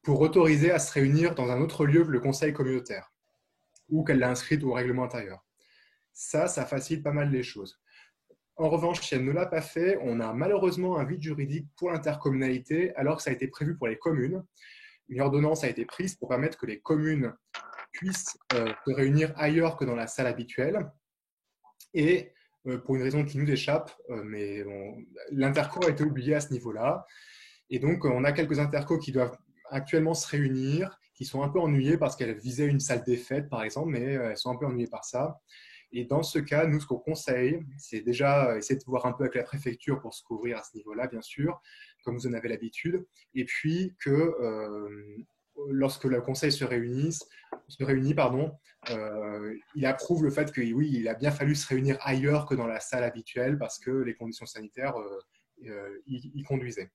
Speaker 2: pour autoriser à se réunir dans un autre lieu que le conseil communautaire, ou qu'elle l'a inscrite au règlement intérieur. Ça facilite pas mal les choses. En revanche, si elle ne l'a pas fait, on a malheureusement un vide juridique pour l'intercommunalité, alors que ça a été prévu pour les communes. Une ordonnance a été prise pour permettre que les communes puissent se réunir ailleurs que dans la salle habituelle. Et pour une raison qui nous échappe, mais l'interco a été oublié à ce niveau-là. Et donc, on a quelques intercos qui doivent actuellement se réunir, qui sont un peu ennuyés parce qu'elles visaient une salle des fêtes, par exemple, mais elles sont un peu ennuyées par ça. Et dans ce cas, nous, ce qu'on conseille, c'est déjà essayer de voir un peu avec la préfecture pour se couvrir à ce niveau-là, bien sûr, comme vous en avez l'habitude. Et puis que lorsque le conseil se réunit, il approuve le fait que oui, il a bien fallu se réunir ailleurs que dans la salle habituelle parce que les conditions sanitaires y conduisaient.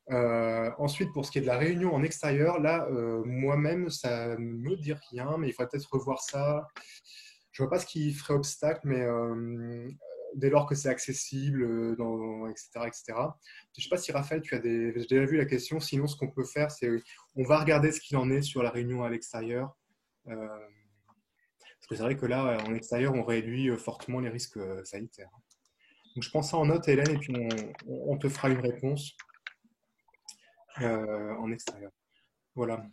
Speaker 2: Ensuite, pour ce qui est de la réunion en extérieur, là, moi-même, ça ne me dit rien, mais il faudrait peut-être revoir ça. Je ne vois pas ce qui ferait obstacle, mais dès lors que c'est accessible, etc., etc. Je ne sais pas si, Raphaël, tu as déjà vu la question. Sinon, ce qu'on peut faire, c'est on va regarder ce qu'il en est sur la réunion à l'extérieur. Parce que c'est vrai que là, en extérieur, on réduit fortement les risques sanitaires. Donc, je prends ça en note, Hélène, et puis on te fera une réponse en extérieur. Voilà.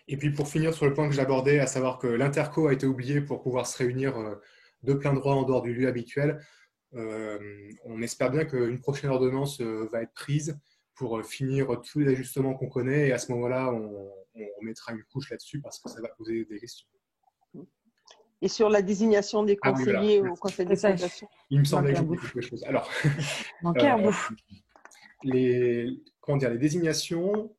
Speaker 2: Et puis pour finir sur le point que j'abordais, à savoir que l'interco a été oublié pour pouvoir se réunir de plein droit en dehors du lieu habituel, on espère bien qu'une prochaine ordonnance va être prise pour finir tous les ajustements qu'on connaît, et à ce moment-là, on mettra une couche là-dessus parce que ça va poser des questions.
Speaker 16: Et sur la désignation des conseillers au conseil d'exploitation.
Speaker 2: Il me semblait que j'oubliais quelque chose. Alors, les désignations...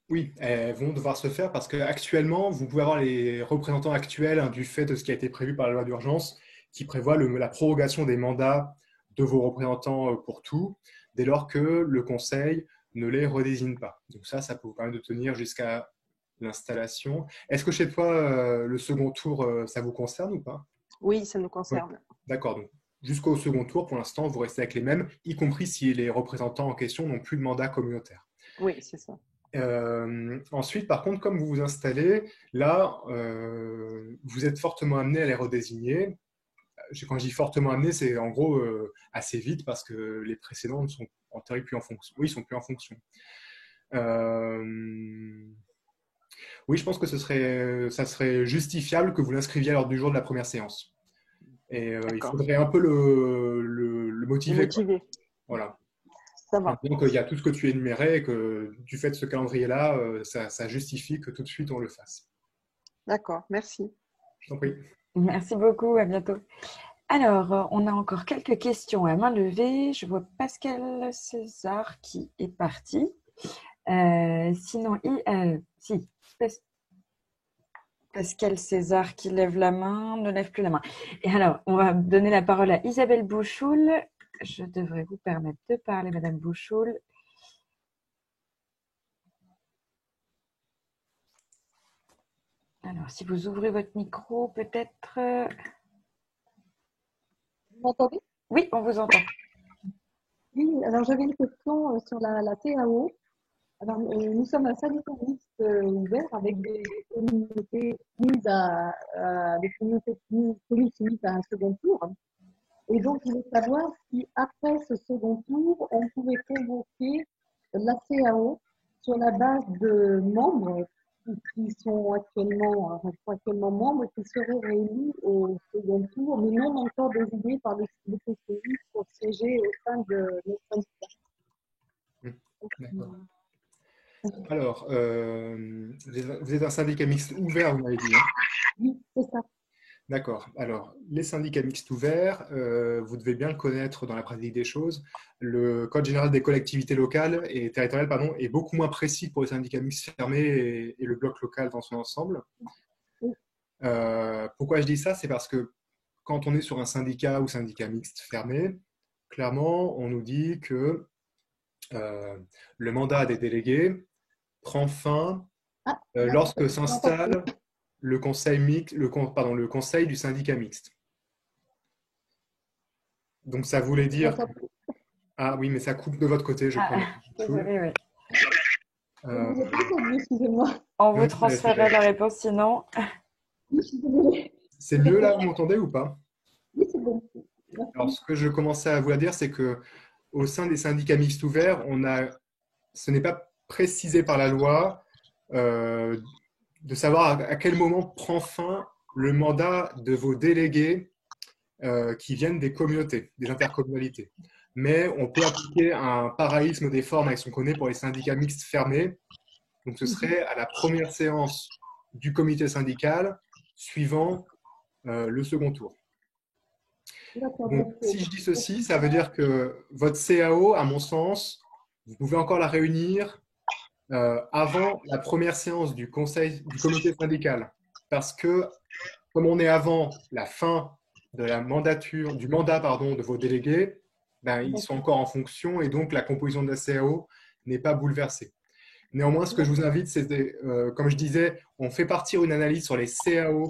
Speaker 2: Oui, elles vont devoir se faire parce qu'actuellement, vous pouvez avoir les représentants actuels du fait de ce qui a été prévu par la loi d'urgence qui prévoit la prorogation des mandats de vos représentants pour tout, dès lors que le Conseil ne les redésigne pas. Donc ça peut vous permettre de tenir jusqu'à l'installation. Est-ce que chez toi, le second tour, ça vous concerne ou pas?
Speaker 16: Oui, ça nous concerne.
Speaker 2: Ouais. D'accord, donc jusqu'au second tour, pour l'instant, vous restez avec les mêmes, y compris si les représentants en question n'ont plus de mandat communautaire.
Speaker 16: Oui, c'est ça.
Speaker 2: Ensuite, par contre, comme vous vous installez, là, vous êtes fortement amené à les redésigner. Quand je dis fortement amené, c'est en gros assez vite parce que les précédents ne sont en théorie plus en fonction. Oui, ils sont plus en fonction. Oui, je pense que ça serait justifiable que vous l'inscriviez à l'ordre du jour de la première séance. Et il faudrait un peu le motiver. Voilà.
Speaker 16: Ça va.
Speaker 2: Donc, il y a tout ce que tu énumérais et que du fait de ce calendrier-là, ça justifie que tout de suite on le fasse.
Speaker 16: D'accord, merci.
Speaker 2: Je t'en prie.
Speaker 1: Merci beaucoup, à bientôt. Alors, on a encore quelques questions à main levée. Je vois Pascal César qui est parti. Sinon, si, Pascal César qui lève la main, ne lève plus la main. Et alors, on va donner la parole à Isabelle Bouchoul. Je devrais vous permettre de parler, Madame Bouchoul. Alors, si vous ouvrez votre micro, peut-être…
Speaker 17: Vous m'entendez?
Speaker 1: Oui, on vous entend.
Speaker 17: Oui, alors j'avais une question sur la CAO. Alors, nous sommes un syndicat mixte ouvert avec des communautés mises des communautés soumises à un second tour. Et donc, je voulais savoir si après ce second tour, on pouvait convoquer la CAO sur la base de membres qui sont actuellement membres, qui seraient réunis au second tour, mais non encore désignés par le PCI pour siéger au sein de notre syndicat.
Speaker 2: D'accord. Alors, vous êtes un syndicat mixte ouvert, vous m'avez dit, hein?
Speaker 17: Oui, c'est ça.
Speaker 2: D'accord. Alors, les syndicats mixtes ouverts, vous devez bien le connaître dans la pratique des choses. Le Code général des collectivités locales et territoriales est beaucoup moins précis pour les syndicats mixtes fermés et le bloc local dans son ensemble. Pourquoi je dis ça? C'est parce que quand on est sur un syndicat ou syndicat mixte fermé, clairement, on nous dit que le mandat des délégués prend fin lorsque s'installe le conseil du syndicat mixte. Donc ça voulait dire… Ah oui, mais ça coupe de votre côté, je crois.
Speaker 1: Désolée,
Speaker 17: oui. Excusez-moi.
Speaker 1: On vous transférerait la réponse sinon.
Speaker 2: C'est mieux là, vous m'entendez ou pas?
Speaker 17: Oui, c'est bon.
Speaker 2: Alors, ce que je commençais à vous dire, c'est que au sein des syndicats mixtes ouverts, ce n'est pas précisé par la loi de savoir à quel moment prend fin le mandat de vos délégués qui viennent des communautés, des intercommunalités. Mais on peut appliquer un parallélisme des formes avec ce qu'on connaît pour les syndicats mixtes fermés. Donc, ce serait à la première séance du comité syndical suivant le second tour. Donc, si je dis ceci, ça veut dire que votre CAO, à mon sens, vous pouvez encore la réunir avant la première séance du comité syndical. Parce que, comme on est avant la fin de la mandature, du mandat de vos délégués, ils sont encore en fonction et donc la composition de la CAO n'est pas bouleversée. Néanmoins, ce que je vous invite, c'est, comme je disais, on fait partir une analyse sur les CAO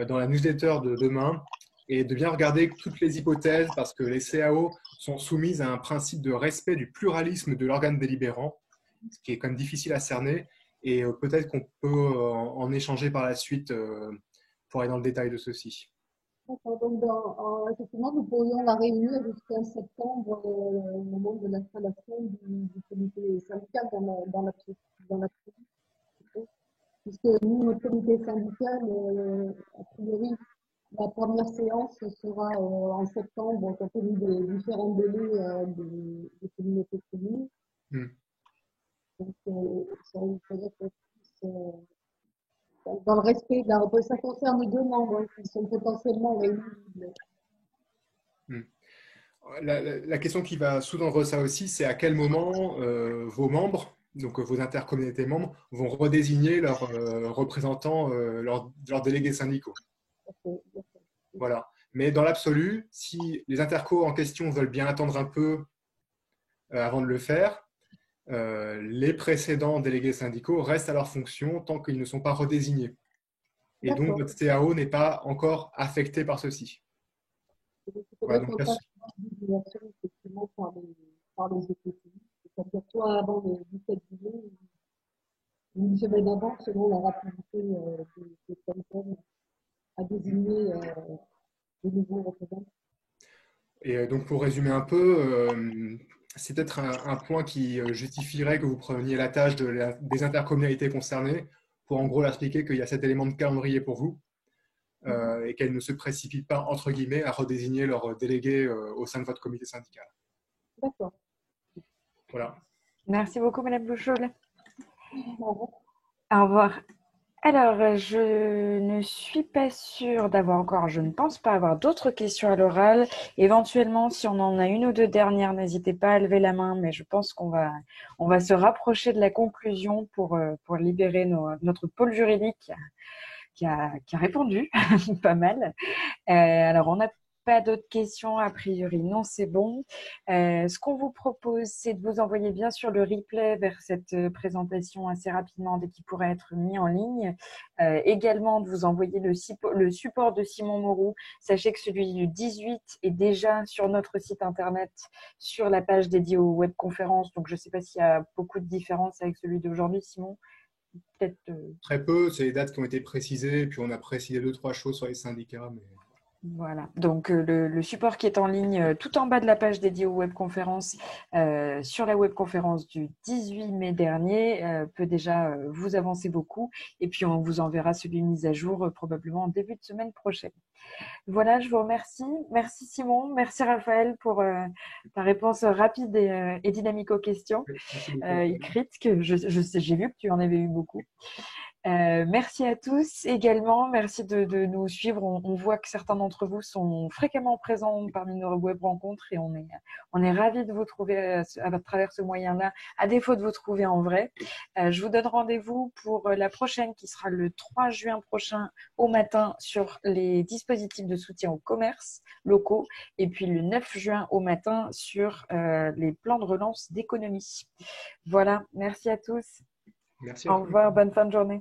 Speaker 2: dans la newsletter de demain et de bien regarder toutes les hypothèses parce que les CAO sont soumises à un principe de respect du pluralisme de l'organe délibérant, ce qui est quand même difficile à cerner et peut-être qu'on peut en échanger par la suite pour aller dans le détail de ceci.
Speaker 17: D'accord, donc effectivement, nous pourrions la réunir jusqu'en septembre au moment de l'installation du comité syndical dans la puisque nous, notre comité syndical, a priori, la première séance sera en septembre, compte tenu des différents délais des communautés communes. Donc, ça faudrait qu'on puisse, dans le respect de la représentation, ça concerne 2 membres qui sont potentiellement réunis.
Speaker 2: La question qui va sous-tendre ça aussi, c'est à quel moment vos membres, donc vos intercommunautés membres, vont redésigner leurs représentants, leurs délégués syndicaux. Voilà. Mais dans l'absolu, si les intercos en question veulent bien attendre un peu avant de le faire, les précédents délégués syndicaux restent à leur fonction tant qu'ils ne sont pas redésignés. Et donc, votre CAO n'est pas encore affecté par ceci. Voilà, donc,
Speaker 17: effectivement par les EPCI. c'est-à-dire soit avant le 17 juillet ou une semaine avant, selon la rapidité des personnes à désigner de nouveaux représentants.
Speaker 2: Et donc, pour résumer un peu, c'est peut-être un point qui justifierait que vous preniez la tâche des intercommunalités concernées pour en gros leur expliquer qu'il y a cet élément de calendrier pour vous et qu'elles ne se précipitent pas, entre guillemets, à redésigner leurs délégués au sein de votre comité syndical.
Speaker 17: D'accord.
Speaker 2: Voilà.
Speaker 1: Merci beaucoup, Madame Bouchoul.
Speaker 17: Au revoir.
Speaker 1: Au revoir. Alors, je ne suis pas sûre d'avoir encore, je ne pense pas avoir d'autres questions à l'oral. Éventuellement, si on en a une ou deux dernières, n'hésitez pas à lever la main, mais je pense qu'on va se rapprocher de la conclusion pour libérer notre pôle juridique qui a répondu pas mal. Alors, on n'a pas d'autres questions, a priori, non, c'est bon. Ce qu'on vous propose, c'est de vous envoyer bien sûr le replay vers cette présentation assez rapidement dès qu'il pourrait être mis en ligne. Également, de vous envoyer le support de Simon Moreau. Sachez que celui du 18 est déjà sur notre site internet, sur la page dédiée aux webconférences. Donc, je ne sais pas s'il y a beaucoup de différences avec celui d'aujourd'hui, Simon. Peut-être.
Speaker 2: Très peu, c'est les dates qui ont été précisées, puis on a précisé 2-3 choses sur les syndicats. Mais...
Speaker 1: Voilà, donc le support qui est en ligne tout en bas de la page dédiée aux webconférences sur la webconférence du 18 mai dernier peut déjà vous avancer beaucoup et puis on vous enverra celui mis à jour probablement en début de semaine prochaine. Voilà, je vous remercie. Merci Simon, merci Raphaël pour ta réponse rapide et dynamique aux questions écrites que j'ai vu que tu en avais eu beaucoup. Merci à tous également, merci de nous suivre. On voit que certains d'entre vous sont fréquemment présents parmi nos web rencontres et on est ravis de vous trouver à travers ce moyen-là, à défaut de vous trouver en vrai. Je vous donne rendez-vous pour la prochaine qui sera le 3 juin prochain au matin sur les dispositifs de soutien aux commerces locaux et puis le 9 juin au matin sur les plans de relance d'économie. Voilà, merci à tous.
Speaker 2: Merci à
Speaker 1: Au revoir, bonne fin de journée.